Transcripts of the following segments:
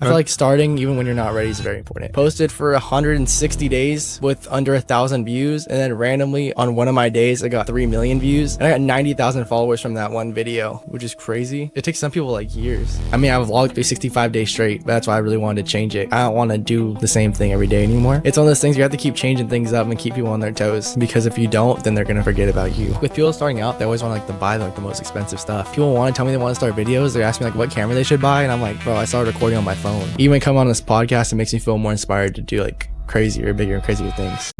feel like starting even when you're not ready is very important. Posted for 160 days with under 1,000 views, and then randomly on one of my days I got 3 million views, and I got 90,000 followers from that one video, which is crazy. It takes some people like years. I mean, I've vlogged 365 days straight, but that's why I really wanted to change it. I don't want to do the same thing every day anymore. It's one of those things you have to keep changing things up and keep people on their toes, because if you don't, then they're gonna forget about you. With people starting out, they always want to buy like the most expensive stuff. People want to tell me they want to start videos. They ask me like what camera they should buy, and I'm like, bro, I started recording on my phone. Even come on this podcast, it makes me feel more inspired to do like crazier, bigger, and crazier things.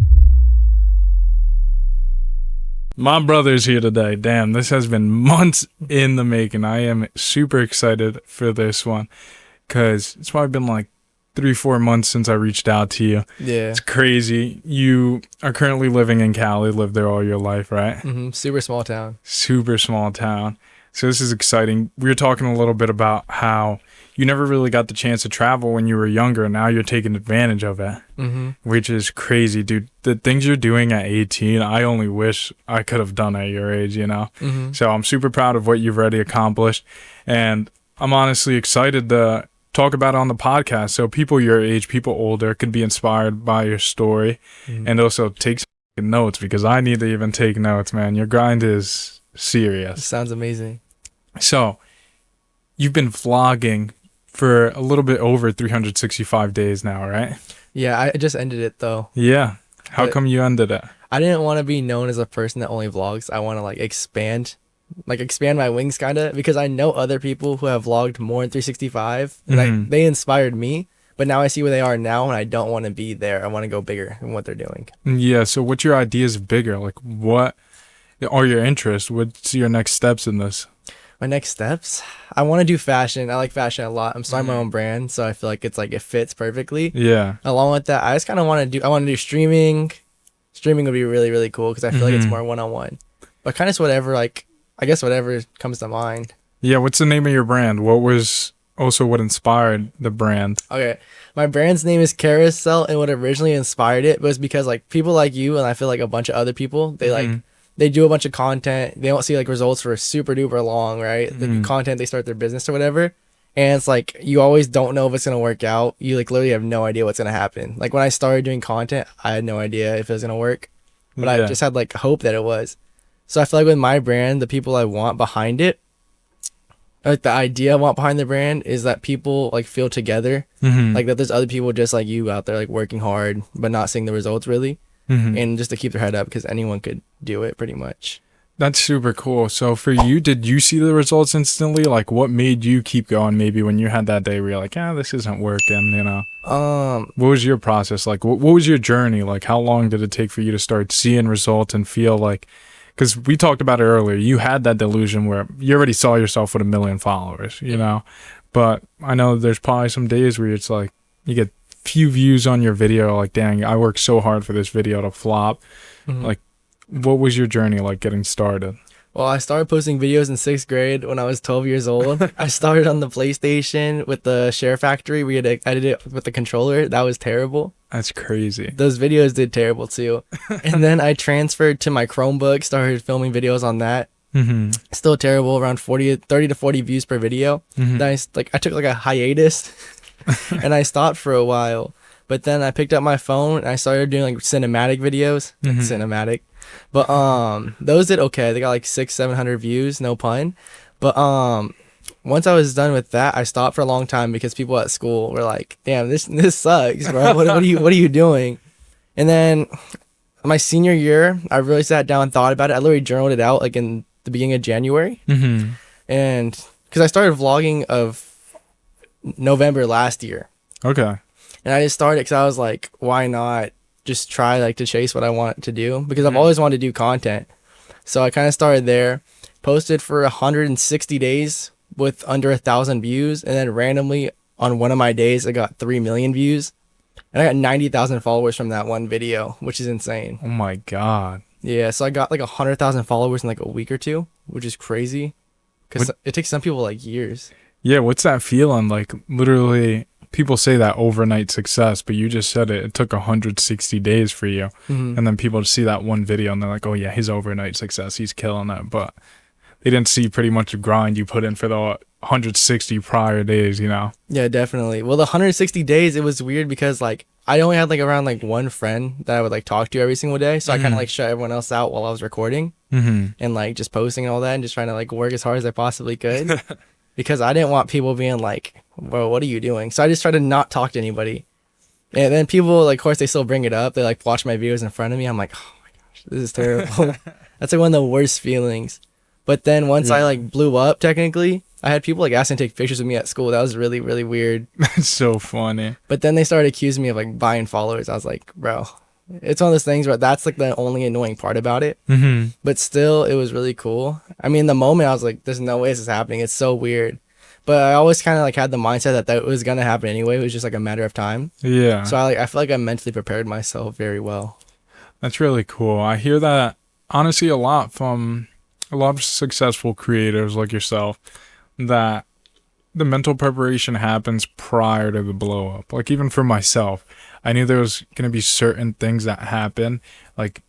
My brother's here today. Damn, this has been months in the making. I am super excited for this one because it's probably been like 3-4 months since I reached out to you. Yeah. It's crazy. You are currently living in Cali, lived there all your life, right? Super small town. Super small town. So this is exciting. We were talking a little bit about how you never really got the chance to travel when you were younger, and now you're taking advantage of it, which is crazy, dude. The things you're doing at 18, I only wish I could have done at your age, you know? So I'm super proud of what you've already accomplished, and I'm honestly excited to talk about it on the podcast so people your age, people older, could be inspired by your story and also take some notes, because I need to even take notes, man. Your grind is serious. Sounds amazing. So you've been vlogging for a little bit over 365 days now, right? Yeah, I just ended it though. Yeah. How come you ended it? I didn't want to be known as a person that only vlogs. I want to expand my wings kind of, because I know other people who have vlogged more than 365 and they inspired me, but now I see where they are now and I don't want to be there. I want to go bigger in what they're doing. Yeah. So what's your ideas of bigger? Like what are your interests? What's your next steps in this? My next steps? I want to do fashion. I like fashion a lot. I'm starting my own brand, so I feel like it fits perfectly. Yeah. Along with that, I just kind of want to do streaming. Streaming would be really, really cool because I feel like it's more one-on-one. But kind of whatever, I guess whatever comes to mind. Yeah, what's the name of your brand? What inspired the brand? Okay, my brand's name is Karasel, and what originally inspired it was because people like you and I feel like a bunch of other people, they do a bunch of content. They don't see results for super duper long, right? The content, they start their business or whatever. And it's you always don't know if it's going to work out. You literally have no idea what's going to happen. When I started doing content, I had no idea if it was going to work, but I just had hope that it was. So I feel like with my brand, the people I want behind it, the idea I want behind the brand is that people feel together, that there's other people just like you out there working hard, but not seeing the results really. And just to keep their head up, because anyone could do it pretty much. That's super cool. So for you, did you see the results instantly? What made you keep going maybe when you had that day where you're like, this isn't working, you know? What was your process? What was your journey? How long did it take for you to start seeing results and feel because we talked about it earlier, you had that delusion where you already saw yourself with 1 million followers, you know? But I know there's probably some days where it's you get few views on your video, dang, I worked so hard for this video to flop. What was your journey getting started? Well, I started posting videos in 6th grade when I was 12 years old. I started on the PlayStation with the Share Factory. We had to edit it with the controller. That was terrible. That's crazy. Those videos did terrible too. And then I transferred to my Chromebook, started filming videos on that. Still terrible, around 30 to 40 views per video. Then I took a hiatus and I stopped for a while. But then I picked up my phone and I started doing cinematic videos. Cinematic. But those did okay. They got 600-700 views, no pun. But once I was done with that, I stopped for a long time because people at school were like, damn, this sucks, bro. What are you doing? And then my senior year, I really sat down and thought about it. I literally journaled it out in the beginning of January. And because I started vlogging of November last year. Okay. And I just started because I was like, why not just try to chase what I want to do? Because I've always wanted to do content. So I kind of started there, posted for 160 days with under 1,000 views. And then randomly on one of my days, I got 3 million views. And I got 90,000 followers from that one video, which is insane. Oh my God. Yeah. So I got 100,000 followers in a week or two, which is crazy. Because it takes some people years. Yeah. What's that feeling? Literally, people say that overnight success, but you just said it took 160 days for you. And then people see that one video and they're like, oh yeah, his overnight success, he's killing it. But they didn't see pretty much the grind you put in for the 160 prior days, you know? Yeah, definitely. Well, the 160 days, it was weird because like I only had like around like one friend that I would like talk to every single day. So I kind of like shut everyone else out while I was recording and like just posting and all that and just trying to like work as hard as I possibly could because I didn't want people being like, bro, what are you doing? So I just tried to not talk to anybody. And then people, like, of course, they still bring it up. They like watch my videos in front of me. I'm like, oh my gosh, this is terrible. That's like one of the worst feelings. But then once I like blew up, technically, I had people like asking to take pictures of me at school. That was really, really weird. That's so funny. But then they started accusing me of like buying followers. I was like, bro, it's one of those things where that's like the only annoying part about it. But still, it was really cool. I mean, in the moment, I was like, there's no way this is happening. It's so weird. But I always kind of like had the mindset that was going to happen anyway. It was just like a matter of time. Yeah. So I feel like I mentally prepared myself very well. That's really cool. I hear that honestly a lot from a lot of successful creators like yourself, that the mental preparation happens prior to the blow up. Like even for myself, I knew there was going to be certain things that happen. Like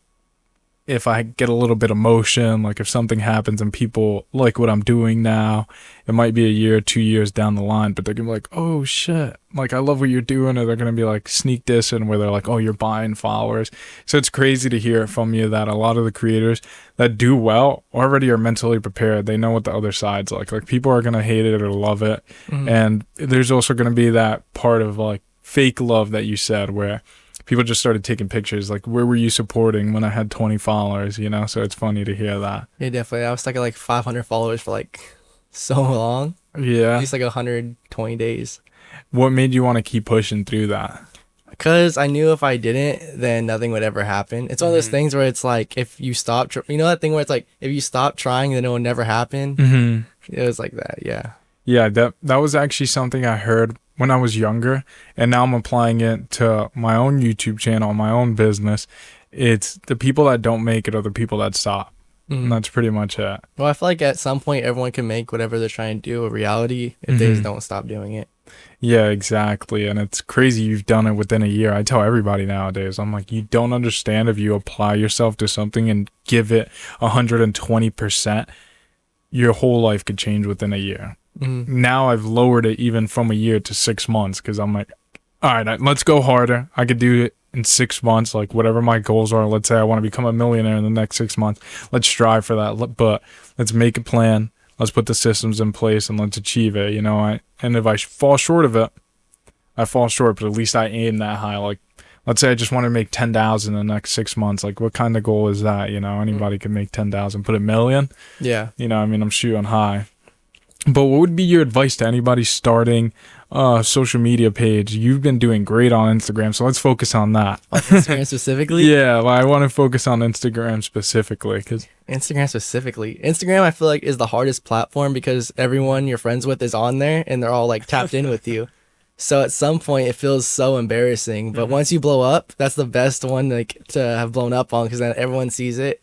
if I get a little bit of motion, like if something happens and people like what I'm doing now, it might be a year, 2 years down the line, but they're gonna be like, oh shit, like I love what you're doing. Or they're gonna be like sneak dissing where they're like, oh, you're buying followers. So it's crazy to hear from you that a lot of the creators that do well already are mentally prepared. They know what the other side's like. Like people are gonna hate it or love it. And there's also gonna be that part of like fake love that you said where people just started taking pictures. Like, where were you supporting when I had 20 followers, you know? So it's funny to hear that. Yeah, definitely. I was stuck at like 500 followers for like so long. Yeah. At least like 120 days. What made you want to keep pushing through that? Because I knew if I didn't, then nothing would ever happen. It's one of those things where it's like, if you stop, you know that thing where it's like, if you stop trying, then it will never happen? It was like that, yeah. Yeah, that was actually something I heard when I was younger, and now I'm applying it to my own YouTube channel, my own business. It's the people that don't make it are the people that stop. And that's pretty much it. Well, I feel like at some point everyone can make whatever they're trying to do a reality if they just don't stop doing it. Yeah, exactly. And it's crazy you've done it within a year. I tell everybody nowadays, I'm like, you don't understand, if you apply yourself to something and give it 120%, your whole life could change within a year. Now I've lowered it even from a year to 6 months, because I'm like, all right, let's go harder. I could do it in 6 months, like whatever my goals are. Let's say I want to become a millionaire in the next 6 months. Let's strive for that. But let's make a plan. Let's put the systems in place and let's achieve it. You know, and if I fall short of it, I fall short, but at least I aim that high. Like, let's say I just want to make 10,000 in the next 6 months. Like, what kind of goal is that? You know, anybody can make 10,000. Put a million. Yeah. You know, I mean, I'm shooting high. But what would be your advice to anybody starting a social media page? You've been doing great on Instagram, so let's focus on that. On Instagram specifically? Yeah, well, I want to focus on Instagram specifically. Instagram, I feel like, is the hardest platform because everyone you're friends with is on there and they're all like tapped in with you. So at some point it feels so embarrassing. But once you blow up, that's the best one like to have blown up on, because then everyone sees it.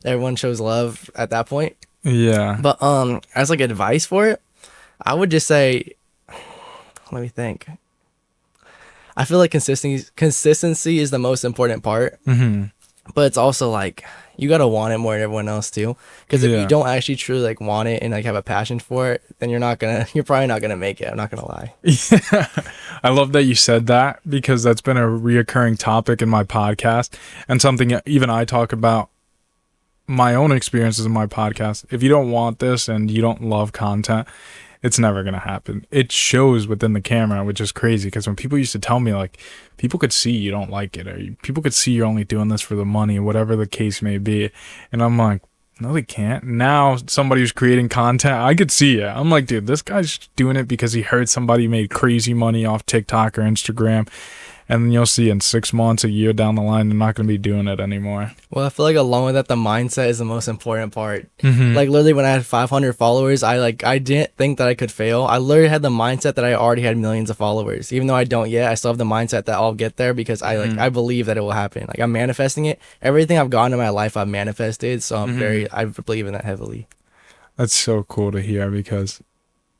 Everyone shows love at that point. Yeah. But as like advice for it, I would just say, let me think. I feel like consistency is the most important part. But it's also like you gotta want it more than everyone else too. Because if you don't actually truly like want it and like have a passion for it, then you're probably not gonna make it. I'm not gonna lie. Yeah. I love that you said that, because that's been a reoccurring topic in my podcast and something even I talk about. My own experiences in my podcast. If you don't want this and you don't love content, it's never going to happen. It shows within the camera, which is crazy, because when people used to tell me, like, people could see you don't like it, or people could see you're only doing this for the money, whatever the case may be. And I'm like, no, they can't. Now somebody who's creating content, I could see it. I'm like, dude, this guy's doing it because he heard somebody made crazy money off TikTok or Instagram. And then you'll see in 6 months, a year down the line, they're not going to be doing it anymore. Well, I feel like along with that, the mindset is the most important part. Like literally when I had 500 followers, I didn't think that I could fail. I literally had the mindset that I already had millions of followers. Even though I don't yet, I still have the mindset that I'll get there, because I believe that it will happen. Like, I'm manifesting it. Everything I've gotten in my life, I've manifested. So I believe in that heavily. That's so cool to hear, because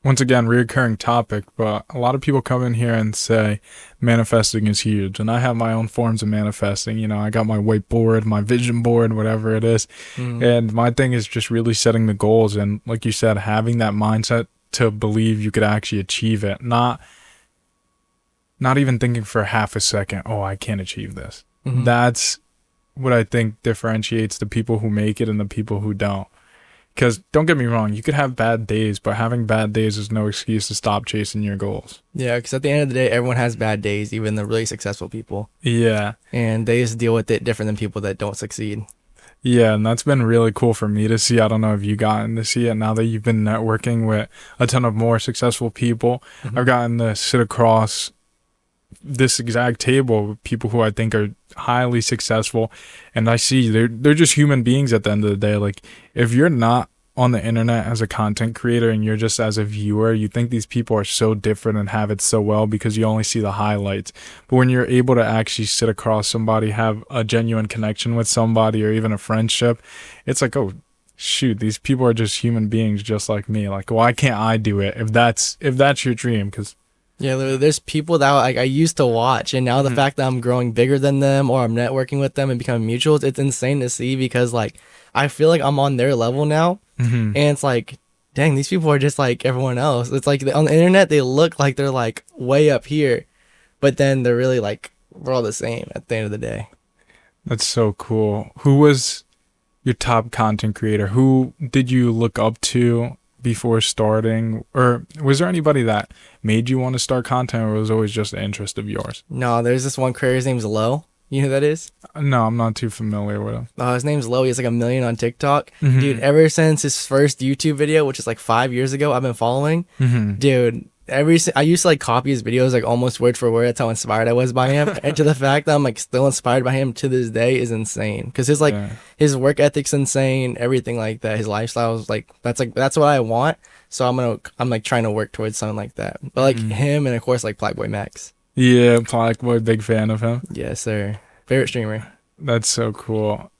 once again, reoccurring topic, but a lot of people come in here and say manifesting is huge. And I have my own forms of manifesting. You know, I got my whiteboard, my vision board, whatever it is. And my thing is just really setting the goals. And like you said, having that mindset to believe you could actually achieve it. Not even thinking for half a second, oh, I can't achieve this. Mm-hmm. That's what I think differentiates the people who make it and the people who don't. Because don't get me wrong, you could have bad days, but having bad days is no excuse to stop chasing your goals. Yeah, because at the end of the day, everyone has bad days, even the really successful people. Yeah. And they just deal with it different than people that don't succeed. Yeah, and that's been really cool for me to see. I don't know if you've gotten to see it now that you've been networking with a ton of more successful people. Mm-hmm. I've gotten to sit across this exact table with people who I think are highly successful, and I see they're just human beings at the end of the day. Like, if you're not on the internet as a content creator and you're just as a viewer, you think these people are so different and have it so well because you only see the highlights. But when you're able to actually sit across somebody, have a genuine connection with somebody, or even a friendship, it's like, oh shoot, these people are just human beings just like me. Like, why can't I do it if that's your dream? Because yeah, there's people that I used to watch, and now the fact that I'm growing bigger than them, or I'm networking with them and becoming mutuals, it's insane to see, because like I feel like I'm on their level now. Mm-hmm. And it's like, dang, these people are just like everyone else. It's like on the internet they look like they're like way up here, but then they're really like, we're all the same at the end of the day. That's so cool. Who was your top content creator? Who did you look up to before starting, or was there anybody that made you want to start content, or was it always just an interest of yours? No, there's this one creator, his name's Lo. You know who that is? No, I'm not too familiar with him. His name's Lo. He has like 1 million on TikTok. Mm-hmm. Dude, ever since his first YouTube video, which is like 5 years ago, I've been following. Mm-hmm. Dude, I used to like copy his videos like almost word for word. That's how inspired I was by him. And to the fact that I'm like still inspired by him to this day is insane. Because his work ethic's insane, everything like that. His lifestyle is like that's what I want. So I'm like trying to work towards something like that. But like him, and of course like Blackboy Max. Yeah, Blackboy, big fan of him. Yes, sir. Favorite streamer. That's so cool.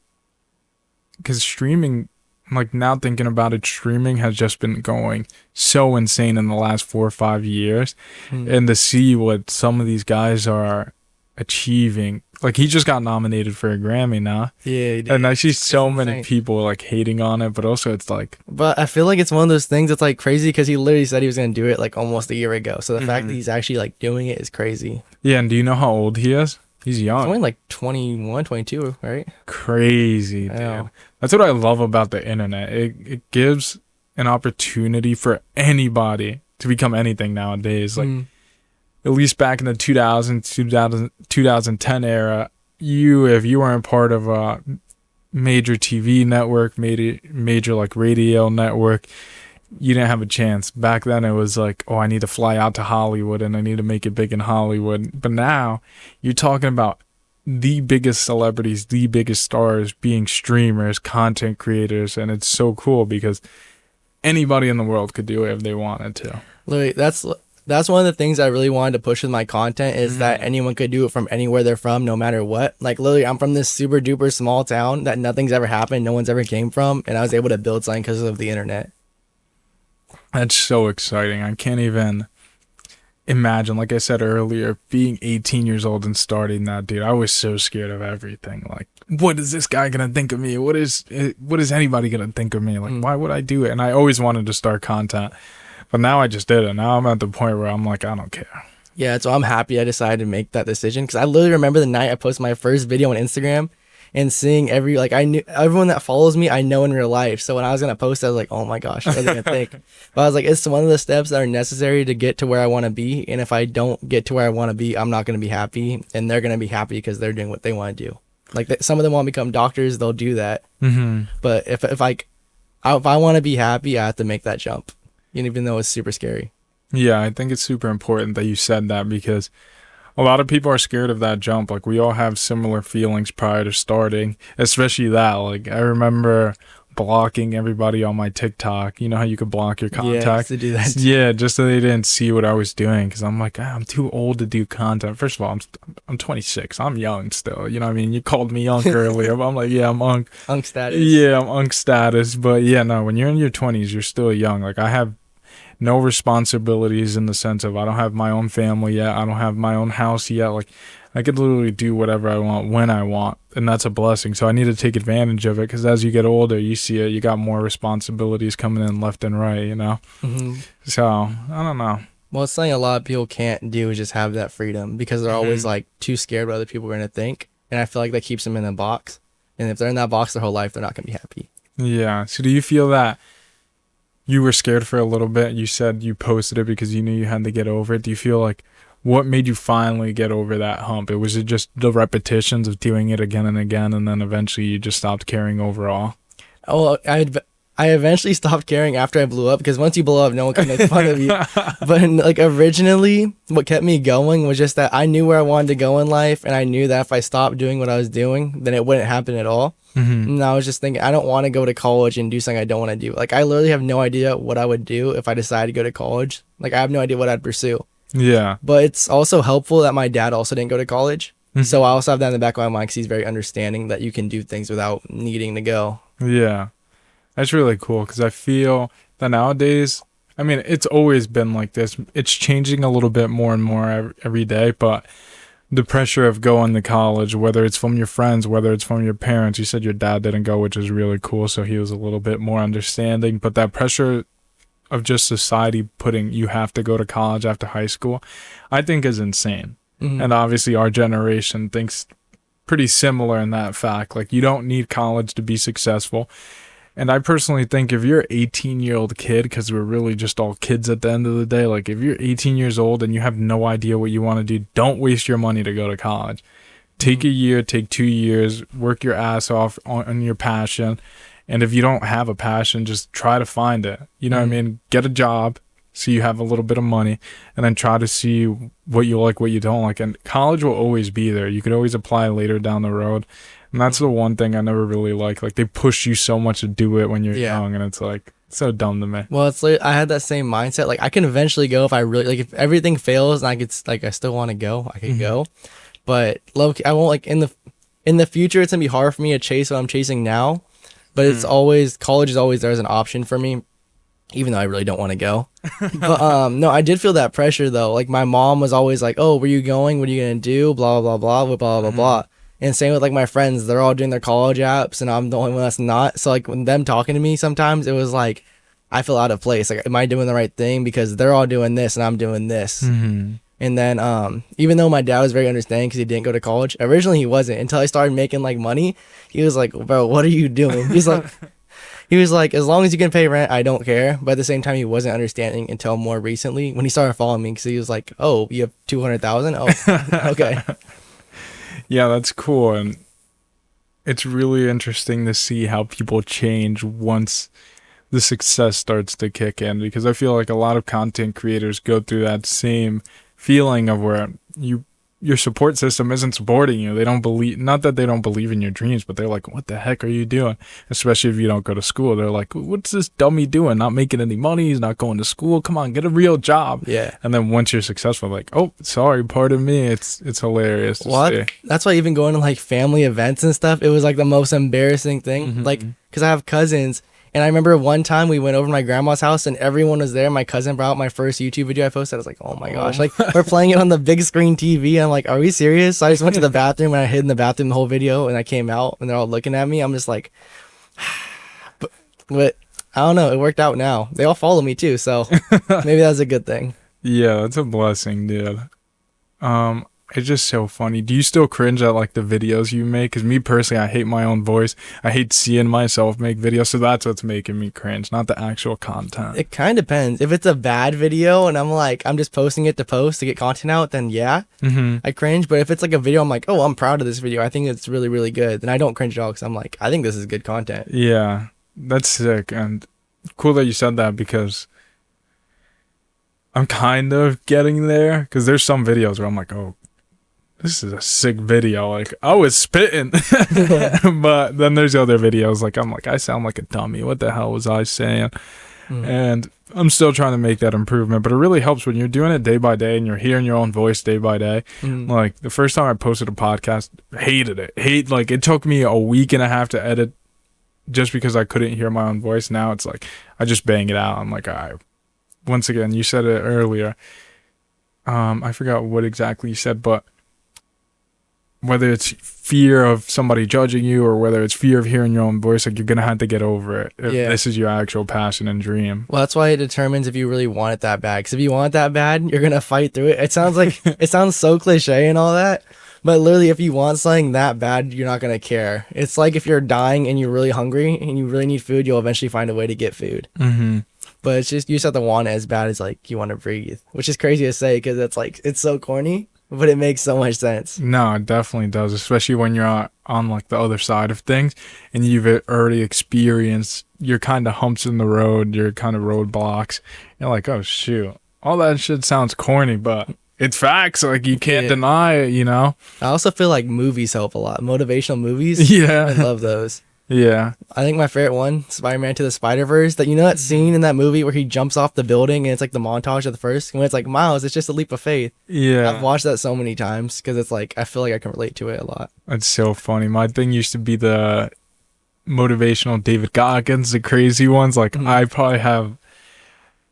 Because streaming, like now thinking about it, streaming has just been going so insane in the last 4 or 5 years. And to see what some of these guys are achieving, like he just got nominated for a Grammy now. Yeah, he did. And I see so many people like hating on it, but also it's like, but I feel like it's one of those things that's like crazy, because he literally said he was going to do it like almost a year ago. So the fact that he's actually like doing it is crazy. Yeah, and do you know how old he is? He's young. He's only like 21, 22, right? Crazy, dude. That's what I love about the internet. It gives an opportunity for anybody to become anything nowadays. Like, at least back in the 2010 era, if you weren't part of a major TV network, major like radio network, you didn't have a chance. Back then it was like, oh, I need to fly out to Hollywood and I need to make it big in Hollywood. But now you're talking about the biggest celebrities, the biggest stars being streamers, content creators, and it's so cool because anybody in the world could do it if they wanted to. Literally, that's one of the things I really wanted to push with my content, is that anyone could do it from anywhere they're from, no matter what. Like, literally, I'm from this super duper small town that nothing's ever happened, no one's ever came from, and I was able to build something because of the internet. That's so exciting. I can't even imagine, like I said earlier, being 18 years old and starting that, dude. I was so scared of everything. Like, what is this guy gonna think of me? What is anybody gonna think of me? Like, why would I do it? And I always wanted to start content, but now I just did it. Now I'm at the point where I'm like, I don't care. Yeah, so I'm happy I decided to make that decision, because I literally remember the night I posted my first video on Instagram and seeing I knew everyone that follows me, I know in real life. So when I was going to post, I was like, oh my gosh, what are they going to think? But I was like, it's one of the steps that are necessary to get to where I want to be. And if I don't get to where I want to be, I'm not going to be happy. And they're going to be happy because they're doing what they want to do. Like, some of them want to become doctors, they'll do that. But if I want to be happy, I have to make that jump, even though it's super scary. Yeah, I think it's super important that you said that, because a lot of people are scared of that jump. Like, we all have similar feelings prior to starting, especially that. Like, I remember blocking everybody on my TikTok. You know how you could block your contacts? Yeah, to do that. Yeah, just so they didn't see what I was doing, because I'm like, I'm too old to do content. First of all, I'm 26. I'm young still. You know what I mean? You called me young earlier, but I'm like, yeah, I'm unk. Unk status. Yeah, I'm unk status. But yeah, no, when you're in your 20s, you're still young. Like, I have no responsibilities in the sense of I don't have my own family yet. I don't have my own house yet. Like, I could literally do whatever I want when I want, and that's a blessing. So I need to take advantage of it, because as you get older, you see it. You got more responsibilities coming in left and right, you know? Mm-hmm. So, I don't know. Well, it's something a lot of people can't do is just have that freedom, because they're always like too scared what other people are going to think. And I feel like that keeps them in a box. And if they're in that box their whole life, they're not going to be happy. Yeah. So do you feel that you were scared for a little bit? You said you posted it because you knew you had to get over it. Do you feel like, what made you finally get over that hump? Was it just the repetitions of doing it again and again, and then eventually you just stopped caring overall? Oh, I eventually stopped caring after I blew up, because once you blow up, no one can make fun of you. But like originally, what kept me going was just that I knew where I wanted to go in life, and I knew that if I stopped doing what I was doing, then it wouldn't happen at all. And I was just thinking, I don't want to go to college and do something I don't want to do. Like, I literally have no idea what I would do if I decided to go to college. Like, I have no idea what I'd pursue. Yeah. But it's also helpful that my dad also didn't go to college. So I also have that in the back of my mind, because he's very understanding that you can do things without needing to go. Yeah. That's really cool, because I feel that nowadays, I mean, it's always been like this. It's changing a little bit more and more every day, but the pressure of going to college, whether it's from your friends, whether it's from your parents, you said your dad didn't go, which is really cool, so he was a little bit more understanding, but that pressure of just society putting you have to go to college after high school, I think is insane. And obviously our generation thinks pretty similar in that fact. Like, you don't need college to be successful. And I personally think if you're an 18-year-old kid, because we're really just all kids at the end of the day, like if you're 18 years old and you have no idea what you want to do, don't waste your money to go to college. Take a year, take 2 years, work your ass off on your passion. And if you don't have a passion, just try to find it. You know what I mean? Get a job so you have a little bit of money, and then try to see what you like, what you don't like. And college will always be there. You could always apply later down the road. And that's the one thing I never really liked. Like, they push you so much to do it when you're young, and it's like, so dumb to me. Well, it's like, I had that same mindset. Like, I can eventually go if I really, like, if everything fails and I could, like, I still want to go, I could go. But low, I won't, like, in the future, it's gonna be hard for me to chase what I'm chasing now. But it's always, college is always there as an option for me, even though I really don't want to go. But no, I did feel that pressure though. Like, my mom was always like, "Oh, where you going? What are you gonna do? Blah blah blah blah blah blah blah." And same with like my friends, they're all doing their college apps, and I'm the only one that's not. So like, when them talking to me, sometimes it was like, I feel out of place. Like, am I doing the right thing? Because they're all doing this and I'm doing this. And then even though my dad was very understanding because he didn't go to college, originally he wasn't, until I started making like money. He was like, "Bro, what are you doing?" He was like, "As long as you can pay rent, I don't care." But at the same time, he wasn't understanding until more recently when he started following me, because he was like, "Oh, you have 200,000? Oh, okay." Yeah, that's cool. And it's really interesting to see how people change once the success starts to kick in, because I feel like a lot of content creators go through that same feeling of where your support system isn't supporting you. They don't believe, not that they don't believe in your dreams, but they're like, "What the heck are you doing?" Especially if you don't go to school. They're like, "What's this dummy doing? Not making any money. He's not going to school. Come on, get a real job." Yeah. And then once you're successful, like, "Oh, sorry, pardon me." It's hilarious to see. That's why even going to like family events and stuff, it was like the most embarrassing thing. Like, because I have cousins. And I remember one time we went over to my grandma's house and everyone was there. My cousin brought out my first YouTube video I posted. I was like, "Oh my gosh." Like, we're playing it on the big screen TV. I'm like, "Are we serious?" So I just went to the bathroom and I hid in the bathroom the whole video, and I came out and they're all looking at me. I'm just like, but I don't know. It worked out now. They all follow me too. So maybe that's a good thing. Yeah, that's a blessing, dude. It's just so funny. Do you still cringe at like the videos you make? Because me personally, I hate my own voice. I hate seeing myself make videos. So that's what's making me cringe, not the actual content. It kind of depends. If it's a bad video and I'm just posting it to post to get content out, then yeah, I cringe. But if it's like a video, I'm like, "Oh, I'm proud of this video. I think it's really, really good." Then I don't cringe at all, because I'm like, I think this is good content. Yeah, that's sick. And cool that you said that, because I'm kind of getting there. Because there's some videos where I'm like, "Oh, this is a sick video. Like, I was spitting." But then there's other videos like, I'm like, I sound like a dummy. What the hell was I saying? And I'm still trying to make that improvement. But it really helps when you're doing it day by day and you're hearing your own voice day by day. Like, the first time I posted a podcast, hated it. Like, it took me a week and a half to edit just because I couldn't hear my own voice. Now it's like, I just bang it out. I'm like, all right. Once again, you said it earlier. I forgot what exactly you said, but whether it's fear of somebody judging you or whether it's fear of hearing your own voice, like you're gonna have to get over it if this is your actual passion and dream. Well, that's why it determines if you really want it that bad. Because if you want it that bad, you're gonna fight through it. It sounds like it sounds so cliche and all that, but literally, if you want something that bad, you're not gonna care. It's like if you're dying and you're really hungry and you really need food, you'll eventually find a way to get food. But it's just you just have to want it as bad as like you want to breathe, which is crazy to say because it's like it's so corny. But it makes so much sense. No, it definitely does, especially when you're on like the other side of things and you've already experienced your kind of humps in the road, your kind of roadblocks. You're like, oh, shoot. All that shit sounds corny, but it's facts. Like, you can't deny it, you know? I also feel like movies help a lot. Motivational movies. Yeah. I love those. Yeah. I think my favorite one, Spider-Man to the Spider-Verse, that that scene in that movie where he jumps off the building and it's like the montage of the first, when it's like, Miles, it's just a leap of faith. Yeah. I've watched that so many times because it's like, I feel like I can relate to it a lot. That's so funny. My thing used to be the motivational David Goggins, the crazy ones. Like, I probably have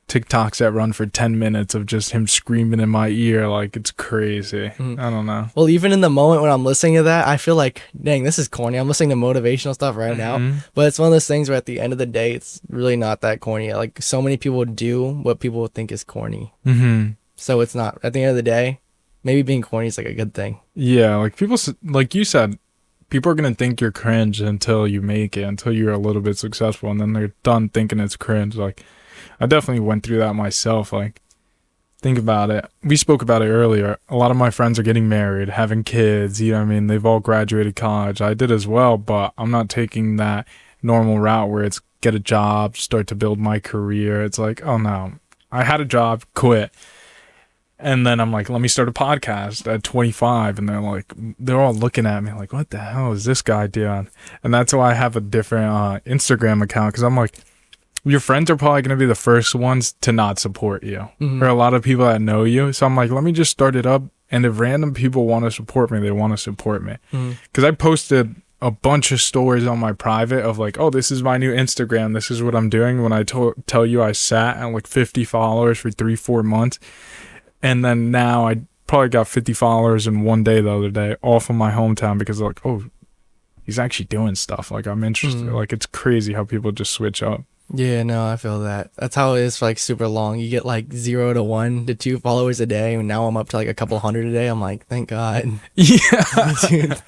TikToks that run for 10 minutes of just him screaming in my ear. Like, it's crazy. I don't know. Well, even in the moment when I'm listening to that, I feel like, dang, this is corny. I'm listening to motivational stuff right now. But it's one of those things where at the end of the day, it's really not that corny. Like, so many people do what people think is corny. So it's not. At the end of the day, maybe being corny is like a good thing. Yeah, like people, like you said, people are going to think you're cringe until you make it, until you're a little bit successful, and then they're done thinking it's cringe. Like, I definitely went through that myself. Like, think about it. We spoke about it earlier. A lot of my friends are getting married, having kids, you know what I mean? They've all graduated college. I did as well, but I'm not taking that normal route where it's get a job, start to build my career. It's like, oh no, I had a job, quit. And then I'm like, let me start a podcast at 25. And they're all looking at me like, what the hell is this guy doing? And that's why I have a different Instagram account. Because I'm like, your friends are probably going to be the first ones to not support you. Or a lot of people that know you. So I'm like, let me just start it up. And if random people want to support me, they want to support me. Because I posted a bunch of stories on my private of like, oh, this is my new Instagram. This is what I'm doing. When I tell you I sat at like 50 followers for 3-4 months. And then now I probably got 50 followers in one day the other day off of my hometown because like, oh, he's actually doing stuff. Like, I'm interested. Like, it's crazy how people just switch up. Yeah, no, I feel that. That's how it is for like super long. You get like 0 to 1 to 2 followers a day, and now I'm up to like a couple hundred a day. I'm like, thank God. Yeah.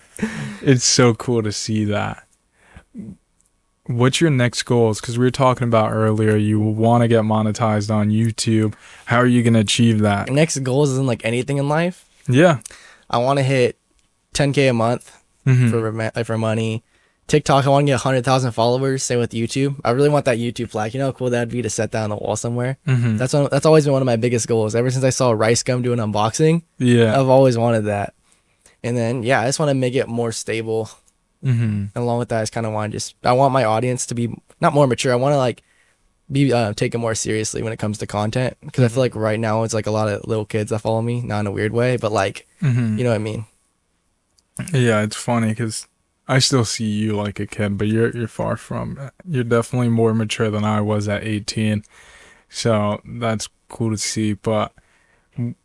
It's so cool to see that. What's your next goals? Because we were talking about earlier, you want to get monetized on YouTube. How are you going to achieve that? Next goals isn't like anything in life. Yeah. I want to hit 10K a month for money. TikTok, I want to get 100,000 followers. Same with YouTube. I really want that YouTube flag. You know how cool that'd be to set that on the wall somewhere? That's always been one of my biggest goals. Ever since I saw Rice Gum do an unboxing, I've always wanted that. And then, I just want to make it more stable. And along with that, I just kind of want I want my audience to be not more mature. I want to like be taken more seriously when it comes to content. Because I feel like right now it's like a lot of little kids that follow me, not in a weird way, but like, you know what I mean? Yeah, it's funny because I still see you like a kid, but you're far from. You're definitely more mature than I was at 18. So that's cool to see. But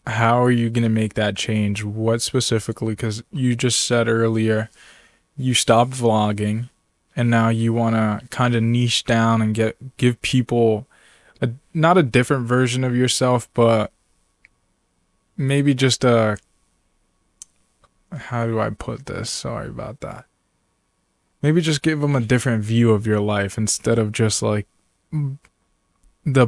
how are you gonna make that change? What specifically? Because you just said earlier you stopped vlogging, and now you want to kind of niche down and give people not a different version of yourself, but maybe just how do I put this? Sorry about that. Maybe just give them a different view of your life instead of just like not the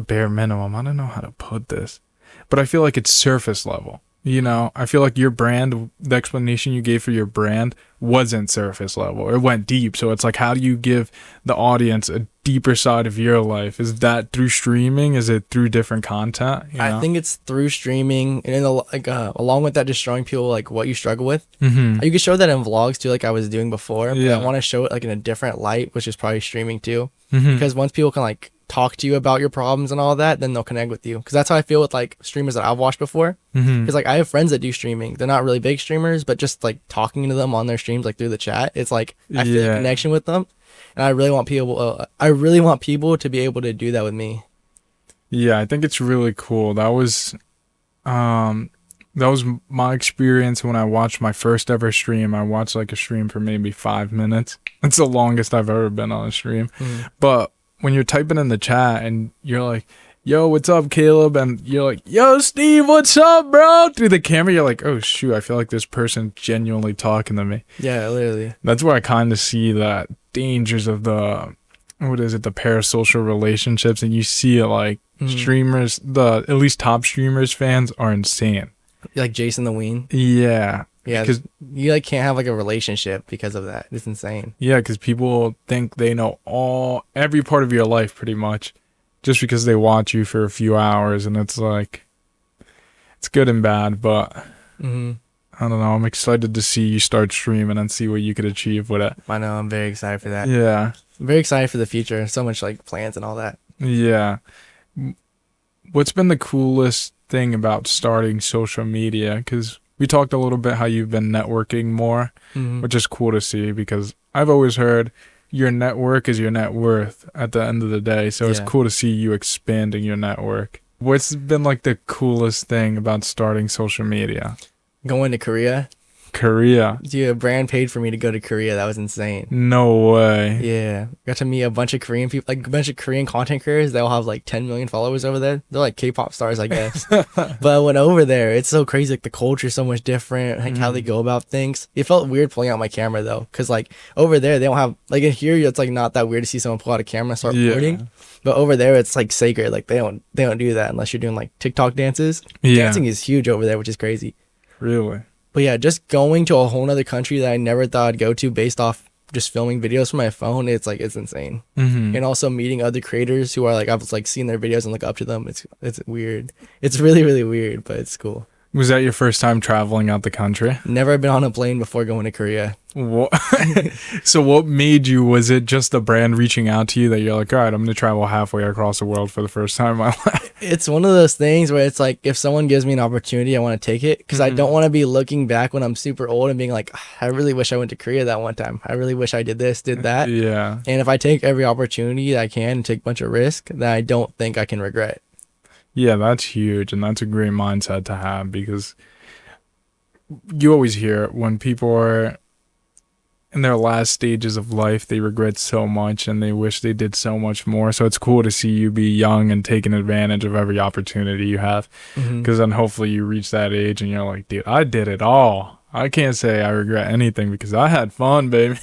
bare minimum. I don't know how to put this, but I feel like it's surface level. You know, I feel like your brand, the explanation you gave for your brand wasn't surface level. It went deep. So it's like, how do you give the audience a deeper side of your life? Is that through streaming? Is it through different content? You know? I think it's through streaming, and along with that, just showing people like what you struggle with. You can show that in vlogs too, like I was doing before. But I want to show it like in a different light, which is probably streaming too. Because once people can like talk to you about your problems and all that, then they'll connect with you. Because that's how I feel with like streamers that I've watched before. Because like I have friends that do streaming. They're not really big streamers, but just like talking to them on their streams, like through the chat, it's like I feel a connection with them. And I really want people to be able to do that with me. Yeah, I think it's really cool. That was That was my experience when I watched my first ever stream. I watched like a stream for maybe 5 minutes. It's the longest I've ever been on a stream. But when you're typing in the chat and you're like, yo, what's up, Caleb? And you're like, yo, Steve, what's up, bro? Through the camera, you're like, oh, shoot, I feel like this person genuinely talking to me. Yeah, literally. That's where I kind of see that dangers of the, what is it, the parasocial relationships. And you see it like streamers, at least top streamers fans are insane. Like Jason the Ween. Yeah. Yeah, because you like can't have like a relationship because of that. It's insane. Yeah, because people think they know every part of your life pretty much just because they watch you for a few hours, and it's like, it's good and bad, but I don't know. I'm excited to see you start streaming and see what you could achieve with it. I know. I'm very excited for that. Yeah. I'm very excited for the future. So much like plans and all that. Yeah. What's been the coolest thing about starting social media? Because we talked a little bit how you've been networking more, which is cool to see, because I've always heard your network is your net worth at the end of the day. So it's cool to see you expanding your network. What's been like the coolest thing about starting social media? Going to Korea. Dude, a brand paid for me to go to Korea. That was insane. No way. Yeah. Got to meet a bunch of Korean people, like a bunch of Korean content creators. They all have like 10 million followers over there. They're like K-pop stars, I guess. But I went over there. It's so crazy. Like the culture is so much different. Like how they go about things. It felt weird pulling out my camera though. Cause like over there, they don't have, like in here, it's like not that weird to see someone pull out a camera and start recording. But over there, it's like sacred. Like they don't do that unless you're doing like TikTok dances. Dancing is huge over there, which is crazy. Really? But yeah, just going to a whole nother country that I never thought I'd go to based off just filming videos from my phone, it's like, it's insane. And also meeting other creators who are like, I've like seen their videos and look up to them. It's weird. It's really, really weird, but it's cool. Was that your first time traveling out the country? Never been on a plane before going to Korea. What? So what made you, was it just the brand reaching out to you that you're like, all right, I'm going to travel halfway across the world for the first time in my life? It's one of those things where it's like, if someone gives me an opportunity, I want to take it, because I don't want to be looking back when I'm super old and being like, I really wish I went to Korea that one time. I really wish I did this, did that. Yeah. And if I take every opportunity that I can and take a bunch of risk, then I don't think I can regret. Yeah, that's huge, and that's a great mindset to have, because you always hear it when people are in their last stages of life, they regret so much and they wish they did so much more. So it's cool to see you be young and taking advantage of every opportunity you have, because then hopefully you reach that age and you're like, dude, I did it all. I can't say I regret anything because I had fun, baby.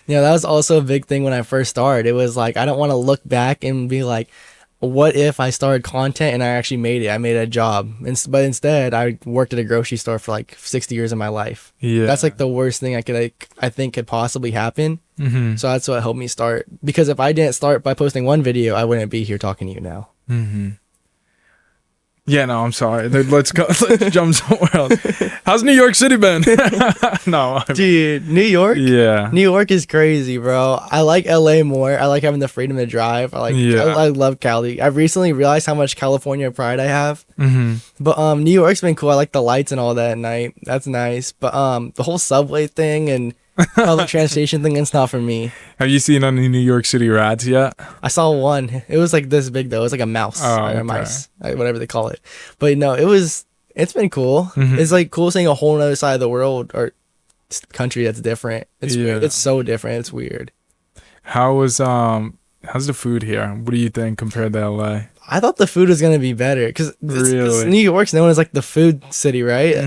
Yeah, that was also a big thing when I first started. It was like, I don't want to look back and be like, what if I started content and I actually made it? I made a job. But instead, I worked at a grocery store for like 60 years of my life. Yeah. That's like the worst thing I think could possibly happen. So that's what helped me start. Because if I didn't start by posting one video, I wouldn't be here talking to you now. Yeah, no, I'm sorry. Let's go. Let's jump somewhere else. How's New York City been? Dude, New York? Yeah. New York is crazy, bro. I like LA more. I like having the freedom to drive. I love Cali. I've recently realized how much California pride I have. But New York's been cool. I like the lights and all that at night. That's nice. But the whole subway thing and public transportation thing, it's not for me. Have you seen any New York City rats yet? I saw one. It was like this big though. It was like a mouse or a mice, like whatever they call it. But no, it's been cool. It's like cool seeing a whole other side of the world or country that's different. It's so different. It's weird. How's the food here? What do you think compared to LA? I thought the food was gonna be better because New York's known as like the food city, right?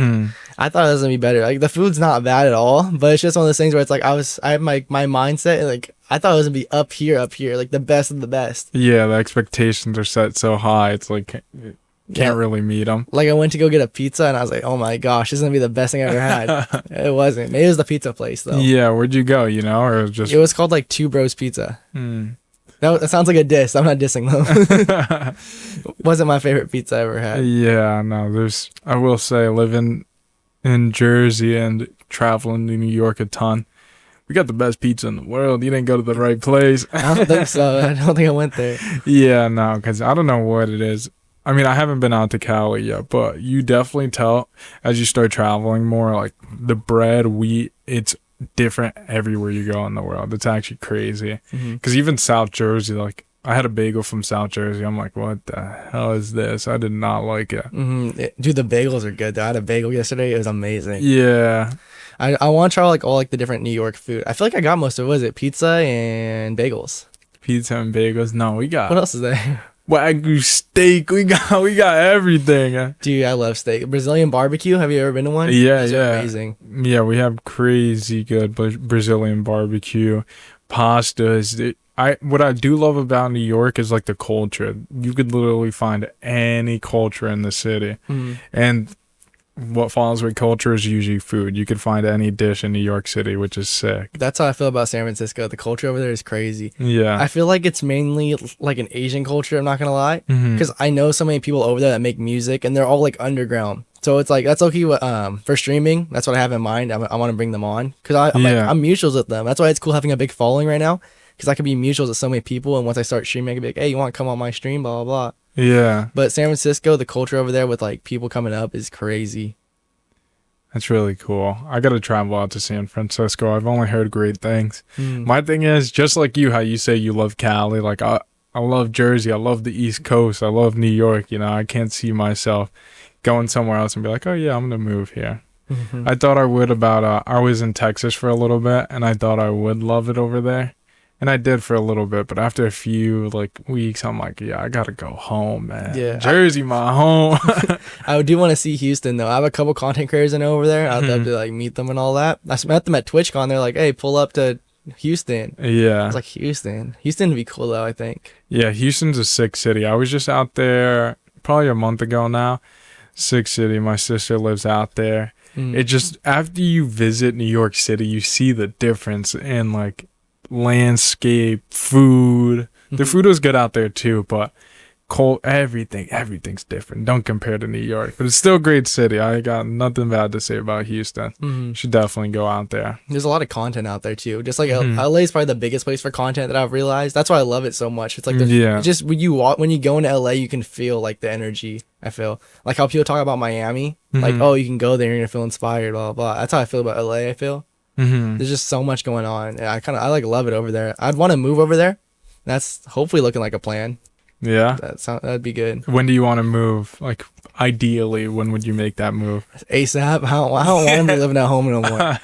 I thought it was gonna be better. Like the food's not bad at all, but it's just one of those things where it's like I have my mindset and like I thought it was gonna be up here, like the best of the best. Yeah, the expectations are set so high. It's like can't really meet them. Like I went to go get a pizza and I was like, oh my gosh, this is gonna be the best thing I ever had. It wasn't. Maybe it was the pizza place though. Yeah, where'd you go? Or it was called like Two Bros Pizza. That sounds like a diss. I'm not dissing though. Wasn't my favorite pizza I ever had. Yeah, no, I will say, living in Jersey and traveling to New York a ton, we got the best pizza in the world. You didn't go to the right place. I don't think so. I don't think I went there. Yeah, no, because I don't know what it is. I mean, I haven't been out to Cali yet, but you definitely tell as you start traveling more, like the bread, wheat, it's different everywhere you go in the world. It's actually crazy. Because even South Jersey, like I had a bagel from South Jersey. I'm like, what the hell is this? I did not like it. Dude, the bagels are good though. I had a bagel yesterday. It was amazing. Yeah. I want to try like all like the different New York food. I feel like I got most of it. Was it pizza and bagels? Pizza and bagels. No, we got What else is there? Wagyu steak. We got everything. Dude, I love steak. Brazilian barbecue. Have you ever been to one? Yeah, Those yeah. are amazing. Yeah, we have crazy good Brazilian barbecue, pastas. What I do love about New York is like the culture. You could literally find any culture in the city, and what follows with culture is usually food. You could find any dish in New York City, which is sick. That's how I feel about San Francisco. The culture over there is crazy. Yeah. I feel like it's mainly like an Asian culture, I'm not going to lie. Because I know so many people over there that make music and they're all like underground. So it's like, that's okay for streaming. That's what I have in mind. I want to bring them on. Because I'm mutuals with them. That's why it's cool having a big following right now. Because I could be mutuals with so many people. And once I start streaming, I could be like, hey, you want to come on my stream? Blah, blah, blah. Yeah. But San Francisco, the culture over there with like people coming up is crazy. That's really cool. I got to travel out to San Francisco. I've only heard great things. My thing is, just like you, how you say you love Cali, like I love Jersey. I love the East Coast. I love New York. You know, I can't see myself going somewhere else and be like, oh yeah, I'm going to move here. I thought I would I was in Texas for a little bit and I thought I would love it over there. And I did for a little bit, but after a few like weeks, I'm like, yeah, I gotta go home, man. Yeah, Jersey, my home. I do want to see Houston though. I have a couple content creators in over there. I'd love to like meet them and all that. I met them at TwitchCon. They're like, hey, pull up to Houston. Yeah, I was like, Houston would be cool though, I think. Yeah, Houston's a sick city. I was just out there probably a month ago now. Sick city. My sister lives out there. It just, after you visit New York City, you see the difference in like landscape, food. The food was good out there too, but everything's different. Don't compare to New York, but it's still a great city. I got nothing bad to say about Houston. Should definitely go out there. There's a lot of content out there too. Just like LA is probably the biggest place for content that I've realized. That's why I love it so much. It's like just when you go into LA, you can feel like the energy. I feel like how people talk about Miami, like, oh, you can go there and you're gonna feel inspired, blah blah blah. That's how I feel about LA. I feel there's just so much going on. And I like love it over there. I'd want to move over there. That's hopefully looking like a plan. Yeah, that'd be good. When do you want to move? Like, ideally, when would you make that move? ASAP. I don't want to be living at home no more.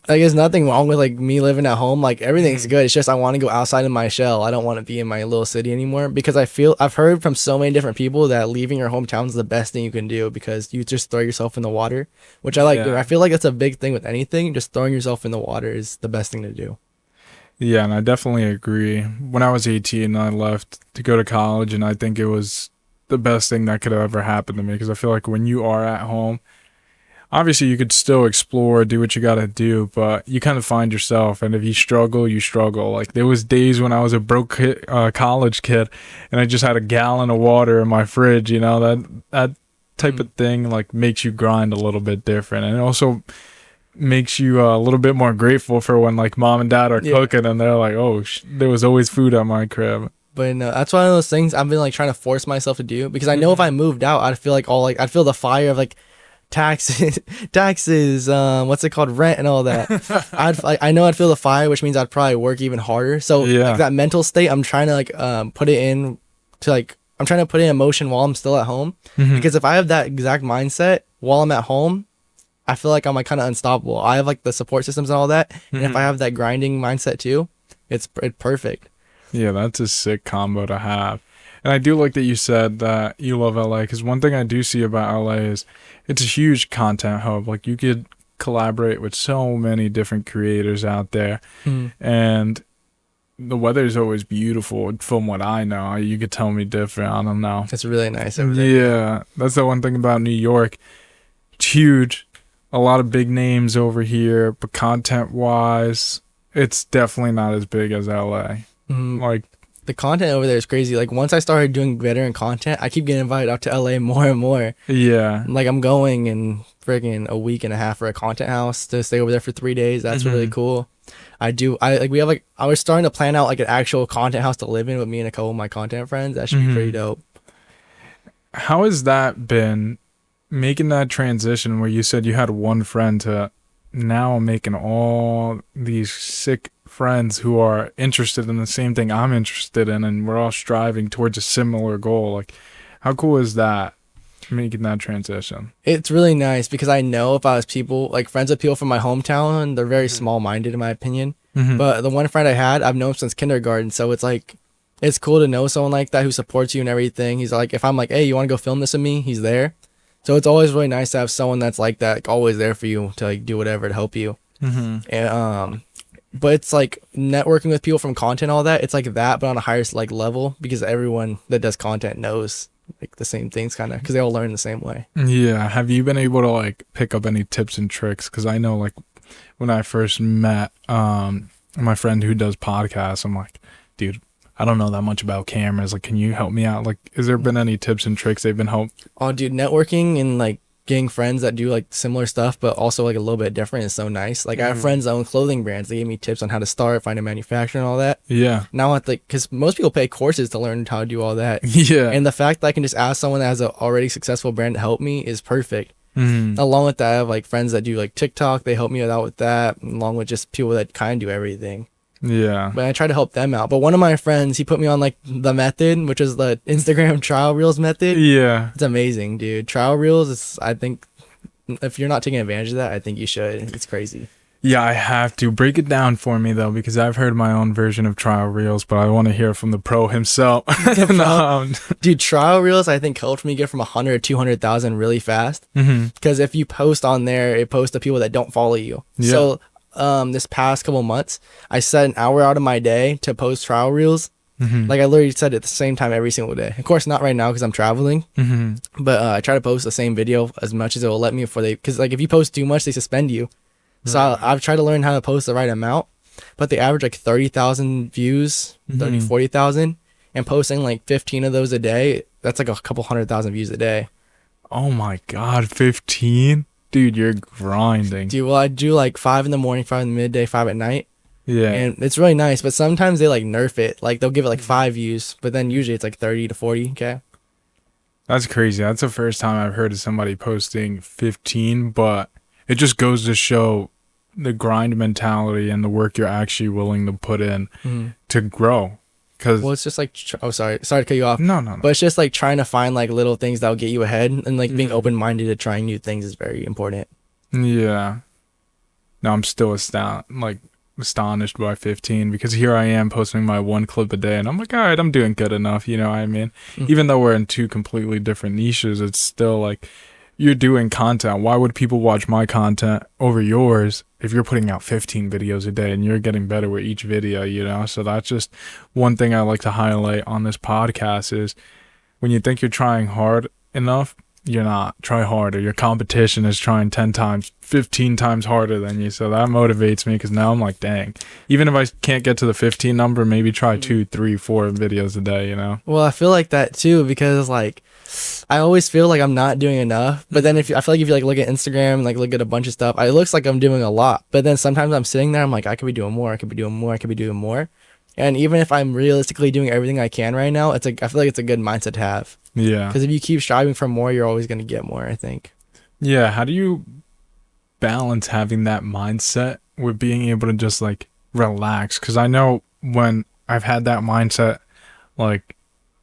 Like, there's nothing wrong with like me living at home. Like, everything's good. It's just I want to go outside of my shell. I don't want to be in my little city anymore because I've heard from so many different people that leaving your hometown is the best thing you can do because you just throw yourself in the water, which I like. Yeah. I feel like that's a big thing with anything. Just throwing yourself in the water is the best thing to do. Yeah, and I definitely agree. When I was 18, I left to go to college, and I think it was the best thing that could have ever happened to me because I feel like when you are at home, obviously you could still explore, do what you got to do, but you kind of find yourself, and if you struggle, you struggle. Like, there was days when I was a broke college kid, and I just had a gallon of water in my fridge, you know, that type of thing, like, makes you grind a little bit different, and it also makes you a little bit more grateful for when like mom and dad are cooking and they're like, oh, there was always food at my crib. But no, that's one of those things I've been like trying to force myself to do because I know if I moved out, I'd feel like I'd feel the fire of like taxes, what's it called, rent and all that. I know I'd feel the fire, which means I'd probably work even harder. So like that mental state, I'm trying to like put it in motion while I'm still at home because if I have that exact mindset while I'm at home, I feel like I'm like kind of unstoppable. I have like the support systems and all that. And if I have that grinding mindset too, it's perfect. Yeah, that's a sick combo to have. And I do like that you said that you love LA because one thing I do see about LA is it's a huge content hub. Like, you could collaborate with so many different creators out there. And the weather is always beautiful from what I know. You could tell me different. I don't know. It's really nice over there. Yeah, that's the one thing about New York. It's huge. A lot of big names over here, but content-wise, it's definitely not as big as LA. Like, the content over there is crazy. Like, once I started doing better in content, I keep getting invited out to LA more and more. Yeah. Like, I'm going in friggin' a week and a half for a content house to stay over there for 3 days. That's really cool. I was starting to plan out like an actual content house to live in with me and a couple of my content friends. That should be pretty dope. How has that been? Making that transition where you said you had one friend to now making all these sick friends who are interested in the same thing I'm interested in, and we're all striving towards a similar goal. Like, how cool is that, making that transition? It's really nice because I know if I was people, like friends with people from my hometown, they're very small-minded in my opinion. But the one friend I had, I've known him since kindergarten. So it's like, it's cool to know someone like that who supports you and everything. He's like, if I'm like, hey, you want to go film this with me? He's there. So it's always really nice to have someone that's like that, like, always there for you to like do whatever to help you. And but it's like networking with people from content, all that. It's like that, but on a higher like level, because everyone that does content knows like the same things, kind of, because they all learn the same way. Yeah. Have you been able to like pick up any tips and tricks? Because I know like when I first met my friend who does podcasts, I'm like, dude, I don't know that much about cameras. Like, can you help me out? Like, has there been any tips and tricks they've been helped? Oh, dude, networking and like getting friends that do like similar stuff, but also like a little bit different is so nice. Like, I have friends that own clothing brands. They gave me tips on how to start, find a manufacturer, and all that. Yeah. Now, like, because most people pay courses to learn how to do all that. Yeah. And the fact that I can just ask someone that has an already successful brand to help me is perfect. Along with that, I have like friends that do like TikTok. They help me out with that, along with just people that kind of do everything. Yeah. But I try to help them out. But one of my friends, he put me on like the method, which is the Instagram trial reels method. Yeah. It's amazing, dude. Trial reels is, I think, if you're not taking advantage of that, I think you should. It's crazy. Yeah, I have to. Break it down for me, though, because I've heard my own version of trial reels, but I want to hear from the pro himself. Dude, trial reels, I think, helped me get from 100 to 200,000 really fast. Because if you post on there, it posts to people that don't follow you. Yeah. So this past couple months, I set an hour out of my day to post trial reels. Like, I literally set it at the same time every single day. Of course, not right now because I'm traveling. But I try to post the same video as much as it will let me before they... Because, like, if you post too much, they suspend you. So I've tried to learn how to post the right amount. But they average, like, 30,000 views, 30, 40,000. And posting, like, 15 of those a day, that's, like, a couple 100,000 views a day. Oh, my God. 15? Dude, you're grinding. Dude, well, I do, like, 5 in the morning, 5 in the midday, 5 at night. Yeah. And it's really nice, but sometimes they like nerf it. Like, they'll give it like 5 views, but then usually it's like 30 to 40. Okay. That's crazy. That's the first time I've heard of somebody posting 15, but it just goes to show the grind mentality and the work you're actually willing to put in to grow. Well, it's just like, sorry to cut you off. No. But it's just like trying to find like little things that'll get you ahead, and like being open-minded to trying new things is very important. Yeah. No, I'm still astonished by 15, because here I am posting my one clip a day and I'm like, all right, I'm doing good enough, you know what I mean? Even though we're in two completely different niches, it's still like, you're doing content. Why would people watch my content over yours if you're putting out 15 videos a day and you're getting better with each video, you know? So that's just one thing I like to highlight on this podcast is when you think you're trying hard enough, you're not. Try harder. Your competition is trying 10 times, 15 times harder than you. So that motivates me, because now I'm like, dang, even if I can't get to the 15 number, maybe try 2, 3, 4 videos a day, you know? Well, I feel like that too, because like, I always feel like I'm not doing enough. But then I feel like if you like look at Instagram, like look at a bunch of stuff, it looks like I'm doing a lot. But then sometimes I'm sitting there, I'm like, I could be doing more. I could be doing more. I could be doing more. And even if I'm realistically doing everything I can right now, I feel like it's a good mindset to have. Yeah. Because if you keep striving for more, you're always going to get more, I think. Yeah. How do you balance having that mindset with being able to just like relax? Because I know when I've had that mindset, like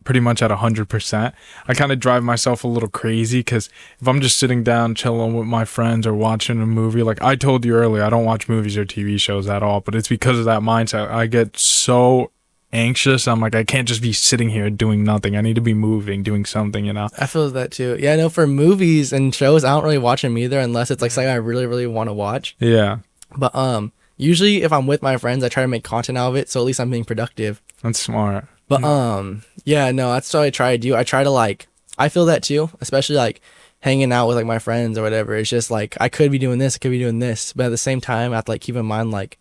pretty much at 100%, I kind of drive myself a little crazy, because if I'm just sitting down chilling with my friends or watching a movie, like I told you earlier, I don't watch movies or TV shows at all, but it's because of that mindset. I get so anxious. I'm like, I can't just be sitting here doing nothing. I need to be moving, doing something, you know? I feel that too. Yeah, I know for movies and shows, I don't really watch them either unless it's like something I really, really want to watch. Yeah. But usually if I'm with my friends, I try to make content out of it, so at least I'm being productive. That's smart. But yeah, no, that's what I try to do. I try to like, I feel that too, especially like hanging out with like my friends or whatever. It's just like, I could be doing this, I could be doing this, but at the same time I have to like keep in mind, like,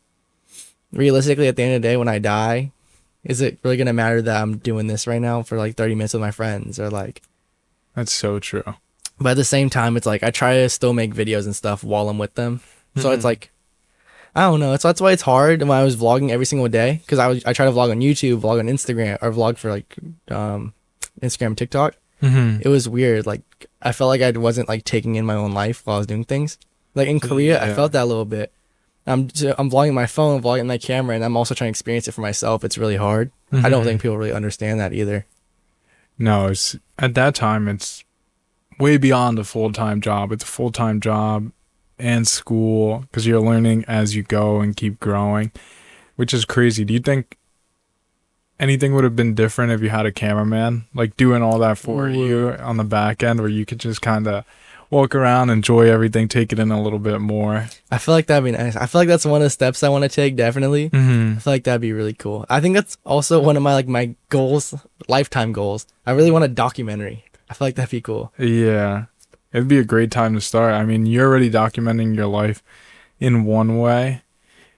realistically at the end of the day when I die, is it really gonna matter that I'm doing this right now for like 30 minutes with my friends, or like... That's so true. But at the same time, it's like I try to still make videos and stuff while I'm with them. So it's like, I don't know. That's why it's hard when I was vlogging every single day, because I try to vlog on YouTube, vlog on Instagram, or vlog for like Instagram and TikTok. It was weird. Like, I felt like I wasn't like taking in my own life while I was doing things. Like in Korea, I felt that a little bit. I'm vlogging my phone, vlogging my camera, and I'm also trying to experience it for myself. It's really hard. I don't think people really understand that either. No, it's at that time it's way beyond a full-time job. It's a full-time job and school because you're learning as you go and keep growing, which is crazy. Do you think anything would have been different if you had a cameraman like doing all that for you on the back end, where you could just kind of walk around, enjoy everything, take it in a little bit more? I feel like that'd be nice. I feel like that's one of the steps I want to take, definitely. I feel like that'd be really cool. I think that's also one of my my goals, lifetime goals. I really want a documentary. I feel like that'd be cool. Yeah, it'd be a great time to start. I mean, you're already documenting your life in one way.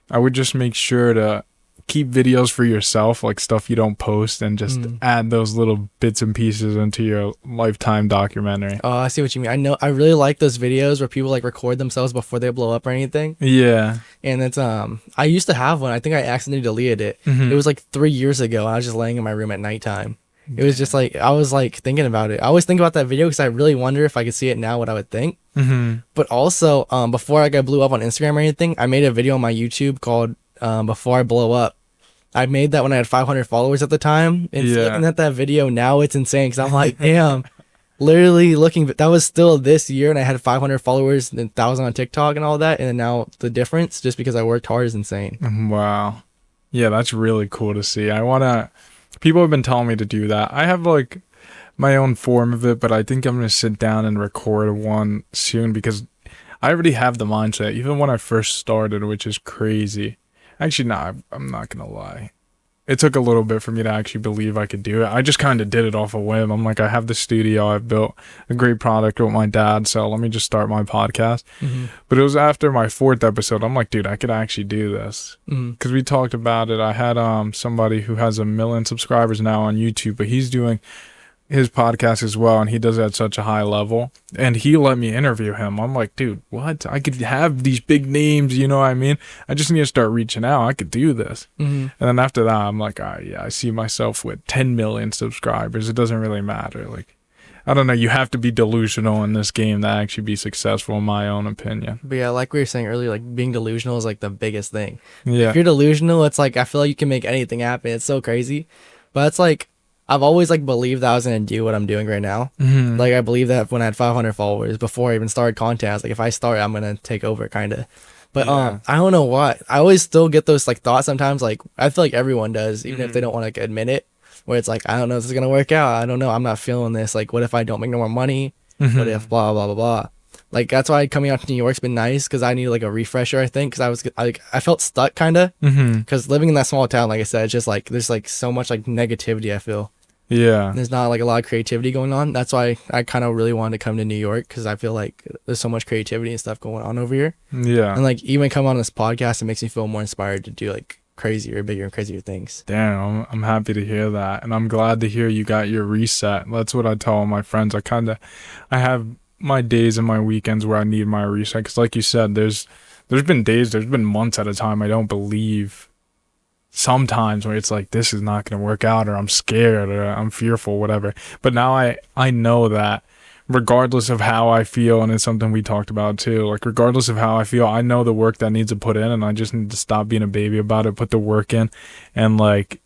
I would just make sure to keep videos for yourself, like stuff you don't post, and just add those little bits and pieces into your lifetime documentary. Oh, I see what you mean. I really like those videos where people like record themselves before they blow up or anything. Yeah. And it's I used to have one. I think I accidentally deleted it. It was like 3 years ago. I was just laying in my room at nighttime. It was just like, I was like thinking about it. I always think about that video because I really wonder if I could see it now, what I would think. But also, before I got blew up on Instagram or anything, I made a video on my YouTube called Before I Blow Up. I made that when I had 500 followers at the time. And looking at that video now, it's insane because I'm like, damn, literally looking, that was still this year and I had 500 followers and 1,000 on TikTok and all that. And then now the difference, just because I worked hard, is insane. Wow. Yeah, that's really cool to see. People have been telling me to do that. I have like my own form of it, but I think I'm going to sit down and record one soon because I already have the mindset, even when I first started, which is crazy. Actually, no, I'm not going to lie. It took a little bit for me to actually believe I could do it. I just kind of did it off a whim. I'm like, I have the studio. I've built a great product with my dad, so let me just start my podcast. But it was after my 4th episode. I'm like, dude, I could actually do this. Because we talked about it. I had somebody who has 1 million subscribers now on YouTube, but he's doing his podcast as well, and he does it at such a high level, and he let me interview him. I'm like, dude, what? I could have these big names, you know what I mean? I just need to start reaching out. I could do this. And then after that, I'm like, all right, yeah, I see myself with 10 million subscribers. It doesn't really matter. Like, I don't know, you have to be delusional in this game to actually be successful, in my own opinion. But yeah, like we were saying earlier, like being delusional is like the biggest thing. Yeah. If you're delusional, it's like, I feel like you can make anything happen. It's so crazy. But it's like, I've always like believed that I was gonna do what I'm doing right now. Like I believe that when I had 500 followers, before I even started content, I was like, if I start, I'm gonna take over, kind of. But I don't know what. I always still get those like thoughts sometimes. Like I feel like everyone does, even if they don't want to like admit it. Where it's like, I don't know if this is gonna work out. I don't know. I'm not feeling this. Like, what if I don't make no more money? What if blah blah blah blah? Like that's why coming out to New York's been nice, because I need like a refresher, I think, because I felt stuck kind of, because living in that small town, like I said, it's just like there's like so much like negativity, I feel. Yeah. There's not like a lot of creativity going on. That's why I kind of really wanted to come to New York, because I feel like there's so much creativity and stuff going on over here. Yeah. And like even come on this podcast, it makes me feel more inspired to do like crazier, bigger, and crazier things. Damn, I'm happy to hear that. And I'm glad to hear you got your reset. That's what I tell all my friends. I have my days and my weekends where I need my reset. Because like you said, there's been days, there's been months at a time I don't believe, sometimes, where it's like, this is not going to work out, or I'm scared, or I'm fearful, whatever. But now I know that regardless of how I feel, and it's something we talked about too, like regardless of how I feel, I know the work that needs to put in, and I just need to stop being a baby about it, put the work in, and like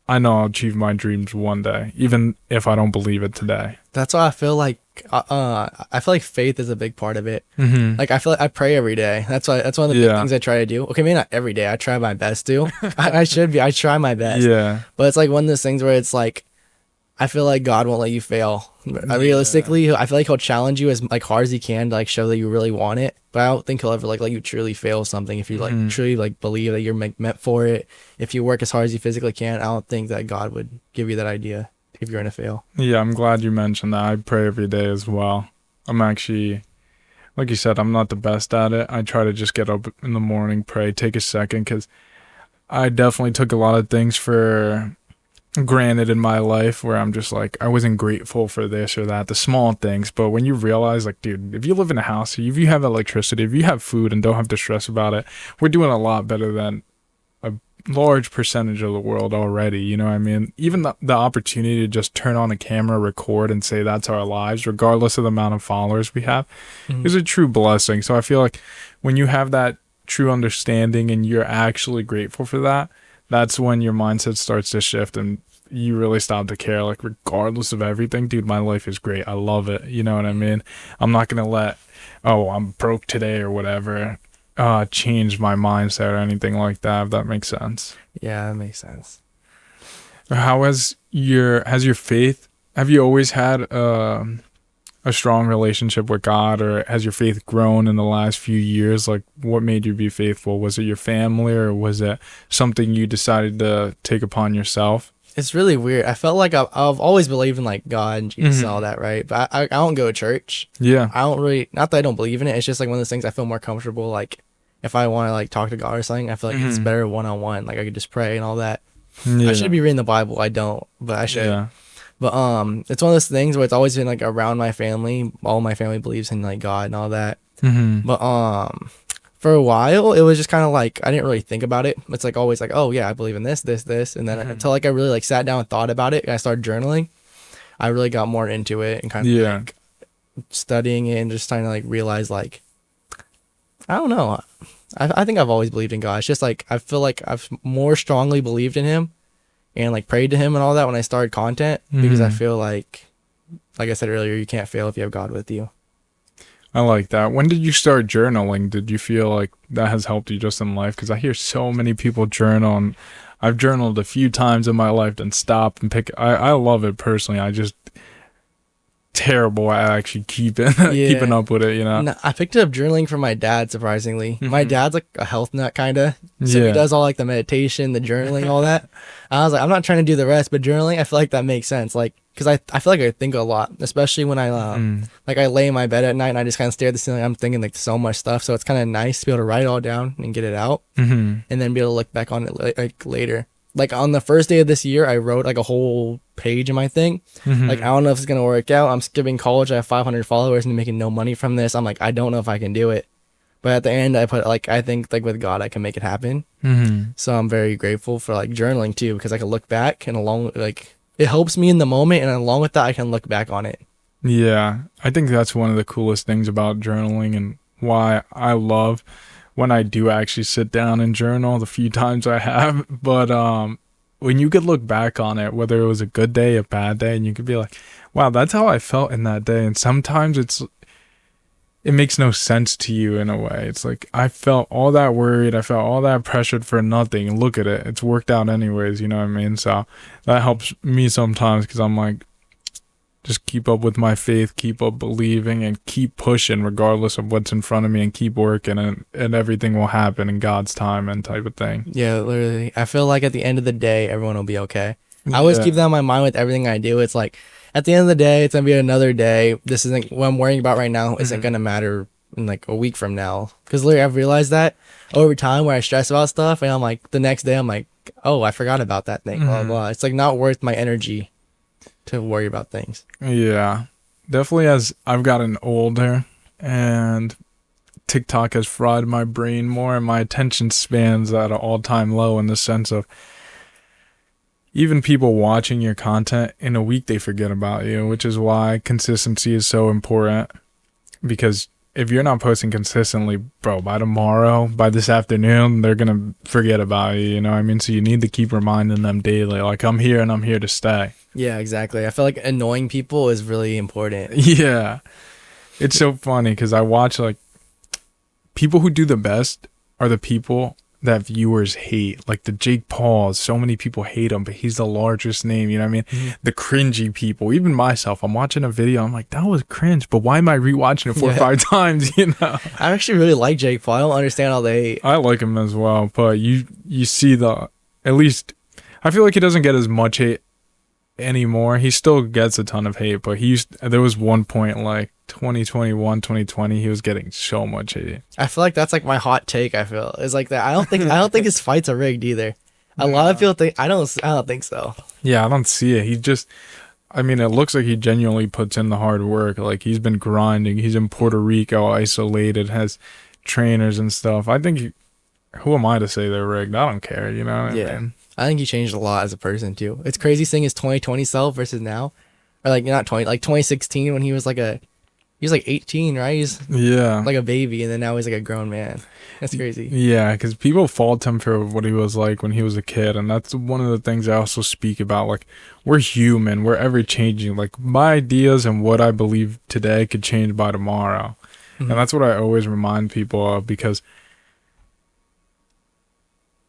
I know I'll achieve my dreams one day, even if I don't believe it today. That's why I feel like faith is a big part of it. Like I feel like I pray every day. That's one of the big things I try to do. Okay, maybe not every day. I try my best to. I try my best. Yeah. But it's like one of those things where it's like, I feel like God won't let you fail. Realistically, I feel like he'll challenge you as like hard as he can to like show that you really want it. But I don't think he'll ever like let you truly fail something if you like truly like believe that you're meant for it. If you work as hard as you physically can, I don't think that God would give you that idea if you're gonna fail. Yeah, I'm glad you mentioned that. I pray every day as well. I'm actually, like you said, I'm not the best at it. I try to just get up in the morning, pray, take a second, because I definitely took a lot of things for granted in my life, where I'm just like, I wasn't grateful for this or that, the small things. But when you realize, like, dude, if you live in a house, if you have electricity, if you have food and don't have to stress about it, we're doing a lot better than a large percentage of the world already. You know what I mean? Even the opportunity to just turn on a camera, record, and say that's our lives, regardless of the amount of followers we have, is a true blessing. So I feel like when you have that true understanding and you're actually grateful for that, that's when your mindset starts to shift and you really stop to care. Like, regardless of everything, dude, my life is great. I love it. You know what I mean? I'm not going to let, oh, I'm broke today or whatever, change my mindset or anything like that, if that makes sense. Yeah, that makes sense. How has your faith, have you always had a strong relationship with God, or has your faith grown in the last few years? Like, what made you be faithful? Was it your family, or was it something you decided to take upon yourself? It's really weird. I felt like I've always believed in like God and Jesus and all that, right? But I don't go to church. Yeah. I don't really, not that I don't believe in it. It's just like one of those things I feel more comfortable. Like if I want to like talk to God or something, I feel like it's better one-on-one. Like I could just pray and all that. Yeah. I should be reading the Bible. I don't, but I should. Yeah. But it's one of those things where it's always been like around my family. All my family believes in like God and all that. But for a while it was just kind of like I didn't really think about it. It's like always like, oh yeah, I believe in this, and then until like I really like sat down and thought about it and I started journaling, I really got more into it and kind of like studying it and just trying to like realize like, I don't know. I think I've always believed in God. It's just like I feel like I've more strongly believed in him and like prayed to him and all that when I started content, because I feel like I said earlier, you can't fail if you have God with you. I like that. When did you start journaling? Did you feel like that has helped you just in life? Because I hear so many people journal, and I've journaled a few times in my life and stopped and pick. I love it personally. I just terrible at actually keeping up with it, you know. No, I picked up journaling from my dad, surprisingly. My dad's like a health nut kind of, so he does all like the meditation, the journaling, all that. I was like, I'm not trying to do the rest, but journaling, I feel like that makes sense, like because I feel like I think a lot, especially when I like I lay in my bed at night and I just kind of stare at the ceiling. I'm thinking like so much stuff, so it's kind of nice to be able to write it all down and get it out, and then be able to look back on it like later. Like on the first day of this year, I wrote like a whole page in my thing. Like, I don't know if it's going to work out. I'm skipping college. I have 500 followers and making no money from this. I'm like, I don't know if I can do it. But at the end, I put like, I think like with God, I can make it happen. So I'm very grateful for like journaling too, because I can look back and along like it helps me in the moment. And along with that, I can look back on it. Yeah. I think that's one of the coolest things about journaling, and why I love when I do actually sit down and journal, the few times I have. But when you could look back on it, whether it was a good day, a bad day, and you could be like, wow, that's how I felt in that day. And sometimes it makes no sense to you in a way. It's like, I felt all that worried, I felt all that pressured for nothing, and look at it, it's worked out anyways, you know what I mean? So that helps me sometimes, because I'm like, just keep up with my faith, keep up believing, and keep pushing regardless of what's in front of me, and keep working, and everything will happen in God's time and type of thing. Yeah, literally. I feel like at the end of the day, everyone will be okay. I always keep that in my mind with everything I do. It's like, at the end of the day, it's going to be another day. This isn't what I'm worrying about right now. Isn't going to matter in like a week from now. Because literally, I've realized that over time where I stress about stuff, and I'm like, the next day, I'm like, oh, I forgot about that thing. Blah, blah, blah. It's like not worth my energy to worry about things. Yeah, definitely. As I've gotten older and TikTok has fried my brain more, and my attention span's at an all-time low, in the sense of even people watching your content in a week, they forget about you, which is why consistency is so important. Because if you're not posting consistently, bro, by tomorrow, by this afternoon, they're gonna forget about you, you know what I mean? So you need to keep reminding them daily, like, I'm here and I'm here to stay. Yeah, exactly. I feel like annoying people is really important. Yeah. It's so funny because I watch, like, people who do the best are the people that viewers hate. Like the Jake Pauls, so many people hate him, but he's the largest name, you know what I mean? The cringy people, even myself, I'm watching a video, I'm like, that was cringe, but why am I rewatching it 4 or 5 times, you know? I actually really like Jake Paul. I don't understand how they hate. I like him as well, but you see at least, I feel like he doesn't get as much hate anymore. He still gets a ton of hate, but there was one point like 2021, 2020, he was getting so much hate. I feel like that's like my hot take. I feel is like that. I don't think his fights are rigged either. A lot of people think I don't think so. Yeah, I don't see it. I mean, it looks like he genuinely puts in the hard work. Like, he's been grinding. He's in Puerto Rico, isolated, has trainers and stuff. I think who am I to say they're rigged? I don't care, you know? Yeah. I think he changed a lot as a person too. It's crazy seeing his 2020 self versus now. Or like not 20, like 2016 when he was like a He's like 18, right? He's Yeah. like a baby, and then now he's like a grown man. That's crazy. Yeah, because people fault him for what he was like when he was a kid, and that's one of the things I also speak about. Like, we're human, we're ever changing. Like, my ideas and what I believe today could change by tomorrow, and that's what I always remind people of, because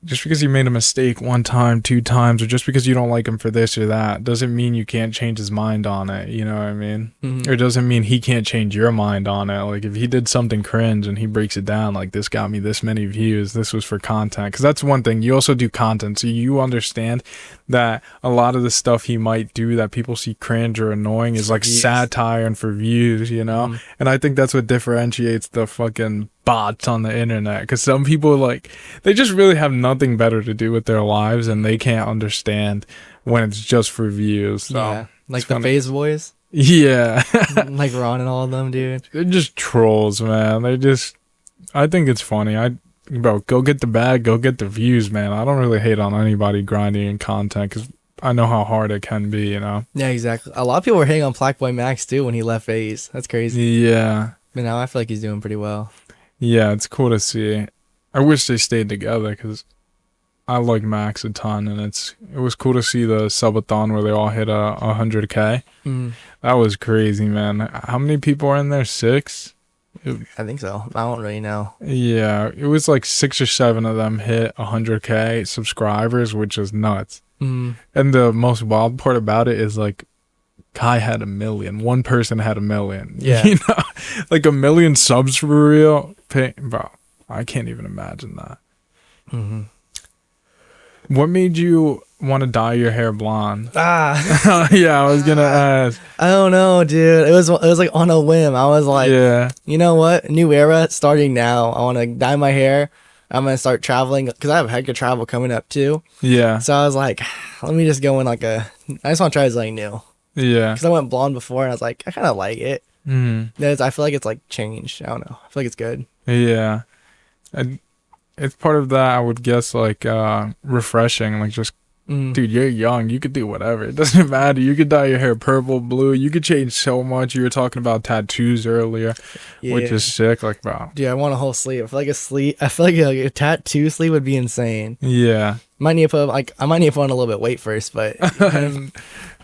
just because you made a mistake one time, two times, or just because you don't like him for this or that, doesn't mean you can't change his mind on it. You know what I mean? Or doesn't mean he can't change your mind on it. Like, if he did something cringe and he breaks it down, like, this got me this many views, this was for content. Because that's one thing. You also do content, so you understand that a lot of the stuff he might do that people see cringe or annoying is like satire and for views, you know? And I think that's what differentiates the fucking bots on the internet, because some people, like, they just really have nothing better to do with their lives, and they can't understand when it's just for views. So, yeah, like the FaZe boys. Yeah. Like Ron and all of them, dude. They're just trolls, man. I think it's funny. Bro, go get the bag, go get the views, man. I don't really hate on anybody grinding in content, because I know how hard it can be, you know? Yeah, exactly. A lot of people were hating on Blackboy Max too when he left FaZe. That's crazy. Yeah. But now I feel like he's doing pretty well. Yeah, it's cool to see. I wish they stayed together, because I like Max a ton, and it was cool to see the subathon where they all hit 100K. That was crazy, man. How many people are in there? 6? I think so. I don't really know. Yeah, it was like 6 or 7 of them hit 100K subscribers, which is nuts. And the most wild part about it is, like, Kai had 1 million. One person had 1 million. Yeah. You know? Like 1 million subs for real. Bro, I can't even imagine that. What made you want to dye your hair blonde? Yeah, I was gonna ask. I don't know, dude. It was like on a whim. I was like, yeah, you know what? New era starting now. I want to dye my hair. I'm gonna start traveling because I have a heck of travel coming up too. Yeah. So I was like, let me just go in like I just want to try something new. Yeah. Because I went blonde before and I was like, I kind of like it. I feel like it's like changed. I don't know. I feel like it's good. Yeah. It's part of that, I would guess, like refreshing, like just dude, you're young, you could do whatever, it doesn't matter. You could dye your hair purple, blue, you could change so much. You were talking about tattoos earlier, which is sick. Like, bro, dude, I want a whole sleeve. I feel like a tattoo sleeve would be insane. Yeah. I might need to put on a little bit of weight first, but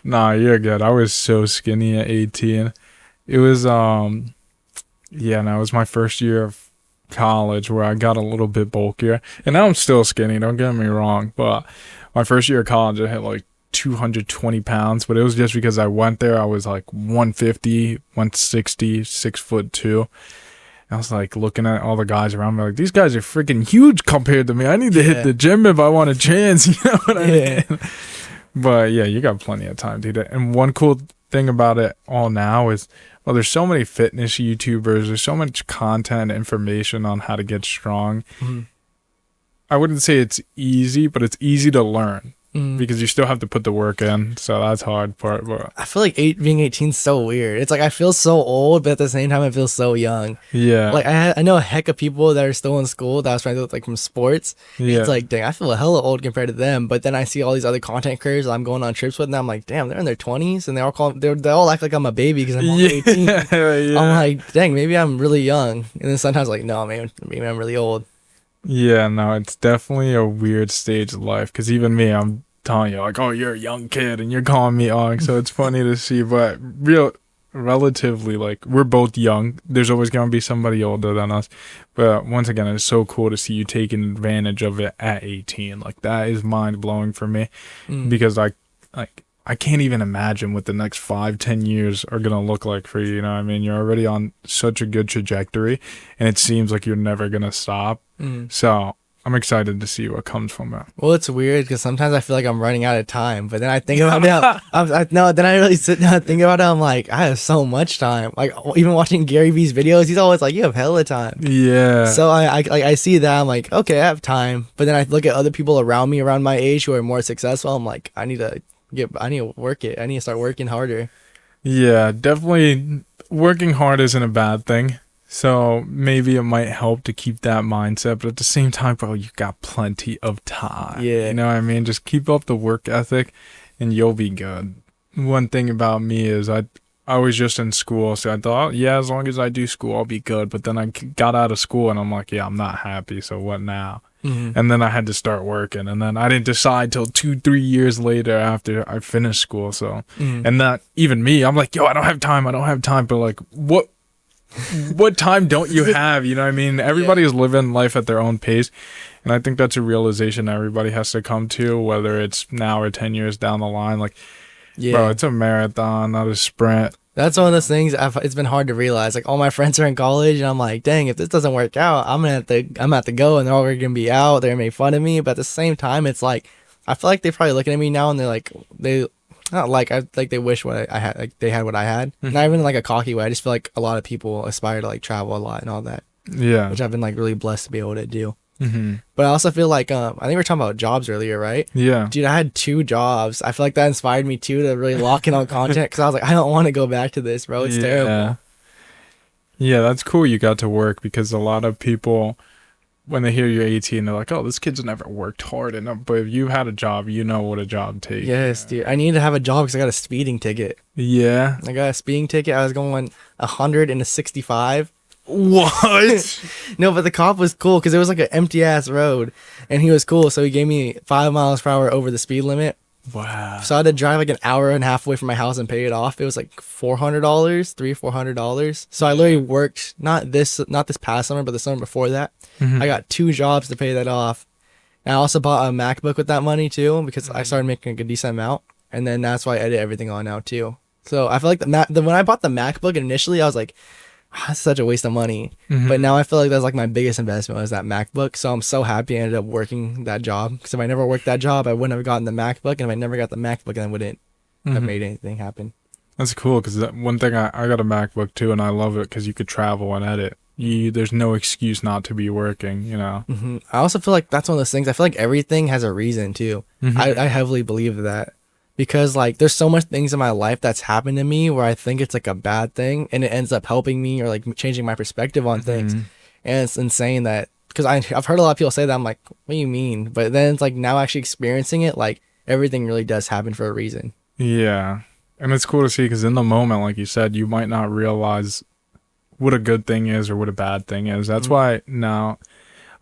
nah, you're good. I was so skinny at 18. It was it was my first year of college where I got a little bit bulkier, and now I'm still skinny, don't get me wrong, but my first year of college I hit like 220 pounds, but it was just because I went there. I was like 150, 160, 6'2". I was like looking at all the guys around me like, these guys are freaking huge compared to me. I need to hit the gym if I want a chance. You know what I mean? But yeah, you got plenty of time to do that. And one cool thing about it all now is, well, there's so many fitness YouTubers. There's so much content, information on how to get strong. I wouldn't say it's easy, but it's easy to learn. Because you still have to put the work in, so that's hard part. But I feel like being 18 is so weird. It's like I feel so old, but at the same time I feel so young. Yeah, like I know a heck of people that are still in school that I was friends with, like from sports. Yeah, it's like, dang, I feel hella old compared to them. But then I see all these other content creators that I'm going on trips with, and I'm like, damn, they're in their 20s, and they all act like I'm a baby because I'm only 18. I'm like, dang, maybe I'm really young. And then sometimes like, no, maybe I'm really old. Yeah, no, it's definitely a weird stage of life, because even me, I'm telling you, like, oh, you're a young kid, and you're calling me young, so it's funny to see, but relatively, like, we're both young. There's always going to be somebody older than us, but once again, it's so cool to see you taking advantage of it at 18. Like, that is mind-blowing for me, because I can't even imagine what the next 5-10 years are going to look like for you. You know what I mean? You're already on such a good trajectory, and it seems like you're never going to stop. So I'm excited to see what comes from it. Well, it's weird because sometimes I feel like I'm running out of time, but then I think about it. Then I really sit down and think about it. I'm like, I have so much time. Like, even watching Gary Vee's videos, he's always like, you have hella time. Yeah. So I see that. I'm like, okay, I have time. But then I look at other people around me, around my age, who are more successful. I'm like, I need to work it. I need to start working harder. Yeah, definitely. Working hard isn't a bad thing. So maybe it might help to keep that mindset, but at the same time, bro, you got plenty of time. Yeah. You know what I mean? Just keep up the work ethic and you'll be good. One thing about me is I was just in school, so I thought, oh, yeah, as long as I do school, I'll be good. But then I got out of school, and I'm like, yeah, I'm not happy. So what now? Mm-hmm. And then I had to start working, and then I didn't decide till 2-3 years later after I finished school. So, and that even me, I'm like, yo, I don't have time. But like, what time don't you have? You know what I mean? Everybody is living life at their own pace. And I think that's a realization everybody has to come to, whether it's now or 10 years down the line. Like, bro, it's a marathon, not a sprint. That's one of those things it's been hard to realize. Like, all my friends are in college, and I'm like, dang, if this doesn't work out, I'm gonna have to go, and they're all gonna be out. They're gonna make fun of me. But at the same time, it's like, I feel like they're probably looking at me now, and they're like, they wish what I had, like they had what I had. Not even like a cocky way. I just feel like a lot of people aspire to like travel a lot and all that. Yeah, which I've been like really blessed to be able to do. But I also feel like I think we were talking about jobs earlier, right? Yeah, dude, I had 2 jobs. I feel like that inspired me too to really lock in on content, because I was like, I don't want to go back to this, bro. It's terrible. Yeah, that's cool you got to work, because a lot of people, when they hear you're 18, they're like, oh, this kid's never worked hard enough. But if you had a job, you know what a job takes. Yes, dude. I need to have a job because I got a speeding ticket. Yeah, I got a speeding ticket. I was going 100 and a 65. What? No, but the cop was cool because it was like an empty ass road, and he was cool. So he gave me 5 miles per hour over the speed limit. Wow. So I had to drive like an hour and a half away from my house and pay it off. It was like $400. So I literally worked not this past summer, but the summer before that. I got 2 jobs to pay that off. And I also bought a MacBook with that money too, because I started making a decent amount, and then that's why I edit everything on now too. So I feel like when I bought the MacBook initially, I was like, that's such a waste of money. But now I feel like that's like my biggest investment was that MacBook. So I'm so happy I ended up working that job, because if I never worked that job, I wouldn't have gotten the MacBook, and if I never got the MacBook, then I wouldn't have made anything happen. That's cool, because one thing I got a MacBook too, and I love it because you could travel and edit. There's no excuse not to be working, you know. I also feel like that's one of those things. I feel like everything has a reason too. I heavily believe that. Because like there's so much things in my life that's happened to me where I think it's like a bad thing, and it ends up helping me or like changing my perspective on things. And it's insane that, because I've heard a lot of people say that. I'm like, what do you mean? But then it's like now actually experiencing it, like everything really does happen for a reason. Yeah. And it's cool to see, because in the moment, like you said, you might not realize what a good thing is or what a bad thing is. That's why now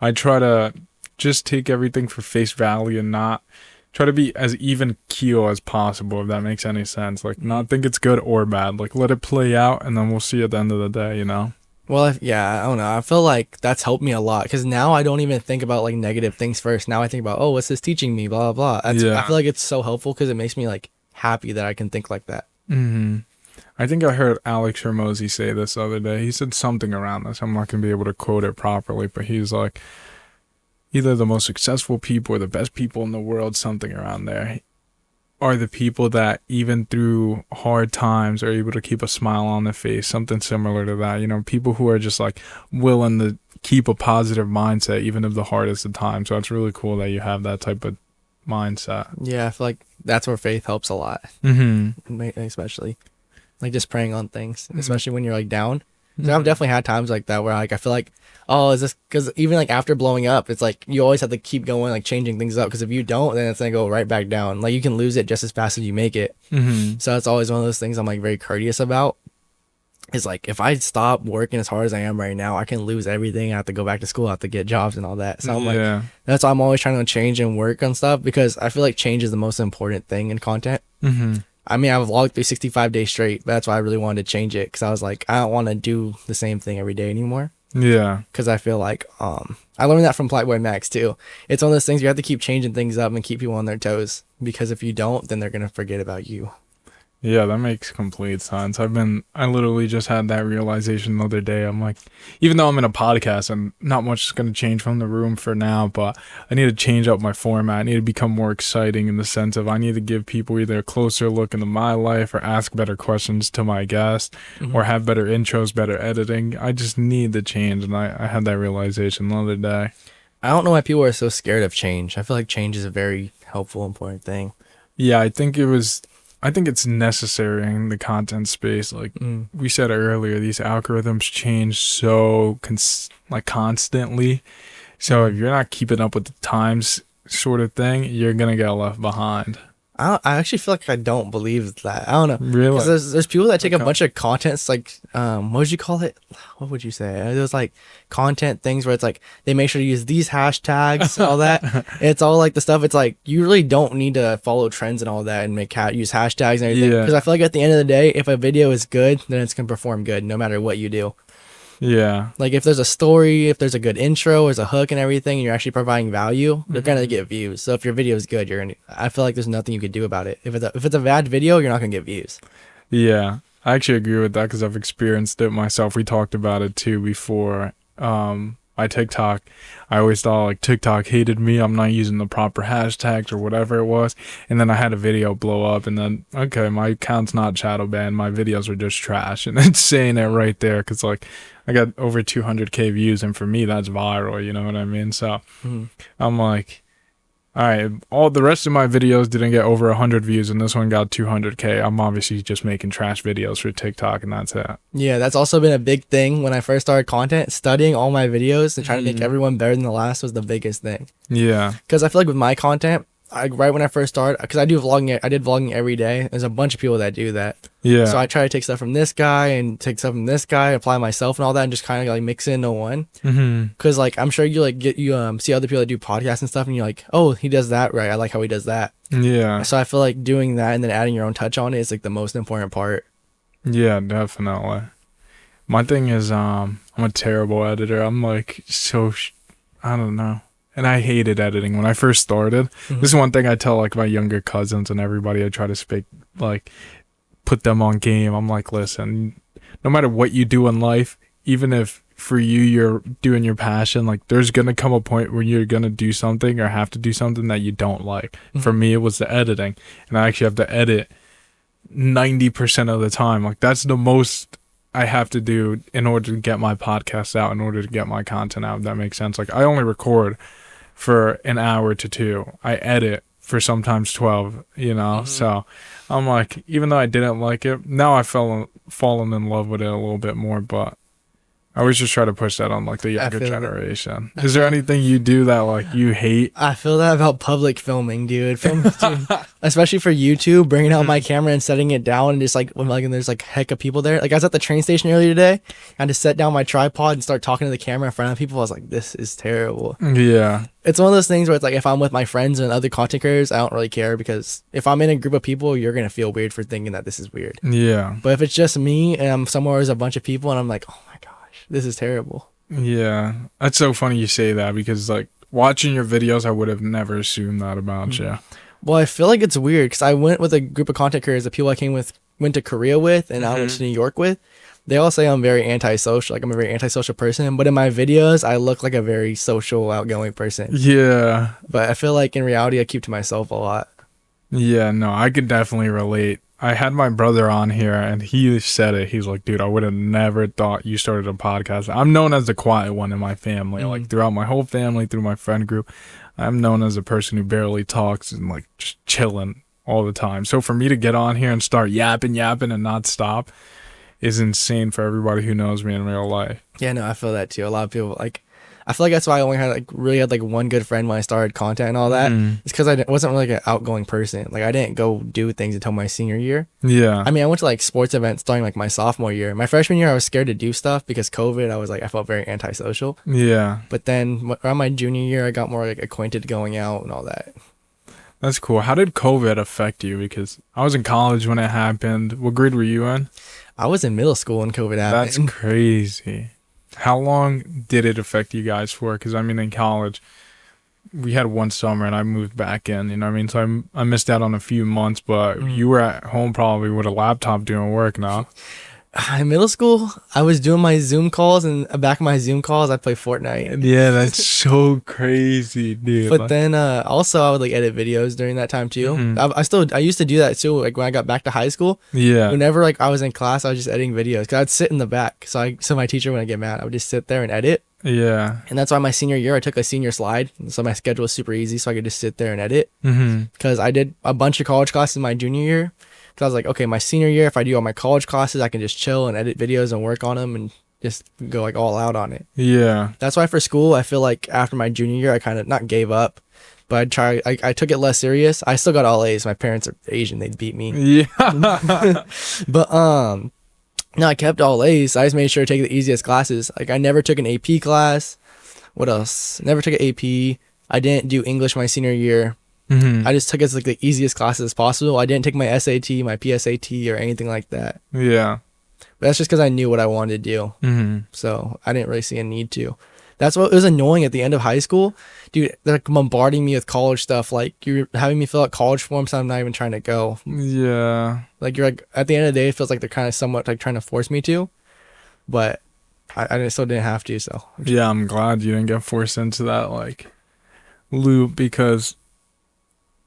I try to just take everything for face value and not try to be as even keel as possible, if that makes any sense. Like, not think it's good or bad. Like, let it play out, and then we'll see at the end of the day, you know? Well, I don't know. I feel like that's helped me a lot, because now I don't even think about like negative things first. Now I think about, oh, what's this teaching me? Blah, blah, blah. I feel like it's so helpful, because it makes me like happy that I can think like that. I think I heard Alex Hermosi say this the other day. He said something around this. I'm not going to be able to quote it properly, but he's like, either the most successful people or the best people in the world, something around there, are the people that even through hard times are able to keep a smile on their face, something similar to that. You know, people who are just like willing to keep a positive mindset even of the hardest of times. So it's really cool that you have that type of mindset. Yeah, I feel like that's where faith helps a lot. Especially like just praying on things, especially when you're like down. So I've definitely had times like that where like I feel like, oh, is this, because even like after blowing up, it's like you always have to keep going, like changing things up, because if you don't, then it's gonna go right back down. Like you can lose it just as fast as you make it. So it's always one of those things I'm like very courteous about. It's like, if I stop working as hard as I am right now, I can lose everything. I have to go back to school, I have to get jobs and all that. So I'm like, that's why I'm always trying to change and work on stuff, because I feel like change is the most important thing in content. I mean, I've vlogged 365 days straight, but that's why I really wanted to change it, because I was like, I don't want to do the same thing every day anymore. Yeah. Because I feel like, I learned that from Playboy Max too. It's one of those things you have to keep changing things up and keep people on their toes, because if you don't, then they're going to forget about you. Yeah, that makes complete sense. I literally just had that realization the other day. I'm like, even though I'm in a podcast and not much is going to change from the room for now, but I need to change up my format. I need to become more exciting in the sense of I need to give people either a closer look into my life or ask better questions to my guests or have better intros, better editing. I just need the change. And I had that realization the other day. I don't know why people are so scared of change. I feel like change is a very helpful, important thing. Yeah, I think it's necessary in the content space. Like we said earlier, these algorithms change so constantly. So if you're not keeping up with the times sort of thing, you're going to get left behind. I actually feel like I don't believe that. I don't know. Really? 'Cause there's people that take a Okay. bunch of contents like what would you call it? What would you say? There's like content things where it's like they make sure to use these hashtags and all that. It's all like the stuff. It's like you really don't need to follow trends and all that and make use hashtags and everything. Yeah. Because I feel like at the end of the day, if a video is good, then it's gonna perform good no matter what you do. Yeah. Like if there's a story, if there's a good intro, there's a hook and everything, and you're actually providing value, you're gonna get views. So if your video is good, you're gonna. I feel like there's nothing you could do about it. If it's a bad video, you're not gonna get views. Yeah. I actually agree with that because I've experienced it myself. We talked about it too before. My TikTok, I always thought like TikTok hated me. I'm not using the proper hashtags or whatever it was. And then I had a video blow up and then, okay, my account's not shadow banned. My videos are just trash. And it's saying it right there because like I got over 200K views. And for me, that's viral. You know what I mean? So I'm like, all right, all the rest of my videos didn't get over 100 views and this one got 200K. I'm obviously just making trash videos for TikTok and that's it. Yeah, that's also been a big thing when I first started content. Studying all my videos and trying to make everyone better than the last was the biggest thing. Yeah. Because I feel like with my content, right when I first started, because I did vlogging every day. There's a bunch of people that do that. Yeah. So I try to take stuff from this guy and take stuff from this guy, apply myself and all that, and just kind of like mix it into one. Because like I'm sure you like see other people that do podcasts and stuff, and you're like, oh, he does that right. I like how he does that. Yeah. So I feel like doing that and then adding your own touch on it is like the most important part. Yeah, definitely. My thing is, I'm a terrible editor. I'm like I don't know. And I hated editing when I first started. This is one thing I tell like my younger cousins and everybody. I try to speak like put them on game. I'm like, listen, no matter what you do in life, even if for you you're doing your passion, like there's gonna come a point where you're gonna do something or have to do something that you don't like. For me, it was the editing, and I actually have to edit 90% of the time. Like that's the most I have to do in order to get my podcast out, in order to get my content out. If that makes sense. Like I only record for an hour to 2. I edit for sometimes 12, you know? So I'm like, even though I didn't like it, now I fallen in love with it a little bit more, but I always just try to push that on like the younger generation. Is there anything you do that like you hate? I feel that about public filming, dude. Especially for YouTube, bringing out my camera and setting it down, and just like when like and there's like heck of people there. Like I was at the train station earlier today, and to set down my tripod and start talking to the camera in front of people. I was like, this is terrible. Yeah. It's one of those things where it's like if I'm with my friends and other content creators, I don't really care, because if I'm in a group of people, you're gonna feel weird for thinking that this is weird. Yeah. But if it's just me and I'm somewhere where there's a bunch of people and I'm like, oh my gosh, this is terrible. Yeah. That's so funny you say that, because like watching your videos, I would have never assumed that about you. Well, I feel like it's weird because I went with a group of content creators, the people I went to Korea with, and I went to New York with. They all say I'm very antisocial, like I'm a very antisocial person, but in my videos, I look like a very social, outgoing person. Yeah. But I feel like in reality, I keep to myself a lot. Yeah, no, I could definitely relate. I had my brother on here and he said it. He's like, dude, I would have never thought you started a podcast. I'm known as the quiet one in my family. Like throughout my whole family, through my friend group, I'm known as a person who barely talks and like just chilling all the time. So for me to get on here and start yapping and not stop is insane for everybody who knows me in real life. Yeah, no, I feel that too. A lot of people like, I feel like that's why I only really had like one good friend when I started content and all that. It's because I wasn't really like an outgoing person. Like I didn't go do things until my senior year. Yeah. I mean, I went to like sports events starting like my sophomore year. My freshman year, I was scared to do stuff because COVID. I felt very antisocial. Yeah. But then around my junior year, I got more like acquainted going out and all that. That's cool. How did COVID affect you? Because I was in college when it happened. What grade were you in? I was in middle school when COVID happened. That's crazy. How long did it affect you guys for? Because I mean, in college, we had one summer and I moved back in, you know what I mean? So I missed out on a few months, but you were at home probably with a laptop doing work now. In middle school, I was doing my Zoom calls, and back of my Zoom calls, I play Fortnite. Yeah, that's so crazy, dude. But then also I would like edit videos during that time too. I used to do that too. Like when I got back to high school, yeah, whenever like I was in class, I was just editing videos because I'd sit in the back. So my teacher wouldn't get mad. I would just sit there and edit. Yeah. And that's why my senior year, I took a senior slide. So my schedule was super easy. So I could just sit there and edit. Because I did a bunch of college classes my junior year. Because I was like, okay, my senior year, if I do all my college classes, I can just chill and edit videos and work on them and just go like all out on it. Yeah. That's why for school, I feel like after my junior year, I kind of not gave up, but I took it less serious. I still got all A's. My parents are Asian. They'd beat me. Yeah. But no, I kept all A's. I just made sure to take the easiest classes. Like I never took an AP class. What else? Never took an AP. I didn't do English my senior year. I just took it as like the easiest classes possible. I didn't take my SAT, my PSAT, or anything like that. Yeah. But that's just because I knew what I wanted to do. So I didn't really see a need to. That's what was annoying at the end of high school. Dude, they're like bombarding me with college stuff. Like you're having me fill out college forms, so I'm not even trying to go. Yeah. Like you're like, at the end of the day, it feels like they're kind of somewhat like trying to force me to. But I still didn't have to, so. Yeah, I'm glad you didn't get forced into that like loop because,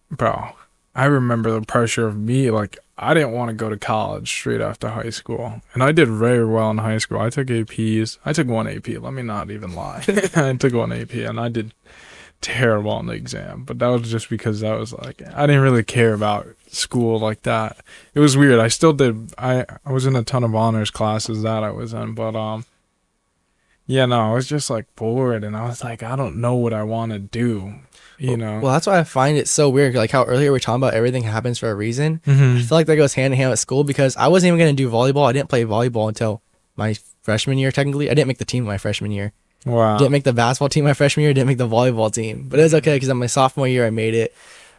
bro, I remember the pressure of me. Like, I didn't want to go to college straight after high school. And I did very well in high school. I took APs. I took one AP. Let me not even lie. I took one AP and I did terrible on the exam. But that was just because that was like, I didn't really care about school like that. It was weird. I still did. I was in a ton of honors classes that I was in. But, yeah, no, I was just like bored. And I was like, I don't know what I want to do. You know. Well, that's why I find it so weird. Like how earlier we were talking about everything happens for a reason. I feel like that goes hand in hand with school because I wasn't even going to do volleyball. I didn't play volleyball until my freshman year, technically. I didn't make the team my freshman year. Wow. Didn't make the basketball team my freshman year. Didn't make the volleyball team. But it was okay because on my sophomore year, I made it.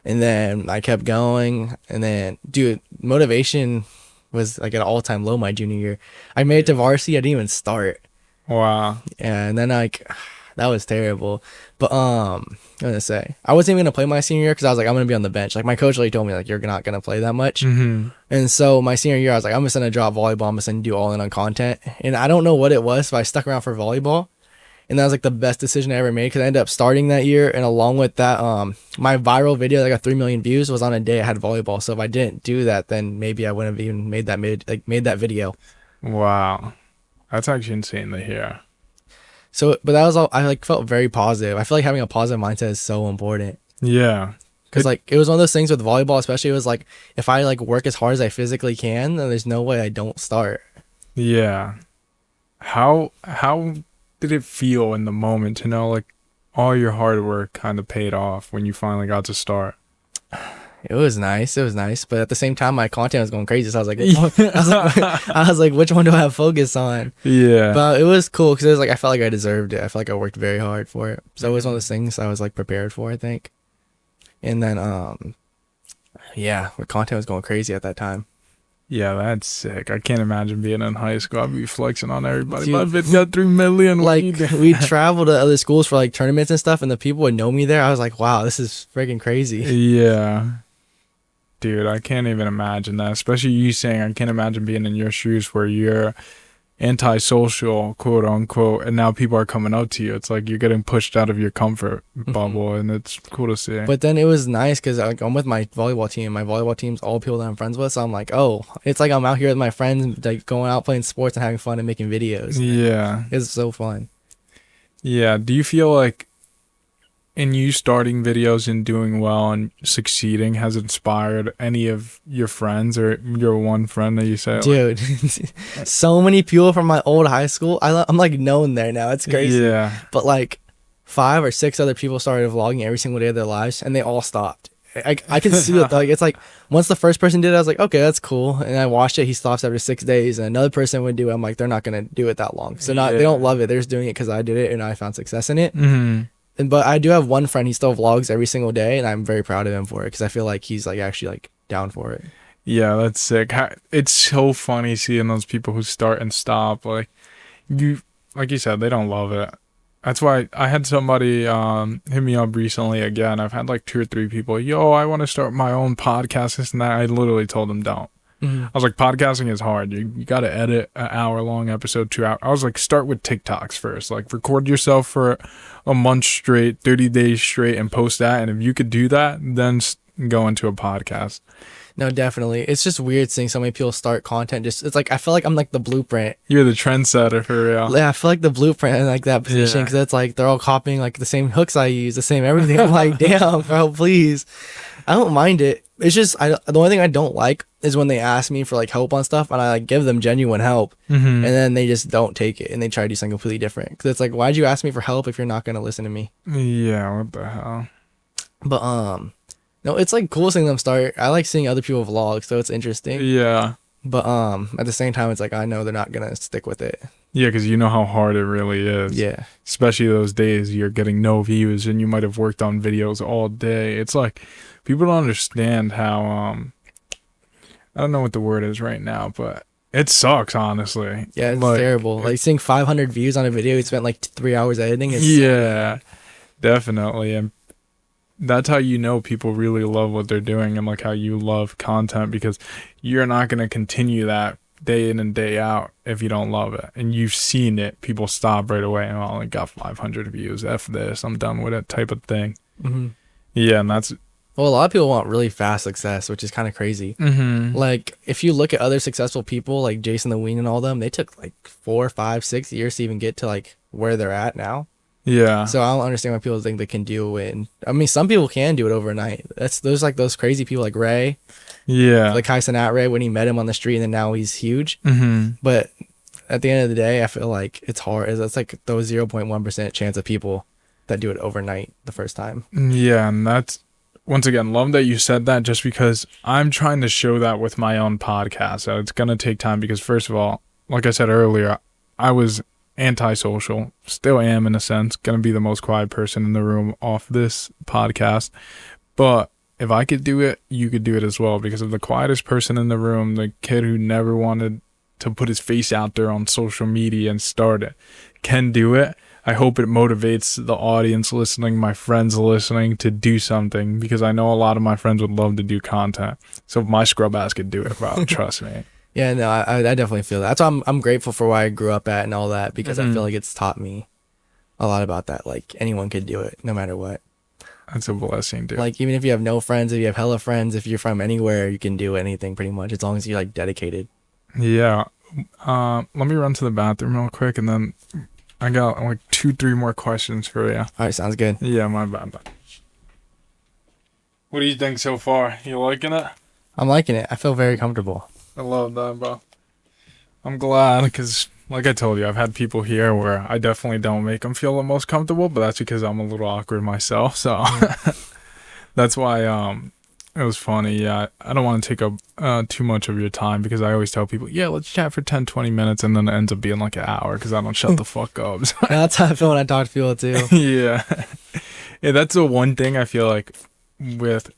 And then I kept going. And then, dude, motivation was like at an all-time low my junior year. I made it to varsity. I didn't even start. Wow. And then like that was terrible. But I'm gonna say I wasn't even gonna play my senior year because I was like, I'm gonna be on the bench. Like my coach like told me like you're not gonna play that much. And so my senior year I was like, I'm just gonna drop volleyball. I'm just gonna do all in on content. And I don't know what it was, so I stuck around for volleyball. And that was like the best decision I ever made because I ended up starting that year. And along with that, my viral video that got 3 million views was on a day I had volleyball. So if I didn't do that, then maybe I wouldn't have even made that video. Wow. That's actually insane to hear. So, but that was all. I like felt very positive. I feel like having a positive mindset is so important. Yeah. Because like it was one of those things with volleyball, especially. It was like if I like work as hard as I physically can, then there's no way I don't start. Yeah. How did it feel in the moment to know like all your hard work kind of paid off when you finally got to start? It was nice. But at the same time, my content was going crazy. So I was like, I was like, which one do I have focus on? Yeah. But it was cool because it was like I felt like I deserved it. I felt like I worked very hard for it. So it was one of those things I was like prepared for, I think. And then, yeah, the content was going crazy at that time. Yeah, that's sick. I can't imagine being in high school. I'd be flexing on everybody. My video got 3 million. Like we traveled to other schools for like tournaments and stuff, and the people would know me there. I was like, wow, this is freaking crazy. Yeah. Dude, I can't even imagine that. Especially you saying I can't imagine being in your shoes where you're antisocial, quote unquote, and now people are coming up to you. It's like you're getting pushed out of your comfort bubble, and it's cool to see. But then it was nice because like, I'm with my volleyball team. My volleyball team's all people that I'm friends with. So I'm like, oh, it's like I'm out here with my friends, like going out playing sports and having fun and making videos. Yeah. It's so fun. Yeah. Do you feel like in you starting videos and doing well and succeeding has inspired any of your friends or your one friend that you say? Dude, so many people from my old high school. I'm like known there now. It's crazy. Yeah. But like 5 or 6 other people started vlogging every single day of their lives and they all stopped. I can see it. Like it's like once the first person did it, I was like, okay, that's cool. And I watched it. He stops after 6 days, and another person would do it. I'm like, they're not gonna do it that long. So they don't love it. They're just doing it because I did it and I found success in it. But I do have one friend. He still vlogs every single day, and I'm very proud of him for it because I feel like he's like actually like down for it. Yeah, that's sick. It's so funny seeing those people who start and stop. Like you said, they don't love it. That's why I had somebody hit me up recently again. I've had like 2 or 3 people, yo, I want to start my own podcast, this and that. I literally told them don't. I was like, podcasting is hard. You got to edit an hour-long episode, 2 hours. I was like, start with TikToks first. Like, record yourself for a month straight, 30 days straight, and post that. And if you could do that, then go into a podcast. No, definitely. It's just weird seeing so many people start content. It's like I feel like I'm like the blueprint. You're the trendsetter for real. Yeah, I feel like the blueprint in like that position because it's like they're all copying like the same hooks I use, the same everything. I'm like, damn, bro, please. I don't mind it. It's just the only thing I don't like is when they ask me for like help on stuff and I like give them genuine help, and then they just don't take it and they try to do something completely different. Because it's like, why'd you ask me for help if you're not gonna listen to me? Yeah, what the hell? But no, it's like cool seeing them start. I like seeing other people vlog, so it's interesting. Yeah. But at the same time, it's like I know they're not gonna stick with it. Yeah, because you know how hard it really is. Yeah. Especially those days you're getting no views and you might have worked on videos all day. It's like people don't understand how I don't know what the word is right now, but it sucks, honestly. Yeah, it's like, terrible. Like seeing 500 views on a video you spent like 3 hours editing. Yeah, definitely. And that's how you know people really love what they're doing and like how you love content, because you're not going to continue that day in and day out if you don't love it. And you've seen it. People stop right away and, oh, I only got 500 views. F this. I'm done with it type of thing. Mm-hmm. Yeah, and that's... Well, a lot of people want really fast success, which is kind of crazy. Mm-hmm. Like, if you look at other successful people, like Jason the Ween and all them, they took like 4, 5, 6 years to even get to like where they're at now. Yeah. So I don't understand why people think they can do it. And I mean, some people can do it overnight. There's like those crazy people like Ray. Yeah. Like Kai Cenat Ray when he met him on the street and then now he's huge. Mm-hmm. But at the end of the day, I feel like it's hard. It's like those 0.1% chance of people that do it overnight the first time. Yeah, and that's... Once again, love that you said that, just because I'm trying to show that with my own podcast. So it's going to take time because, first of all, like I said earlier, I was antisocial, still am in a sense, going to be the most quiet person in the room off this podcast. But if I could do it, you could do it as well, because of the quietest person in the room, the kid who never wanted to put his face out there on social media and start it, can do it. I hope it motivates the audience listening, my friends listening, to do something, because I know a lot of my friends would love to do content. So if my scrub ass could do it, bro, trust me. Yeah, no, I definitely feel that. That's why I'm grateful for where I grew up at and all that, because I feel like it's taught me a lot about that. Like, anyone could do it, no matter what. That's a blessing, dude. Like, even if you have no friends, if you have hella friends, if you're from anywhere, you can do anything pretty much, as long as you're, like, dedicated. Yeah. Let me run to the bathroom real quick, and then... I got like 2-3 more questions for you. All right, sounds good. Yeah, my bad. What do you think so far? You liking it? I'm liking it. I feel very comfortable. I love that, bro. I'm glad, because like I told you, I've had people here where I definitely don't make them feel the most comfortable, but that's because I'm a little awkward myself. So that's why it was funny. Yeah, I don't want to take up too much of your time, because I always tell people, yeah, let's chat for 10-20 minutes, and then it ends up being like an hour because I don't shut the fuck up. So, that's how I feel when I talk to people too. Yeah. Yeah, that's the one thing I feel like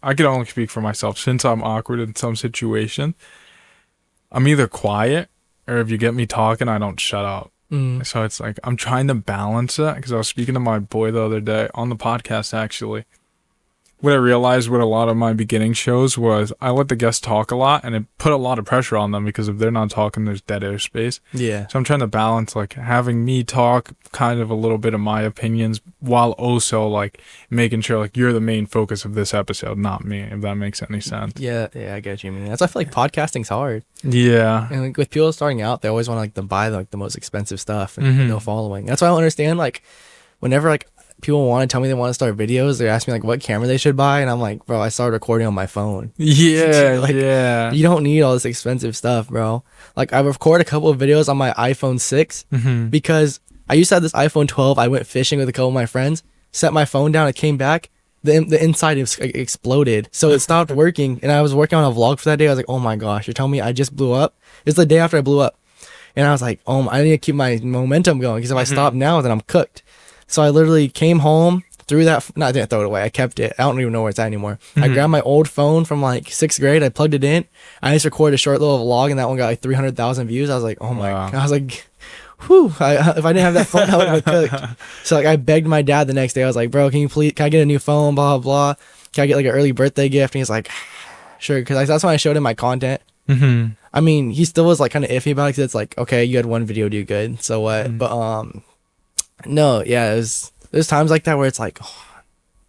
I can only speak for myself, since I'm awkward in some situation. I'm either quiet, or if you get me talking, I don't shut up. So it's like I'm trying to balance it, because I was speaking to my boy the other day on the podcast, actually. What I realized with a lot of my beginning shows was I let the guests talk a lot, and it put a lot of pressure on them, because if they're not talking, there's dead air space. Yeah. So I'm trying to balance, like, having me talk kind of a little bit of my opinions, while also, like, making sure, like, you're the main focus of this episode, not me, if that makes any sense. Yeah, I get you, man. That's why I feel like podcasting's hard. Yeah. And like with people starting out, they always want to like to buy like the most expensive stuff and no following. That's why I don't understand, like, whenever like people want to tell me they want to start videos, they ask me like what camera they should buy, and I'm like, bro, I started recording on my phone. Yeah. Like, yeah. You don't need all this expensive stuff, bro. Like, I record a couple of videos on my iPhone 6 because I used to have this iPhone 12. I went fishing with a couple of my friends, set my phone down, it came back, the inside exploded, so it stopped working, and I was working on a vlog for that day. I was like, oh my gosh, you're telling me I just blew up? It's the day after I blew up, and I was like, oh, I need to keep my momentum going, because if I stop now, then I'm cooked. So I literally came home, threw that, no, I didn't throw it away, I kept it. I don't even know where it's at anymore. I grabbed my old phone from like 6th grade, I plugged it in, I just recorded a short little vlog, and that one got like 300,000 views. I was like, oh my God. I was like, whew, if I didn't have that phone, I would have been cooked. So like I begged my dad the next day, I was like, bro, can I get a new phone, blah, blah, blah. Can I get like an early birthday gift? And he's like, sure, because that's when I showed him my content. I mean, he still was like kind of iffy about it, because it's like, okay, you had one video do good, so what? But no, yeah, there's times like that where it's like, oh,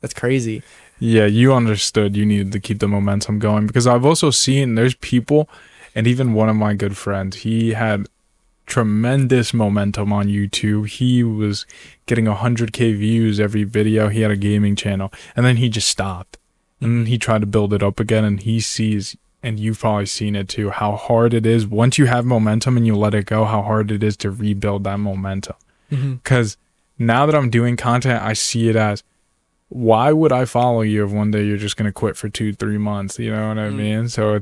that's crazy. Yeah, you understood you needed to keep the momentum going, because I've also seen there's people, and even one of my good friends, he had tremendous momentum on YouTube. He was getting 100K views every video. He had a gaming channel, and then he just stopped. and he tried to build it up again, and he sees, and you've probably seen it too, how hard it is once you have momentum and you let it go, how hard it is to rebuild that momentum. Because now that I'm doing content, I see it as, why would I follow you if one day you're just going to quit for 2-3 months? You know what I mean? So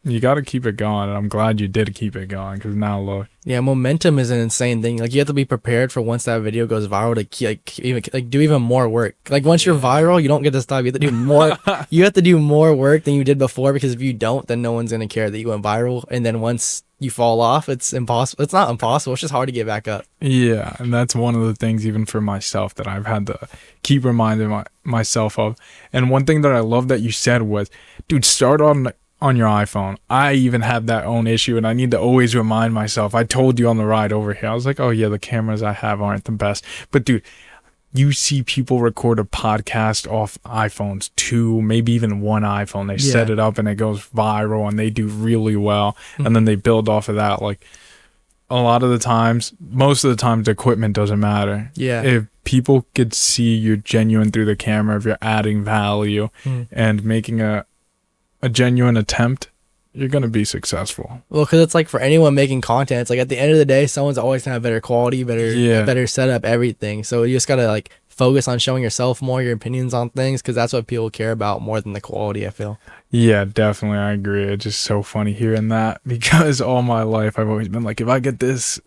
you got to keep it going, and I'm glad you did keep it going, because now look. Yeah, momentum is an insane thing. Like, you have to be prepared for once that video goes viral to do even more work. Like, once you're viral, you don't get to stop. You have to do more. You have to do more work than you did before, because if you don't, then no one's gonna care that you went viral. And then once you fall off, it's impossible. It's not impossible. It's just hard to get back up. Yeah, and that's one of the things, even for myself, that I've had to keep reminding myself of. And one thing that I love that you said was, dude, start on your iPhone. I even have that own issue, and I need to always remind myself. I told you on the ride over here, I was like, oh yeah, the cameras I have aren't the best. But dude, you see people record a podcast off iPhones, 2, maybe even 1 iPhone. They set it up and it goes viral, and they do really well. And then they build off of that. Like, a lot of the times, most of the times, the equipment doesn't matter. Yeah. If people could see you're genuine through the camera, if you're adding value and making a genuine attempt, you're going to be successful. Well, because it's like, for anyone making content, it's like, at the end of the day, someone's always going to have better quality, better setup, everything. So you just got to like focus on showing yourself more, your opinions on things, because that's what people care about more than the quality, I feel. Yeah, definitely. I agree. It's just so funny hearing that, because all my life I've always been like, if I get this,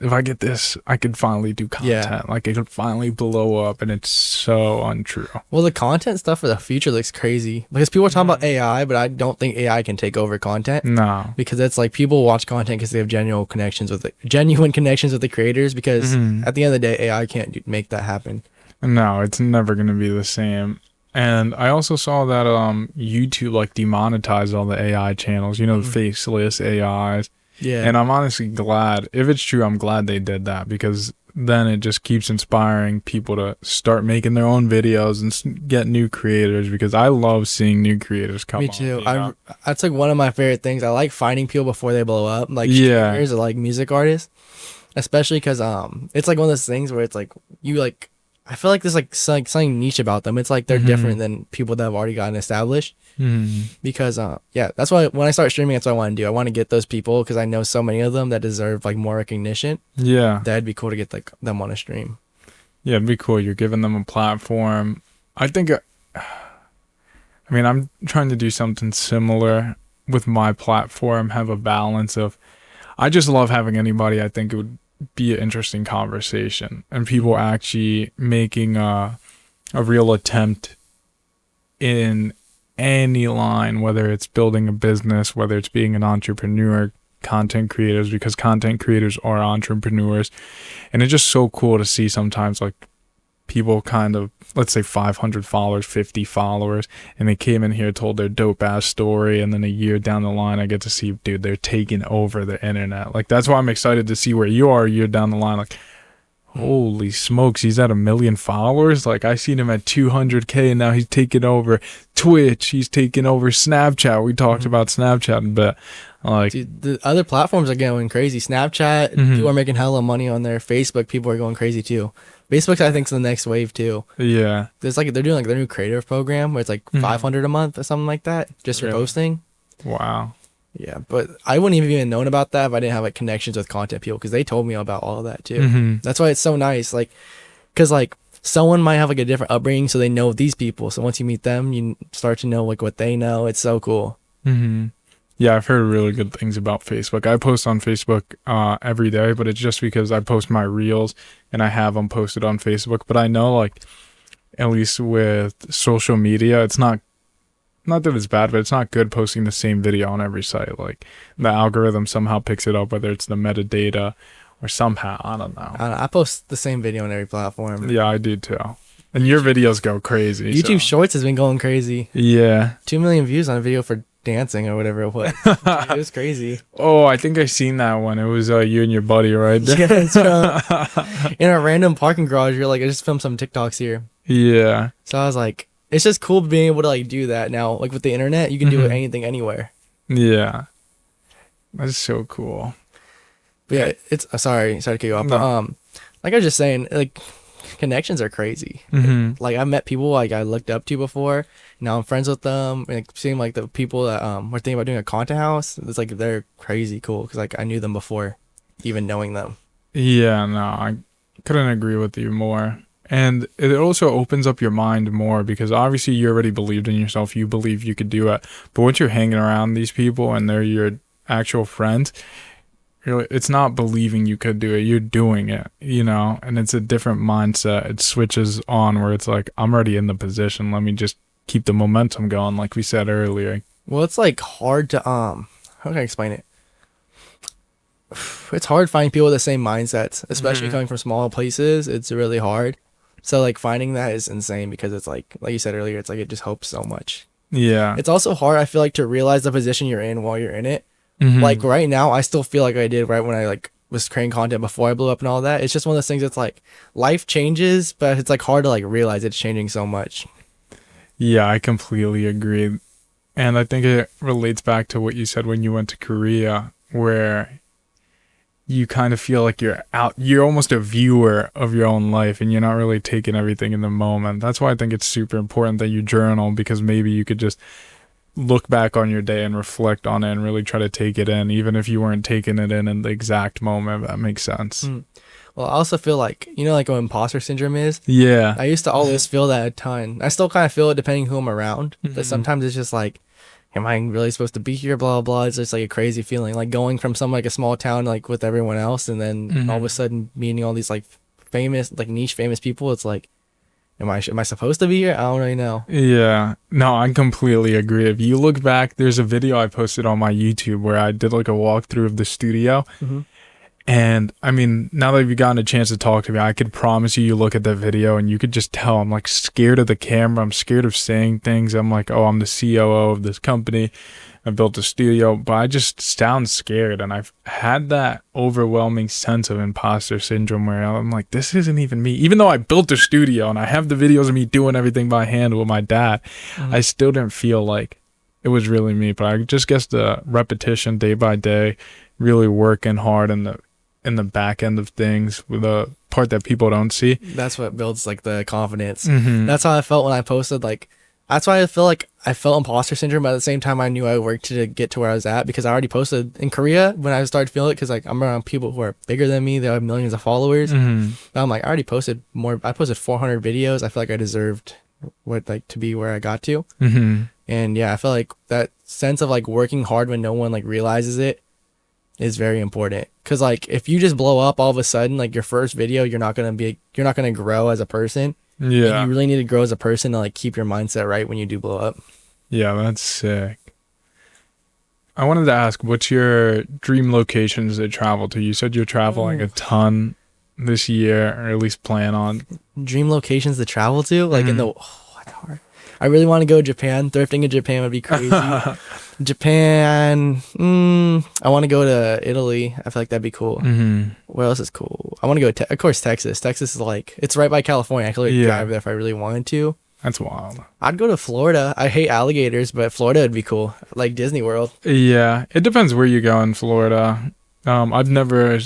I could finally do content. Yeah. Like, it could finally blow up, and it's so untrue. Well, the content stuff for the future looks crazy, because people are talking about AI, but I don't think AI can take over content. No. Because it's like, people watch content because they have genuine connections with the creators, because at the end of the day, AI can't make that happen. No, it's never going to be the same. And I also saw that YouTube like demonetized all the AI channels, you know, the faceless AIs. Yeah. And I'm honestly glad, if it's true, I'm glad they did that, because then it just keeps inspiring people to start making their own videos and get new creators, because I love seeing new creators come on. Me too. That's like one of my favorite things. I like finding people before they blow up, like streamers or like music artists, especially because it's like one of those things where it's like, you like, I feel like there's like something niche about them. It's like they're different than people that have already gotten established. Because that's why when I start streaming, that's what I want to do. I want to get those people, because I know so many of them that deserve like more recognition. Yeah, that'd be cool to get like them on a stream. Yeah, it'd be cool. You're giving them a platform. I think, I'm trying to do something similar with my platform. Have a balance of, I just love having anybody I think it would be an interesting conversation, and people actually making a real attempt in any line, whether it's building a business, whether it's being an entrepreneur, content creators, because content creators are entrepreneurs. And it's just so cool to see sometimes, like, people kind of, let's say 500 followers, 50 followers, and they came in here, told their dope ass story, and then a year down the line I get to see, dude, they're taking over the internet. Like, that's why I'm excited to see where you are a year down the line. Like, holy smokes, he's at 1 million followers. Like, I seen him at 200K, and now he's taking over Twitch, he's taking over Snapchat. We talked about Snapchat, but like, dude, the other platforms are going crazy. Snapchat, people are making hella money on there. Facebook, people are going crazy too. Facebook, I think, is the next wave too. Yeah, there's like, they're doing like their new creative program where it's like 500 a month or something like that, just for posting. Wow. Yeah, but I wouldn't have even known about that if I didn't have like connections with content people, because they told me about all of that too. That's why it's so nice, like, because like someone might have like a different upbringing, so they know these people. So once you meet them, you start to know like what they know. It's so cool. Yeah, I've heard really good things about Facebook. I post on Facebook every day, but it's just because I post my reels and I have them posted on Facebook. But I know, like, at least with social media, it's not that it's bad, but it's not good posting the same video on every site. Like, the algorithm somehow picks it up, whether it's the metadata or somehow, I don't know. I post the same video on every platform. Yeah, I do too. And your videos go crazy. YouTube Shorts has been going crazy. Yeah. 2 million views on a video for dancing or whatever it was. It was crazy. Oh, I think I seen that one. It was you and your buddy, right? Yeah, it's in a random parking garage. You're like, I just filmed some TikToks here. Yeah. So I was like, it's just cool being able to like do that now. Like, with the internet, you can do anything anywhere. Yeah. That's so cool. But yeah, it's sorry to kick you off. No. But like I was just saying, like, connections are crazy. Mm-hmm. Like I met people like I looked up to before. Now I'm friends with them. And it seemed like the people that were thinking about doing a content house. It's like they're crazy cool because like I knew them before, even knowing them. Yeah, no, I couldn't agree with you more. And it also opens up your mind more because obviously you already believed in yourself. You believe you could do it. But once you're hanging around these people and they're your actual friends, it's not believing you could do it. You're doing it, and it's a different mindset. It switches on where it's like, I'm already in the position. Let me just keep the momentum going, like we said earlier. Well, it's like hard to, how can I explain it? It's hard finding people with the same mindsets, especially coming from small places. It's really hard. So like finding that is insane because it's like you said earlier, it's like it just hopes so much. Yeah. It's also hard, I feel like, to realize the position you're in while you're in it. Mm-hmm. Like right now, I still feel like I did right when I like was creating content before I blew up and all that. It's just one of those things that's like life changes, but it's like hard to like realize it's changing so much. Yeah, I completely agree. And I think it relates back to what you said when you went to Korea, where you kind of feel like you're almost a viewer of your own life and you're not really taking everything in the moment. That's why I think it's super important that you journal, because maybe you could just look back on your day and reflect on it and really try to take it in, even if you weren't taking it in the exact moment. If that makes sense. Well, I also feel like, like what imposter syndrome is? Yeah. I used to always feel that a ton. I still kind of feel it depending who I'm around, but sometimes it's just like, am I really supposed to be here? Blah, blah, blah. It's just like a crazy feeling, like going from some like a small town, like with everyone else. And then all of a sudden meeting all these like famous, like niche famous people. It's like, am I supposed to be here? I don't really know. Yeah. No, I completely agree. If you look back, there's a video I posted on my YouTube where I did like a walkthrough of the studio. And I mean, now that you've gotten a chance to talk to me, I could promise you look at that video and you could just tell I'm like scared of the camera. I'm scared of saying things. I'm like, oh, I'm the COO of this company. I built a studio, but I just sound scared. And I've had that overwhelming sense of imposter syndrome where I'm like, this isn't even me. Even though I built a studio and I have the videos of me doing everything by hand with my dad, I still didn't feel like it was really me. But I just guess the repetition day by day, really working hard in the back end of things, with the part that people don't see. That's what builds like the confidence. That's how I felt when I posted. Like, that's why I feel like I felt imposter syndrome, but at the same time I knew I worked to get to where I was at, because I already posted in Korea when I started feeling it, because like I'm around people who are bigger than me. They have millions of followers. But I'm like, I already posted more. I posted 400 videos. I feel like I deserved to be where I got to. And yeah, I feel like that sense of like working hard when no one like realizes it is very important. Because like if you just blow up all of a sudden, like your first video, you're not gonna grow as a person. Yeah. And you really need to grow as a person to like keep your mindset right when you do blow up. Yeah, that's sick. I wanted to ask, what's your dream locations to travel to? You said you're traveling a ton this year, or at least plan on. Dream locations to travel to? Like that's hard. I really want to go to Japan. Thrifting in Japan would be crazy. Japan. I want to go to Italy. I feel like that'd be cool. What else is cool? I want to go of course, Texas. Texas is like, it's right by California. I could drive there if I really wanted to. That's wild. I'd go to Florida. I hate alligators, but Florida would be cool. Like Disney World. Yeah, it depends where you go in Florida. I've never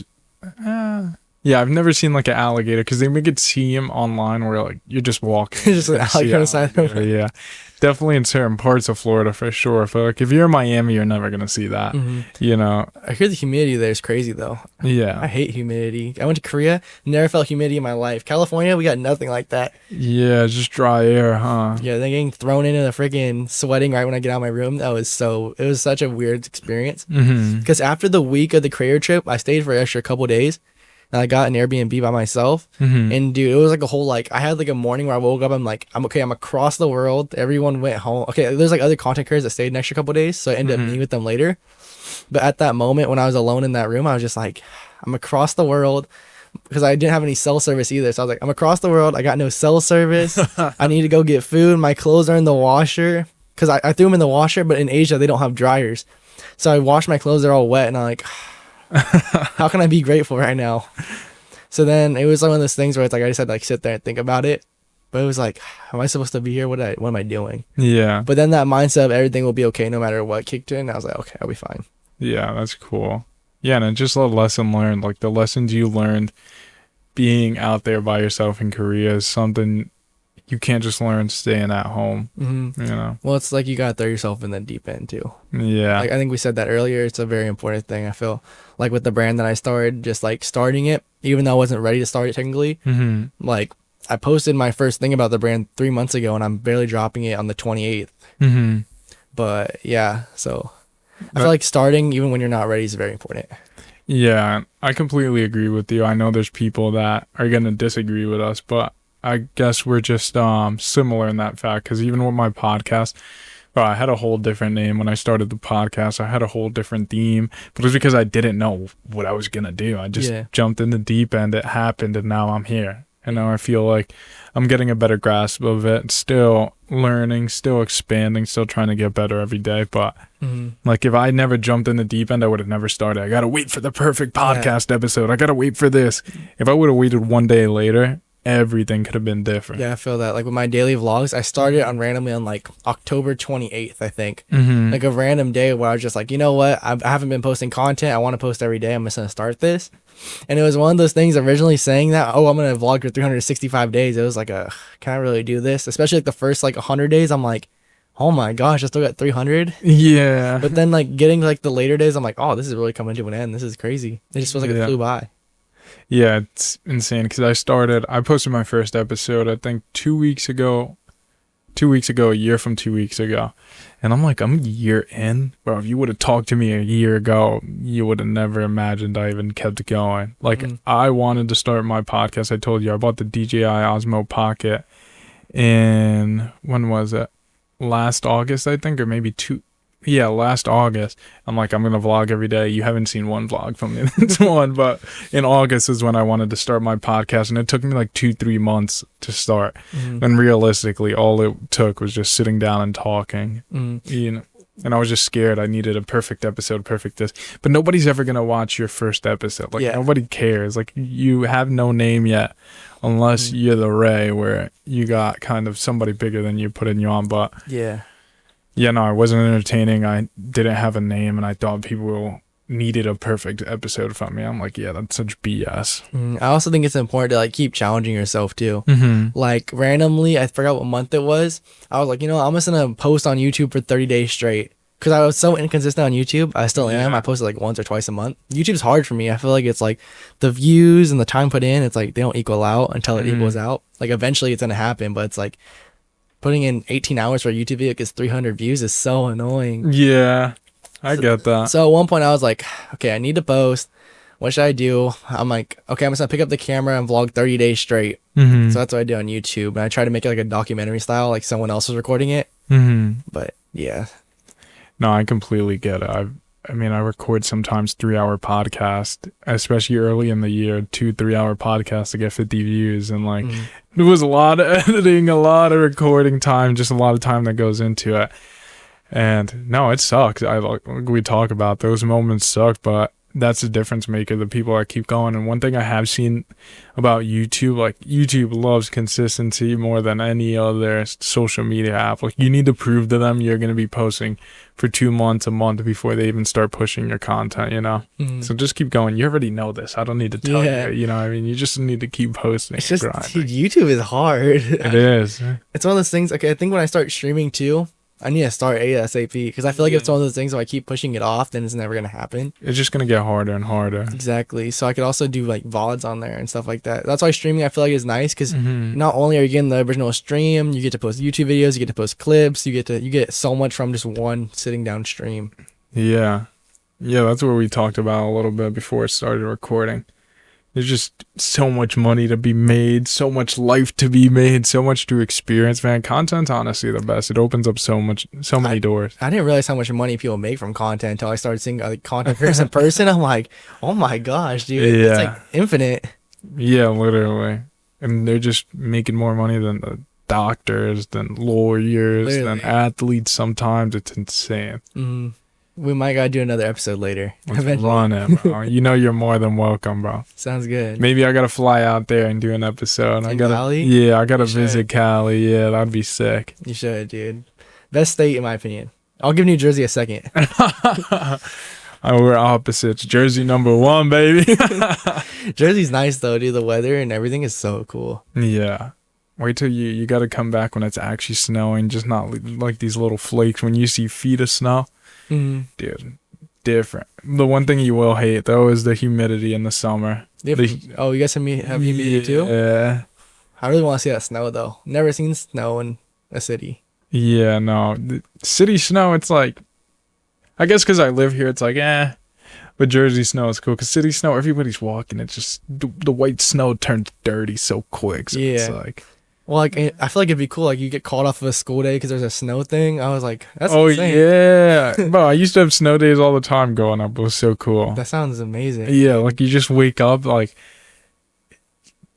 seen like an alligator, because they make it seem online where like you're just walking. Just an alligator on the side of the road. Yeah, definitely in certain parts of Florida for sure. But like if you're in Miami, you're never gonna see that. I hear the humidity there is crazy though. Yeah, I hate humidity. I went to Korea, never felt humidity in my life. California, we got nothing like that. Yeah, just dry air, huh? Yeah, then getting thrown into the freaking sweating right when I get out of my room, it was such a weird experience. Because after the week of the Korea trip, I stayed for an extra couple days. And I got an Airbnb by myself. And dude, it was like a whole, like, I had like a morning where I woke up, I'm like, I'm across the world. Everyone went home. Okay, there's like other content creators that stayed an extra couple days, so I ended up meeting with them later. But at that moment when I was alone in that room, I was just like, I'm across the world, because I didn't have any cell service either. So I was like, I'm across the world. I got no cell service. I need to go get food. My clothes are in the washer, because I threw them in the washer, but in Asia, they don't have dryers. So I washed my clothes. They're all wet. And I'm like, how can I be grateful right now? So then it was one of those things where it's like I just had to like sit there and think about it. But it was like, am I supposed to be here? What am I doing? Yeah. But then that mindset of everything will be okay no matter what kicked in. I was like, okay, I'll be fine. Yeah, that's cool. Yeah, and it's just a lesson learned. Like the lessons you learned being out there by yourself in Korea is something you can't just learn staying at home. Mm-hmm. You know. Well, it's like you gotta throw yourself in the deep end too. Yeah. Like I think we said that earlier. It's a very important thing. I feel like with the brand that I started, just like starting it, even though I wasn't ready to start it technically. Mm-hmm. Like I posted my first thing about the brand 3 months ago, and I'm barely dropping it on the 28th. Mm-hmm. But yeah, so I feel like starting even when you're not ready is very important. Yeah, I completely agree with you. I know there's people that are going to disagree with us, but I guess we're just similar in that fact, because even with my podcast, well, I had a whole different name when I started the podcast. I had a whole different theme, but it was because I didn't know what I was going to do. I just jumped in the deep end. It happened, and now I'm here. And now I feel like I'm getting a better grasp of it, still learning, still expanding, still trying to get better every day. But like if I never jumped in the deep end, I would have never started. I got to wait for the perfect podcast episode. I got to wait for this. If I would have waited one day later, everything could have been different. Yeah, I feel that. Like with my daily vlogs, I started on randomly on like October 28th, I think. Like a random day where I was just like, you know what? I haven't been posting content. I want to post every day. I'm just going to start this. And it was one of those things originally saying that, oh, I'm going to vlog for 365 days. It was like, can I really do this? Especially like the first like 100 days. I'm like, oh my gosh, I still got 300. Yeah. But then like getting like the later days, I'm like, oh, this is really coming to an end. This is crazy. It just feels like it flew by. Yeah, it's insane because I posted my first episode, I think 2 weeks ago, a year from 2 weeks ago. And I'm like, I'm a year in. Bro, if you would have talked to me a year ago, you would have never imagined I even kept going. Like, I wanted to start my podcast. I told you, I bought the DJI Osmo Pocket in, when was it? Last August, I think, or maybe last August. I'm like, I'm gonna vlog every day. You haven't seen one vlog from me. That's one. But in August is when I wanted to start my podcast, and it took me like 2-3 months to start. And realistically, all it took was just sitting down and talking. You know, and I was just scared. I needed a perfect episode, perfect this. But nobody's ever gonna watch your first episode. Like nobody cares. Like you have no name yet, unless you're the Ray, where you got kind of somebody bigger than you putting you on. But yeah, no, I wasn't entertaining. I didn't have a name, and I thought people needed a perfect episode from me. I'm like, yeah, that's such BS. I also think it's important to like keep challenging yourself too. Like randomly, I forgot what month it was. I was like, you know, I'm just gonna post on YouTube for 30 days straight because I was so inconsistent on YouTube. I still am. I posted like once or twice a month. YouTube's hard for me. I feel like it's like the views and the time put in. It's like they don't equal out until it equals out. Like eventually it's gonna happen, but it's like putting in 18 hours for a YouTube video gets 300 views is so annoying. Yeah, I get that. So at one point I was like, okay, I need to post. What should I do? I'm like, okay, I'm just gonna pick up the camera and vlog 30 days straight. So that's what I do on YouTube. And I try to make it like a documentary style, like someone else was recording it. But yeah. No, I completely get it. I mean, I record sometimes 3-hour podcast, especially early in the year, 2-3 hour podcasts to get 50 views. And like, it was a lot of editing, a lot of recording time, just a lot of time that goes into it. And no, it sucks. We talk about those moments suck, but that's the difference maker, the people that keep going. And one thing I have seen about YouTube, like YouTube loves consistency more than any other social media app. Like you need to prove to them you're going to be posting for 2 months, a month before they even start pushing your content, you know? So just keep going. You already know this. I don't need to tell you, you know what I mean? You just need to keep posting. It's just, dude, YouTube is hard. It is. It's one of those things, okay, I think when I start streaming too, I need to start ASAP because I feel like it's one of those things if I keep pushing it off, then it's never going to happen. It's just going to get harder and harder. Exactly. So I could also do like VODs on there and stuff like that. That's why streaming I feel like is nice because not only are you getting the original stream, you get to post YouTube videos, you get to post clips, you get so much from just one sitting down stream. Yeah. Yeah, that's what we talked about a little bit before it started recording. There's just so much money to be made, so much life to be made, so much to experience, man. Content's honestly the best. It opens up so many doors. I didn't realize how much money people make from content until I started seeing like content creators in person. I'm like, oh my gosh, dude. Yeah. It's like infinite. Yeah, literally. And they're just making more money than the doctors, than lawyers, than athletes sometimes. It's insane. We might gotta do another episode later. Let's run it, bro. You know you're more than welcome, bro. Sounds good. Maybe I gotta fly out there and do an episode. Cali? Yeah, I gotta visit Cali. Yeah, that'd be sick. You should, dude. Best state in my opinion. I'll give New Jersey a second. We're opposites. Jersey #1, baby. Jersey's nice though, dude. The weather and everything is so cool. Yeah. Wait till you got to come back when it's actually snowing, just not like these little flakes when you see feet of snow. Dude, different. The one thing you will hate though is the humidity in the summer. You guys have humidity too? Yeah. I really want to see that snow though. Never seen snow in a city. Yeah, no. The city snow, it's like, I guess because I live here, it's like, But Jersey snow is cool because city snow, everybody's walking. It's just the white snow turns dirty so quick. So it's like, well, like I feel like it'd be cool. Like you get called off of a school day because there's a snow thing. I was like, that's insane. Yeah, bro. I used to have snow days all the time growing up. It was so cool. That sounds amazing. Yeah, like you just wake up like.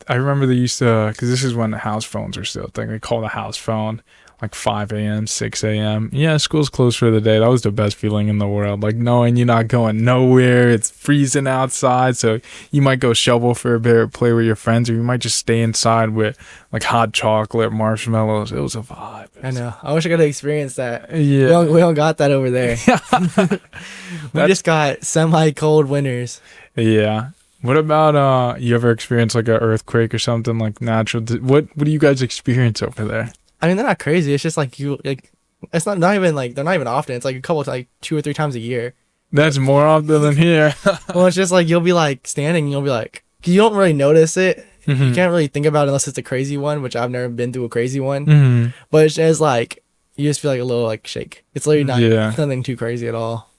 I remember they used to, because this is when the house phones are still a thing. They call the house phone like 5 a.m., 6 a.m. Yeah, school's closed for the day. That was the best feeling in the world. Like knowing you're not going nowhere. It's freezing outside. So you might go shovel for a bit or play with your friends, or you might just stay inside with like hot chocolate, marshmallows. It was a vibe. I know. I wish I got to experience that. Yeah. We don't got that over there. We just got semi-cold winters. Yeah. What about you ever experienced like an earthquake or something like natural? What do you guys experience over there? I mean, they're not crazy. It's just like it's not even like they're not even often. It's like a couple like 2 or 3 times a year. That's more often than here. Well, it's just like you'll be like standing and you'll be like, you don't really notice it. You can't really think about it unless it's a crazy one, which I've never been through a crazy one. But it's just like you just feel like a little like shake. It's literally nothing too crazy at all.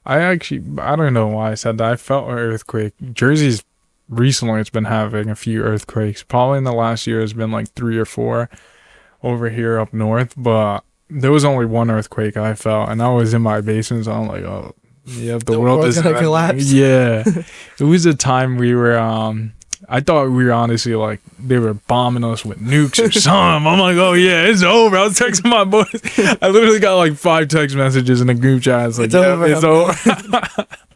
I don't know why I said that. I felt an earthquake. Jersey's recently it's been having a few earthquakes. Probably in the last year has been like 3 or 4 over here up north. But there was only one earthquake I felt, and I was in my basement. So I'm like, oh, yeah, the world is gonna collapse. Yeah, it was a time we were. I thought we were honestly like they were bombing us with nukes or something. I'm like, oh yeah, it's over. I was texting my boys. I literally got like 5 text messages in a group chat. It's like, it's over.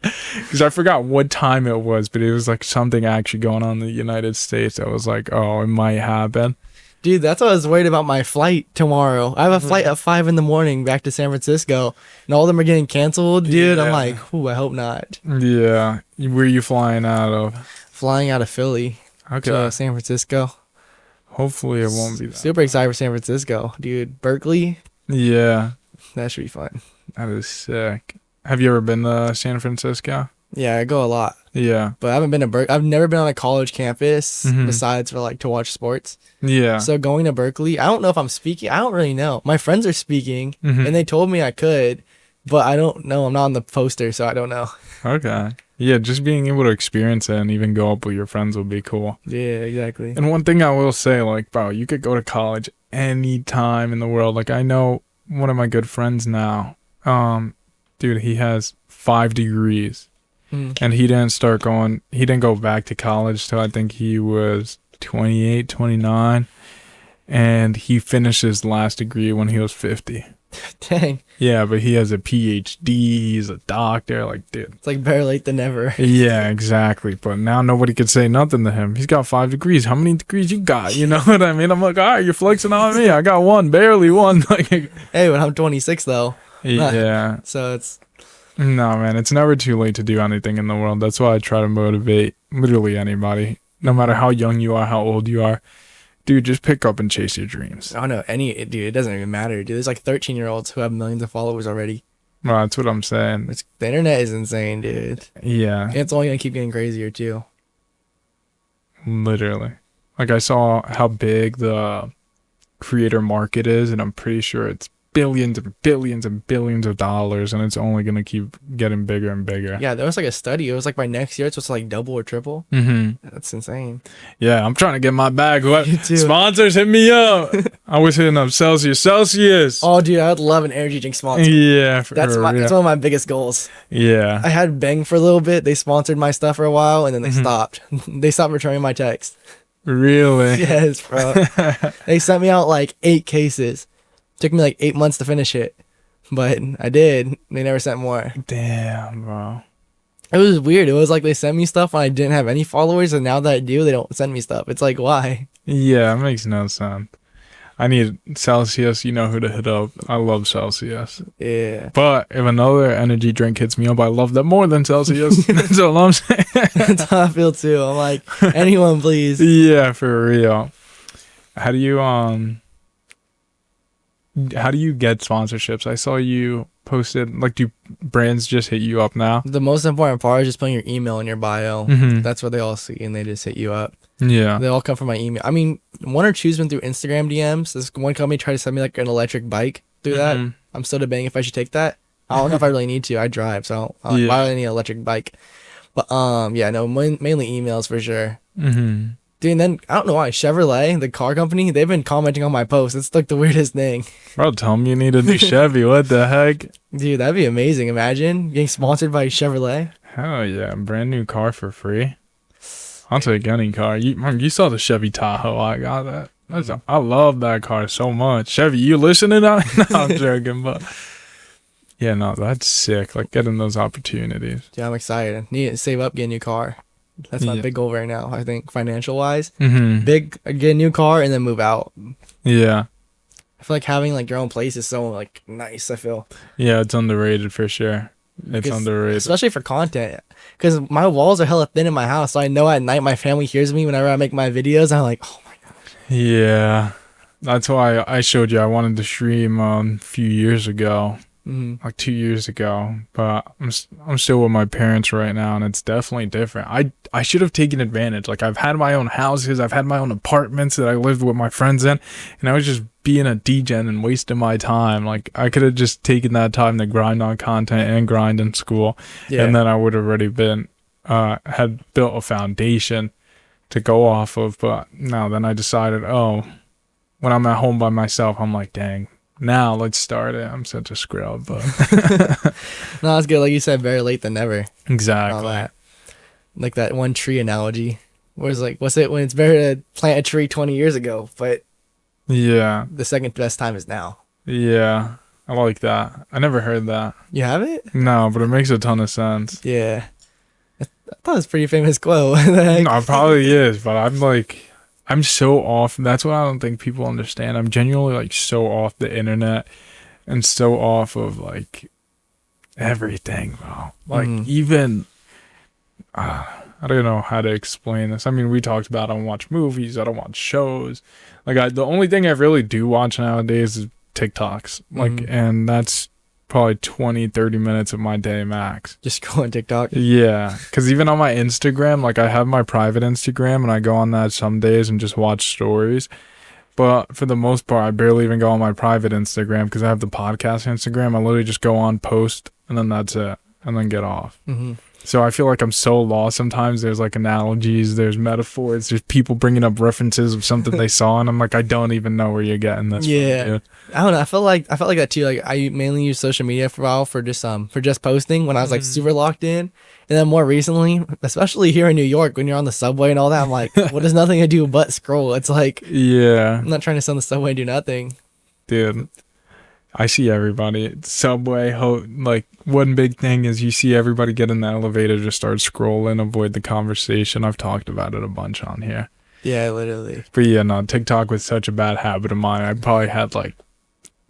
Because I forgot what time it was, but it was like something actually going on in the United States. I was like, oh, it might happen. Dude, that's what I was worried about my flight tomorrow. I have a flight at 5 a.m. back to San Francisco, and all of them are getting canceled. Dude, I'm like, ooh, I hope not. Yeah. Where are you flying out of? Flying out of Philly to San Francisco. Hopefully it won't be that. Super excited for San Francisco, dude. Berkeley. Yeah. That should be fun. That is sick. Have you ever been to San Francisco? Yeah, I go a lot. Yeah. But I haven't been to Berkeley. I've never been on a college campus besides for like to watch sports. Yeah. So going to Berkeley, I don't know if I'm speaking. I don't really know. My friends are speaking and they told me I could, but I don't know. I'm not on the poster, so I don't know. Okay. Yeah, just being able to experience it and even go up with your friends would be cool. Yeah, exactly. And one thing I will say, like, bro, you could go to college anytime in the world. Like, I know one of my good friends now, dude, he has 5 degrees. And he didn't go back to college till I think he was 28, 29. And he finished his last degree when he was 50. Dang. Yeah, but he has a PhD. He's a doctor. Like, dude. It's like better late than never. Yeah, exactly. But now nobody could say nothing to him. He's got 5 degrees. How many degrees you got? You know what I mean? I'm like, all right, you're flexing on me. I got 1, barely 1. Like, hey, but I'm 26 though. Yeah. So it's. No, man, it's never too late to do anything in the world. That's why I try to motivate literally anybody, no matter how young you are, how old you are. Dude, just pick up and chase your dreams. I don't know. Dude, it doesn't even matter, dude. There's like 13-year-olds who have millions of followers already. Well, that's what I'm saying. The internet is insane, dude. Yeah. And it's only going to keep getting crazier, too. Literally. Like, I saw how big the creator market is, and I'm pretty sure it's billions and billions and billions of dollars, and it's only going to keep getting bigger and bigger. Yeah, there was like a study. It was like by next year, it's supposed to like double or triple. That's insane. Yeah, I'm trying to get my bag. What? You too. Sponsors, hit me up. I was hitting up Celsius. Oh, dude, I would love an energy drink sponsor. Yeah, that's one of my biggest goals. Yeah. I had Bang for a little bit. They sponsored my stuff for a while, and then they stopped. They stopped returning my text. Really? Yes, bro. They sent me out like 8 cases. Took me like 8 months to finish it, but I did. They never sent more. Damn, bro. It was weird. It was like they sent me stuff when I didn't have any followers, and now that I do, they don't send me stuff. It's like, why? Yeah, it makes no sense. I need Celsius. You know who to hit up. I love Celsius. Yeah. But if another energy drink hits me up, I love that more than Celsius. That's all I'm saying. That's how I feel too. I'm like, anyone, please. Yeah, for real. How do you get sponsorships? I saw you posted, like, do brands just hit you up now? The most important part is just putting your email in your bio. Mm-hmm. That's what they all see, and they just hit you up. Yeah. They all come from my email. I mean, one or two's been through Instagram DMs. This one company tried to send me like an electric bike through that. I'm still debating if I should take that. I don't know if I really need to. I drive, so why do I need an electric bike? But yeah, no, mainly emails for sure. Mm-hmm. Dude, and then I don't know why Chevrolet, the car company, they've been commenting on my posts. It's like the weirdest thing. Bro, tell me you need a new Chevy. What the heck? Dude, that'd be amazing. Imagine getting sponsored by Chevrolet. Hell yeah, brand new car for free. I'll take any car. You saw the Chevy Tahoe. I got that. I love that car so much. Chevy, you listening? No, I'm joking, but yeah, no, that's sick. Like getting those opportunities. Yeah, I'm excited. Need to save up, get a new car. That's my big goal right now. I think financial wise, get a new car and then move out. Yeah. I feel like having like your own place is so like nice. I feel. Yeah, it's underrated for sure. It's underrated, especially for content. Because my walls are hella thin in my house, so I know at night my family hears me whenever I make my videos. I'm like, oh my gosh. Yeah, that's why I showed you. I wanted to stream a few years ago, like 2 years ago. But I'm still with my parents right now, and it's definitely different. I should have taken advantage. Like I've had my own houses, I've had my own apartments that I lived with my friends in, and I was just being a degen and wasting my time. Like I could have just taken that time to grind on content and grind in school, and then I would have already been had built a foundation to go off of. But no, then I decided, when I'm at home by myself, I'm like, dang, now let's start it. I'm such a scrub, but no, it's good. Like you said, better late than never. Exactly. All that. Like that one tree analogy. Whereas like, what's it when it's better to plant a tree 20 years ago, but yeah, the second best time is now. Yeah, I like that. I never heard that. You have it? No, but it makes a ton of sense. Yeah. I thought it was a pretty famous quote. No, it probably is, but I'm so off. That's what I don't think people understand. I'm genuinely like so off the internet and so off of like everything, bro. Like even I don't know how to explain this. I mean, we talked about I don't watch movies, I don't watch shows. Like the only thing I really do watch nowadays is TikToks. Like, and that's probably 20-30 minutes of my day max. Just go on TikTok. Yeah, because even on my Instagram, like I have my private Instagram and I go on that some days and just watch stories. But for the most part, I barely even go on my private Instagram because I have the podcast Instagram. I literally just go on, post, and then that's it, and then get off. So I feel like I'm so lost sometimes. There's like analogies, there's metaphors, there's people bringing up references of something they saw, and I'm like, I don't even know where you're getting this from, dude. I don't know. I felt like that too. Like I mainly use social media for a while for just posting when I was like super locked in, and then more recently, especially here in New York, when you're on the subway and all that, I'm like, well, there's nothing to do but scroll. It's like, I'm not trying to sit on the subway and do nothing, dude. I see everybody subway. Like one big thing is you see everybody get in the elevator, just start scrolling, avoid the conversation. I've talked about it a bunch on here. Yeah, literally. But yeah, no, TikTok was such a bad habit of mine. I probably had like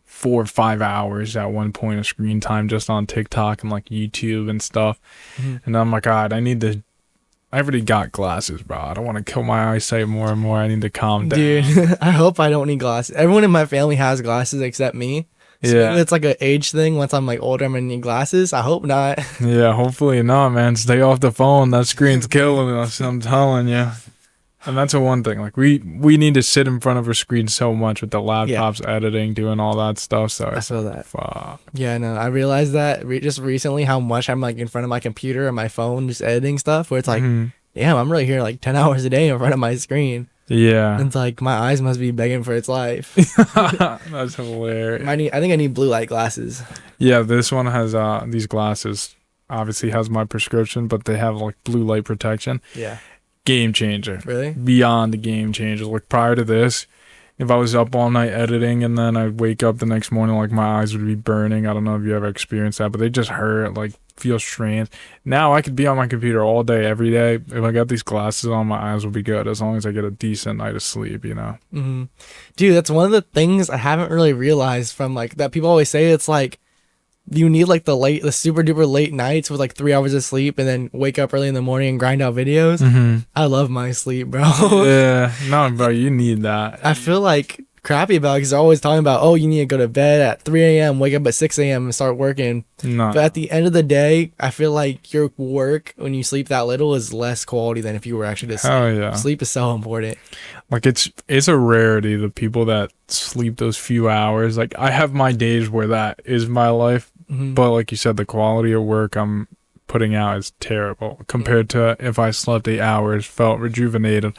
4 or 5 hours at one point of screen time just on TikTok and like YouTube and stuff. And I'm like, God, I already got glasses, bro. I don't want to kill my eyesight more and more. I need to calm down. Dude, I hope I don't need glasses. Everyone in my family has glasses except me. So yeah, it's like an age thing. Once I'm like older, I'm gonna need glasses. I hope not. Yeah, hopefully not, man. Stay off the phone. That screen's killing us. I'm telling you. And that's the one thing. Like we need to sit in front of a screen so much with the laptops, editing, doing all that stuff. So I feel that. Fuck. Yeah, no, I realized that just recently how much I'm like in front of my computer or my phone just editing stuff. Where it's like, damn, I'm really here like 10 hours a day in front of my screen. Yeah. And it's like my eyes must be begging for its life. That's hilarious. I think I need blue light glasses. Yeah, this one has these glasses. Obviously has my prescription, but they have like blue light protection. Yeah. Game changer. Really? Beyond the game changer. Like prior to this, if I was up all night editing and then I'd wake up the next morning, like my eyes would be burning. I don't know if you ever experienced that, but they just hurt, like feel strange. Now I could be on my computer all day, every day. If I got these glasses on, my eyes will be good as long as I get a decent night of sleep, you know? Mm-hmm. Dude, that's one of the things I haven't really realized from like that people always say. It's like you need like the super duper late nights with like 3 hours of sleep and then wake up early in the morning and grind out videos. Mm-hmm. I love my sleep, bro. Yeah, no, bro, you need that. I feel like crappy about it because they're always talking about, oh, you need to go to bed at 3 a.m., wake up at 6 a.m. and start working. No. But at the end of the day, I feel like your work when you sleep that little is less quality than if you were actually to sleep. Oh, yeah. Sleep is so important. Like it's a rarity, the people that sleep those few hours. Like I have my days where that is my life, but like you said, the quality of work I'm putting out is terrible compared to if I slept 8 hours, felt rejuvenated,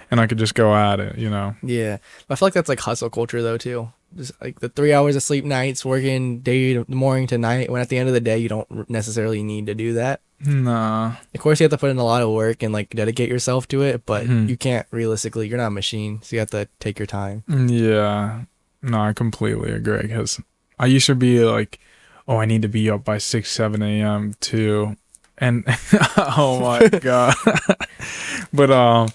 and I could just go at it, you know? Yeah. I feel like that's like hustle culture though too. Just like the 3 hours of sleep nights, working day to morning to night, when at the end of the day you don't necessarily need to do that. Nah. Of course you have to put in a lot of work and like dedicate yourself to it, but you can't realistically, you're not a machine, so you have to take your time. Yeah. No, I completely agree, because I used to be like, oh, I need to be up by 6, 7 a.m. too. And oh my God. But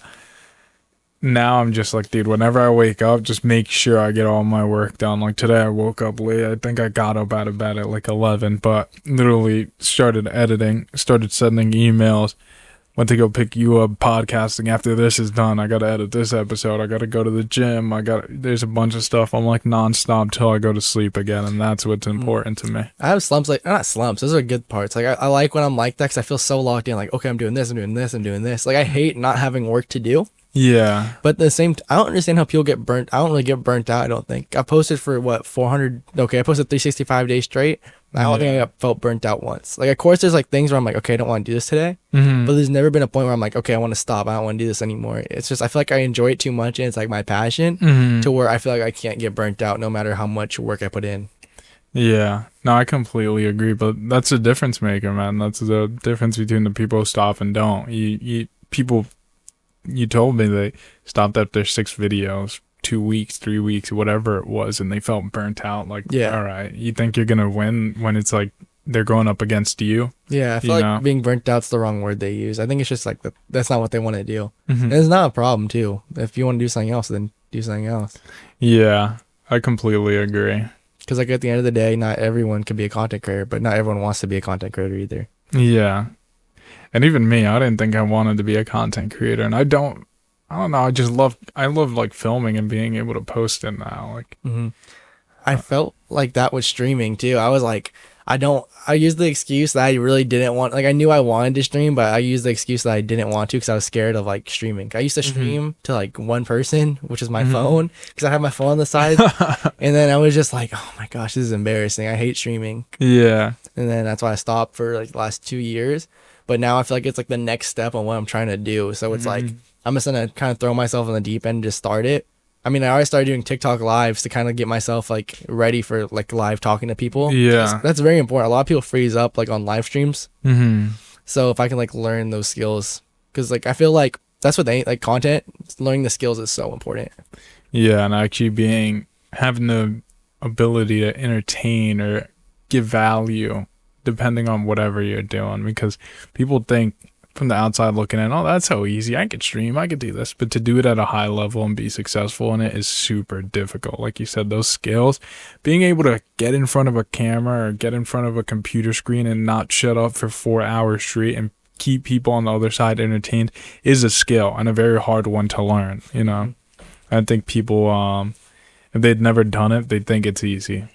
now I'm just like, dude, whenever I wake up, just make sure I get all my work done. Like today I woke up late. I think I got up out of bed at like 11, but literally started editing, started sending emails, went to go pick you up podcasting. After this is done, I got to edit this episode. I got to go to the gym. There's a bunch of stuff. I'm like nonstop till I go to sleep again. And that's what's important to me. I have slumps, like not slumps. Those are good parts. Like I like when I'm like that because I feel so locked in. Like, okay, I'm doing this, I'm doing this, I'm doing this. Like I hate not having work to do. Yeah. But at the same I don't understand how people get burnt. I don't really get burnt out, I don't think. I posted for what, 400. Okay, I posted 365 days straight. I don't think I felt burnt out once. Like, of course, there's like things where I'm like, okay, I don't want to do this today. But there's never been a point where I'm like, okay, I want to stop. I don't want to do this anymore. It's just, I feel like I enjoy it too much and it's like my passion to where I feel like I can't get burnt out no matter how much work I put in. Yeah. No, I completely agree. But that's a difference maker, man. That's the difference between the people who stop and don't. You told me they stopped at their 6 videos, 2 weeks, 3 weeks, whatever it was, and they felt burnt out. Like, yeah, all right, you think you're gonna win when it's like they're going up against you? Yeah, I feel like being burnt out's the wrong word they use. I think it's just like that's not what they want to do. And it's not a problem too. If you want to do something else, then do something else. Yeah, I completely agree. Because like at the end of the day, not everyone can be a content creator, but not everyone wants to be a content creator either. Yeah. And even me, I didn't think I wanted to be a content creator, and I don't know. I love like filming and being able to post it now. Like, I felt like that with streaming too. I was like, I used the excuse that I really didn't want, like I knew I wanted to stream, but I used the excuse that I didn't want to because I was scared of like streaming. I used to stream to like one person, which is my phone, because I have my phone on the side. And then I was just like, oh my gosh, this is embarrassing. I hate streaming. Yeah. And then that's why I stopped for like the last 2 years. But now I feel like it's like the next step on what I'm trying to do. So it's like, I'm just going to kind of throw myself in the deep end and just start it. I mean, I already started doing TikTok lives to kind of get myself like ready for like live talking to people. Yeah. That's very important. A lot of people freeze up like on live streams. So if I can like learn those skills, because like I feel like that's what they like content, learning the skills is so important. Yeah. And actually having the ability to entertain or give value depending on whatever you're doing, because people think from the outside looking in, oh, that's so easy, I could stream, I could do this, but to do it at a high level and be successful in it is super difficult. Like you said, those skills, being able to get in front of a camera or get in front of a computer screen and not shut up for 4 hours straight and keep people on the other side entertained is a skill and a very hard one to learn, you know. I think people if they'd never done it, they'd think it's easy.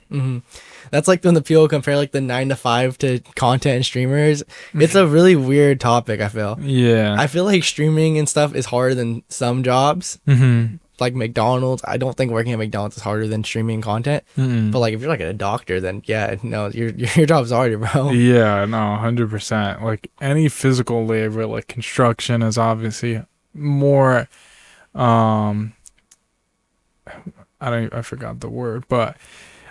That's like when the people compare like the 9 to 5 to content and streamers. It's a really weird topic, I feel. Yeah. I feel like streaming and stuff is harder than some jobs. Like McDonald's. I don't think working at McDonald's is harder than streaming content. But like if you're like a doctor, then yeah, no, your job's harder, bro. Yeah, no, 100%. Like any physical labor, like construction is obviously more I forgot the word, but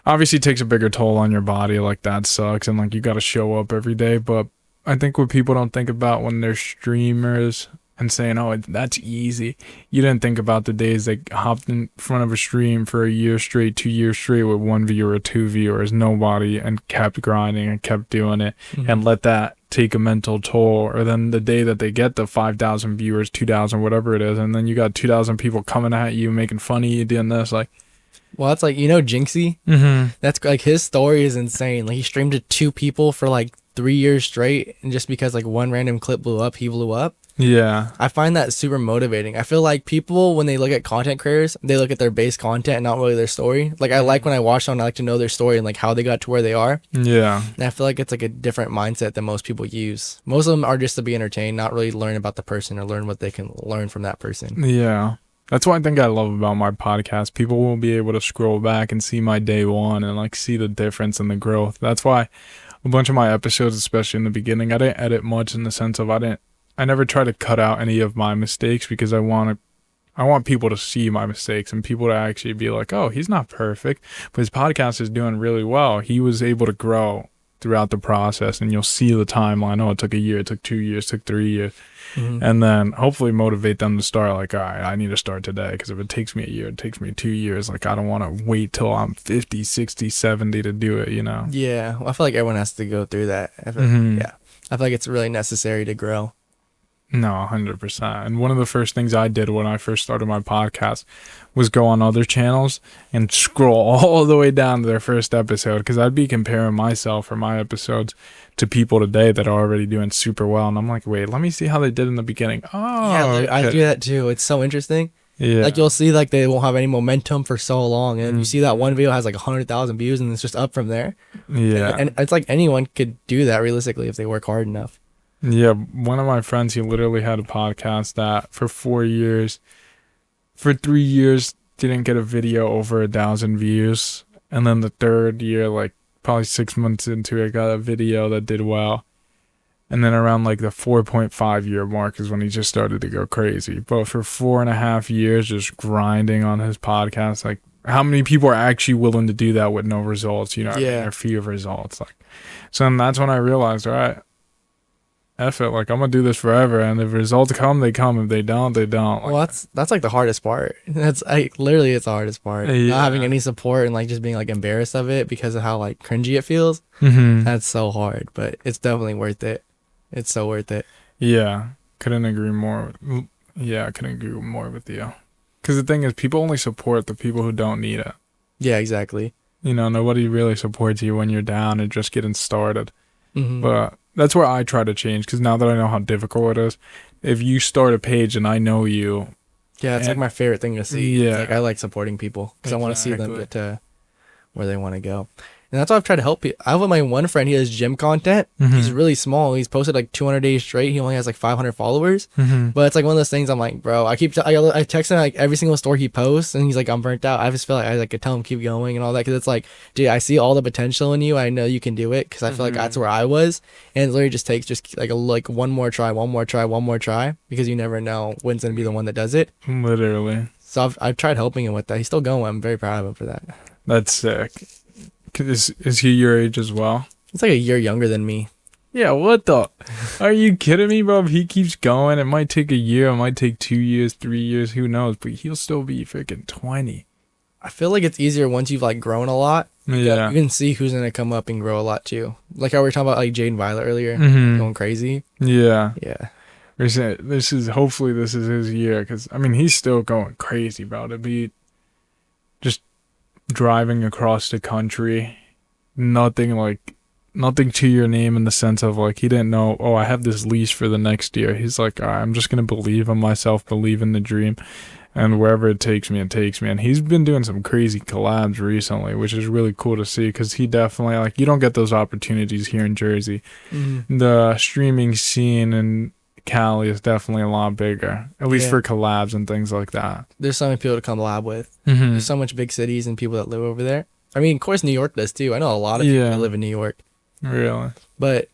obviously takes a bigger toll on your body. Like that sucks, and like you got to show up every day. But I think what people don't think about when they're streamers and saying, oh, that's easy. You didn't think about the days they hopped in front of a stream for a year straight, 2 years straight with 1 viewer, 2 viewers, nobody, and kept grinding and kept doing it and let that take a mental toll. Or then the day that they get the 5,000 viewers, 2,000, whatever it is, and then you got 2,000 people coming at you, making fun of you, doing this, like. Well, it's like, Jinxie? That's like, his story is insane. Like, he streamed to 2 people for like 3 years straight, and just because like one random clip blew up, he blew up. Yeah. I find that super motivating. I feel like people, when they look at content creators, they look at their base content and not really their story. Like, I like when I watch someone, I like to know their story and like how they got to where they are. Yeah. And I feel like it's like a different mindset than most people use. Most of them are just to be entertained, not really learn about the person or learn what they can learn from that person. Yeah. That's one thing I love about my podcast. People will be able to scroll back and see my day one and like see the difference and the growth. That's why a bunch of my episodes, especially in the beginning, I didn't edit much, in the sense of I never try to cut out any of my mistakes, because I want people to see my mistakes and people to actually be like, oh, he's not perfect, but his podcast is doing really well. He was able to grow throughout the process, and you'll see the timeline. Oh, it took a year, it took 2 years, it took 3 years. And then hopefully motivate them to start like, all right, I need to start today, because if it takes me a year, it takes me 2 years. Like, I don't want to wait till I'm 50, 60, 70 to do it, Yeah. Well, I feel like everyone has to go through that. Yeah. I feel like it's really necessary to grow. No, 100%. And one of the first things I did when I first started my podcast was go on other channels and scroll all the way down to their first episode, because I'd be comparing myself or my episodes to people today that are already doing super well. And I'm like, wait, let me see how they did in the beginning. Oh, yeah, okay. I do that too. It's so interesting. Yeah. Like, you'll see like they won't have any momentum for so long, and you see that one video has like 100,000 views, and it's just up from there. Yeah. And it's like anyone could do that realistically if they work hard enough. Yeah, one of my friends, he literally had a podcast that for 4 years, for 3 years, didn't get a video over 1,000 views. And then the third year, like probably 6 months into it, got a video that did well. And then around like the 4.5 year mark is when he just started to go crazy. But for 4.5 years, just grinding on his podcast, like, how many people are actually willing to do that with no results, Yeah. or few results? Like, so then that's when I realized, all right, F it, like, I'm gonna do this forever, and if results come, they come. If they don't, they don't. Like, Well, that's like the hardest part. That's literally, it's the hardest part. Yeah. Not having any support and like just being like embarrassed of it because of how like cringy it feels. That's so hard, but it's definitely worth it. It's so worth it. Yeah, couldn't agree more. Yeah, I couldn't agree more with you. Because the thing is, people only support the people who don't need it. Yeah, exactly. Nobody really supports you when you're down and just getting started. But that's where I try to change, because now that I know how difficult it is, if you start a page and I know you. Yeah, it's like my favorite thing to see. Yeah. It's like, I like supporting people because I want to see them Exactly. get to where they want to go. And that's why I've tried to help people. I have my one friend, he does gym content. He's really small. He's posted like 200 days straight. He only has like 500 followers. But it's like one of those things I'm like, bro, I text him like every single story he posts, and he's like, I'm burnt out. I just feel like I like could tell him keep going and all that, because it's like, dude, I see all the potential in you. I know you can do it, because I feel like that's where I was. And it literally just takes like one more try, because you never know when's going to be the one that does it. Literally. So I've tried helping him with that. He's still going. I'm very proud of him for that. That's sick. Is he your age as well? He's like a year younger than me. Yeah, what the? Are you kidding me, bro? If he keeps going, it might take a year, it might take 2 years, 3 years, who knows? But he'll still be freaking 20. I feel like it's easier once you've like grown a lot. Yeah. You can see who's gonna come up and grow a lot too. Like how we were talking about like Jaden Violet earlier, going crazy. Yeah. Yeah. This is hopefully this is his year, because I mean he's still going crazy, bro. To be just driving across the country, nothing to your name, in the sense of like he didn't know, oh, I have this lease for the next year. He's like, all right, I'm just gonna believe in myself, believe in the dream, and wherever it takes me, it takes me. And he's been doing some crazy collabs recently, which is really cool to see, because he definitely, like, you don't get those opportunities here in Jersey. The streaming scene in Cali is definitely a lot bigger, at least for collabs and things like that. There's so many people to collab with. There's so much big cities and people that live over there. I mean, of course, New York does too. I know a lot of people that live in New York. Really? But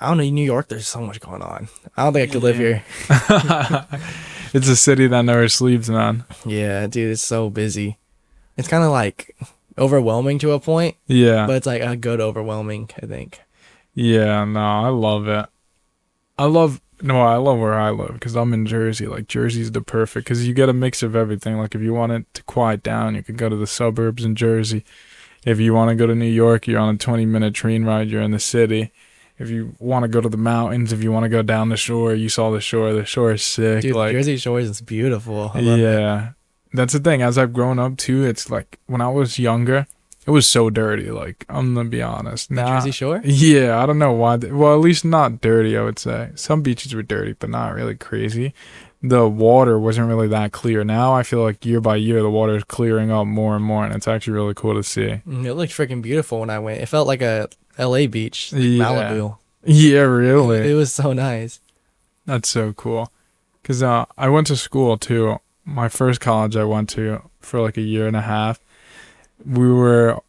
I don't know, New York, there's so much going on. I don't think I could live here. It's a city that never sleeps, man. Yeah, dude, it's so busy. It's kind of like overwhelming to a point. Yeah. But it's like a good overwhelming, I think. Yeah, no, I love it. I love No, I love where I live because I'm in Jersey. Like, Jersey's the perfect because you get a mix of everything. Like, if you want it to quiet down, you can go to the suburbs in Jersey. If you want to go to New York, you're on a 20-minute train ride, you're in the city. If you want to go to the mountains, if you want to go down the shore, you saw the shore. The shore is sick. Dude, like, Jersey Shore is beautiful. I love it. yeah. That's the thing. As I've grown up, too, it's like when I was younger, it was so dirty. Like, I'm going to be honest. The Jersey Shore? Yeah, I don't know why. Well, at least not dirty, I would say. Some beaches were dirty, but not really crazy. The water wasn't really that clear. Now I feel like year by year, the water is clearing up more and more, and it's actually really cool to see. It looked freaking beautiful when I went. It felt like a LA beach, like Yeah. Malibu. Yeah, really. It was so nice. That's so cool. Because I went to school, too. My first college I went to for like a year and a half. We were,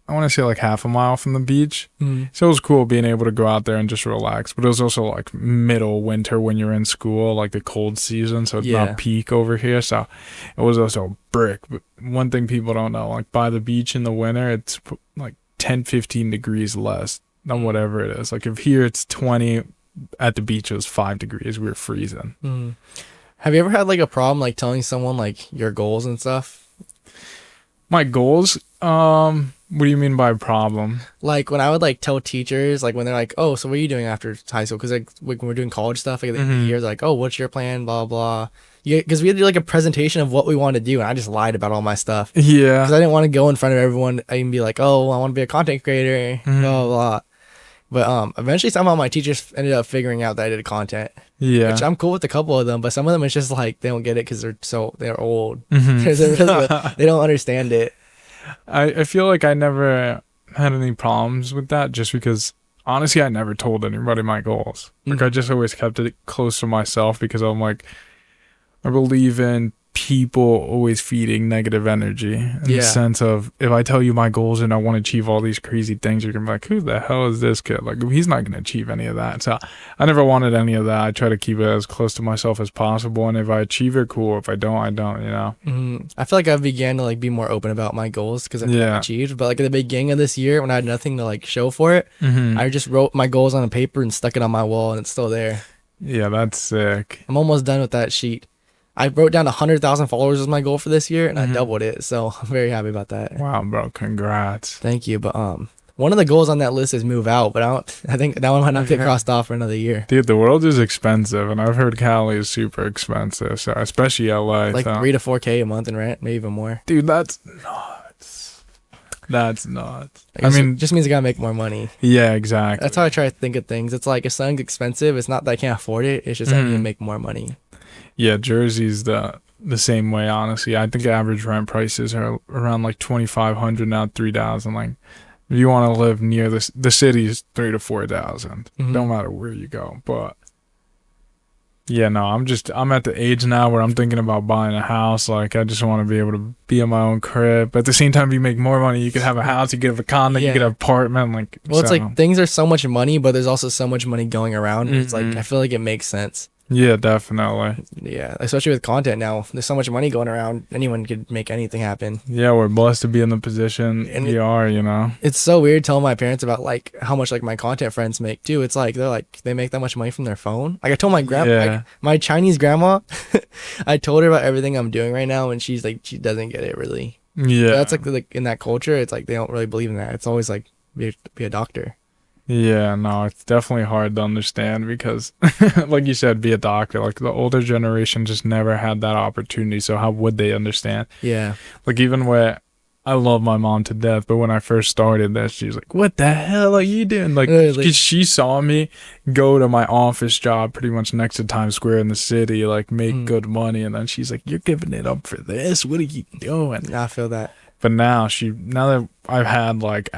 I want to say like half a mile from the beach. So it was cool being able to go out there and just relax. But it was also like middle winter when you're in school, like the cold season. So it's not peak over here. So it was also brick. But one thing people don't know, like by the beach in the winter, it's like 10, 15 degrees less than whatever it is. Like if here it's 20, at the beach it was 5 degrees. We were freezing. Have you ever had like a problem like telling someone like your goals and stuff? My goals? What do you mean by problem? Like when I would like tell teachers, like when they're like, "Oh, so what are you doing after high school?" Because like when we're doing college stuff, like at the end of the year, they're like, "Oh, what's your plan?" Blah blah. Yeah, because we had to do like a presentation of what we wanted to do, and I just lied about all my stuff. Yeah. Because I didn't want to go in front of everyone and be like, "Oh, I want to be a content creator." Blah blah. But eventually somehow my teachers ended up figuring out that I did content. Yeah. Which I'm cool with a couple of them, but some of them it's just like they don't get it because they're old. They don't understand it. I feel like I never had any problems with that just because honestly I never told anybody my goals. Like I just always kept it close to myself because I'm like I believe in people always feeding negative energy in the sense of if I tell you my goals and I want to achieve all these crazy things, you're gonna be like, who the hell is this kid? Like he's not gonna achieve any of that. So I never wanted any of that. I try to keep it as close to myself as possible, and if I achieve it, cool. If I don't, I don't, you know. I feel like I began to like be more open about my goals because I achieved. But like at the beginning of this year when I had nothing to like show for it, I just wrote my goals on a paper and stuck it on my wall, and it's still there. Yeah, that's sick. I'm almost done with that sheet. I wrote down 100,000 followers was my goal for this year, and I doubled it. So I'm very happy about that. Wow, bro! Congrats. Thank you. But one of the goals on that list is move out, but I think that one might not get crossed off for another year. Dude, the world is expensive, and I've heard Cali is super expensive. So especially LA. Like 3 to 4K a month in rent, maybe even more. Dude, that's nuts. That's nuts. I mean, it just means I gotta make more money. Yeah, exactly. That's how I try to think of things. It's like if something's expensive, it's not that I can't afford it. It's just I need to make more money. Yeah, Jersey's the same way, honestly. I think average rent prices are around like 2,500 now, 3,000. Like, if you want to live near the city is 3,000 to 4,000. No matter where you go. But yeah, no, I'm at the age now where I'm thinking about buying a house. Like, I just want to be able to be in my own crib. But at the same time, if you make more money, you could have a house, you could have a condo, you could have an apartment. Like, well, it's like things are so much money, but there's also so much money going around. It's like I feel like it makes sense. Yeah, definitely. Yeah, especially with content now. There's so much money going around. Anyone could make anything happen. Yeah, we're blessed to be in the position we are, you know. It's so weird telling my parents about like how much like my content friends make too. It's like they make that much money from their phone. Like I told my grandma, my Chinese grandma, I told her about everything I'm doing right now, and she's like she doesn't get it really. Yeah, but that's like in that culture, it's like they don't really believe in that. It's always like be a doctor. Yeah, no, it's definitely hard to understand because, like you said, be a doctor. Like the older generation just never had that opportunity. So how would they understand? Yeah. Like even where I love my mom to death, but when I first started this, she's like, "What the hell are you doing?" Like, cause she saw me go to my office job pretty much next to Times Square in the city, like make good money, and then she's like, "You're giving it up for this? What are you doing?" I feel that. But now that I've had like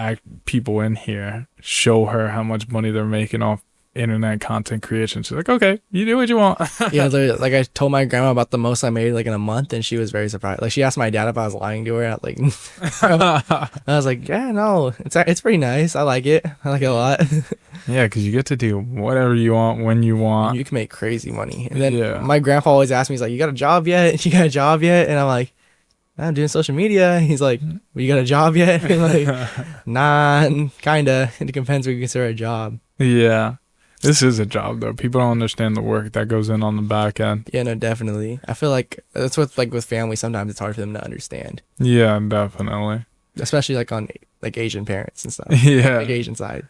people in here show her how much money they're making off internet content creation, she's like, okay, you do what you want. Yeah, like I told my grandma about the most I made like in a month, and she was very surprised. Like she asked my dad if I was lying to her. Like, I was like, yeah, no, it's pretty nice. I like it. I like it a lot. Yeah, because you get to do whatever you want when you want. You can make crazy money. And then my grandpa always asked me, he's like, you got a job yet? You got a job yet? And I'm like, I'm doing social media. He's like, well, you got a job yet? I'm like, nah, kinda. It depends what you consider a job. Yeah. This is a job though. People don't understand the work that goes in on the back end. Yeah, no, definitely. I feel like that's what like with family. Sometimes it's hard for them to understand, Yeah, definitely. especially like on like Asian parents and stuff. Yeah. Like Asian side.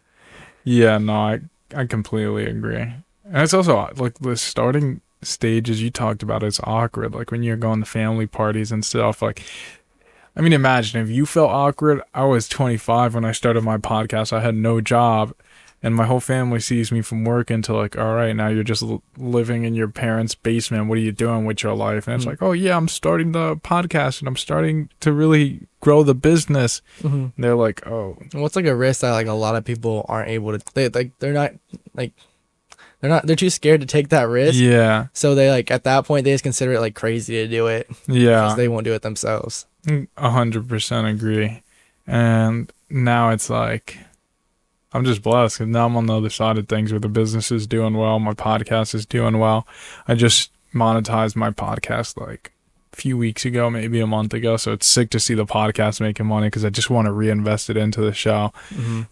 Yeah, no, I completely agree. And it's also like the starting stages you talked about is awkward. Like when you're going to family parties and stuff. Like, I mean, imagine if you felt awkward. I was 25 when I started my podcast. I had no job, and my whole family sees me from working to like, all right, now you're just living in your parents' basement. What are you doing with your life? And it's like, oh yeah, I'm starting the podcast and I'm starting to really grow the business. And they're like, oh, Well, it's like a risk that like a lot of people aren't able to. They're too scared to take that risk. yeah, So they like at that point they just consider it like crazy to do it yeah. because they won't do it themselves. 100% agree. And now it's like I'm just blessed because now I'm on the other side of things where the business is doing well, my podcast is doing well. I just monetized my podcast like a few weeks ago, maybe a month ago, so it's sick to see the podcast making money because I just want to reinvest it into the show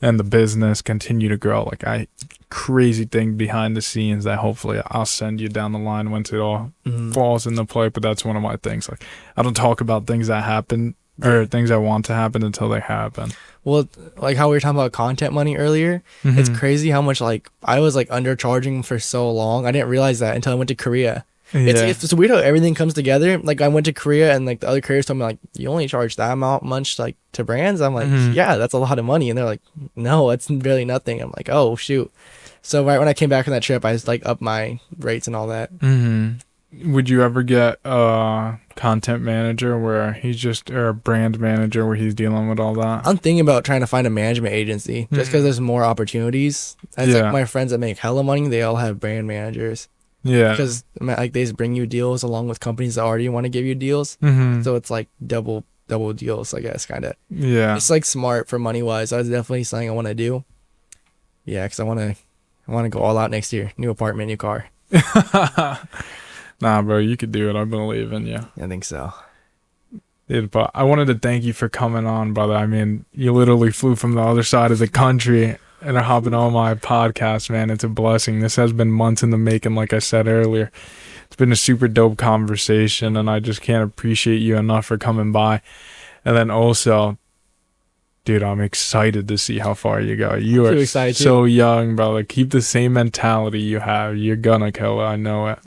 and the business continue to grow. Like crazy thing behind the scenes that hopefully I'll send you down the line once it all falls into play. But that's one of my things. Like I don't talk about things that happen or things I want to happen until they happen. Well, like how we were talking about content money earlier, it's crazy how much like I was like undercharging for so long. I didn't realize that until I went to Korea. Yeah. It's weird how everything comes together. Like I went to Korea and like the other careers told me like you only charge that amount much like to brands. I'm like, yeah, that's a lot of money. And they're like, no, it's really nothing. I'm like, oh shoot. So right when I came back from that trip, I just like upped my rates and all that. Would you ever get a content manager where he's just, or a brand manager where he's dealing with all that? I'm thinking about trying to find a management agency just because there's more opportunities. It's like my friends that make hella money, they all have brand managers. Yeah. Because like they just bring you deals along with companies that already want to give you deals. So it's like double deals, I guess, kind of. Yeah. It's like smart for money wise. That's definitely something I want to do. Yeah, because I want to go all out next year. New apartment, new car. Nah, bro, you could do it. I believe in you. I think so. Dude, but I wanted to thank you for coming on, brother. I mean, you literally flew from the other side of the country and are hopping on my podcast, man. It's a blessing. This has been months in the making, like I said earlier. It's been a super dope conversation, and I just can't appreciate you enough for coming by. And then also, dude, I'm excited to see how far you go. You are so young, brother. Keep the same mentality you have. You're gonna kill it. I know it.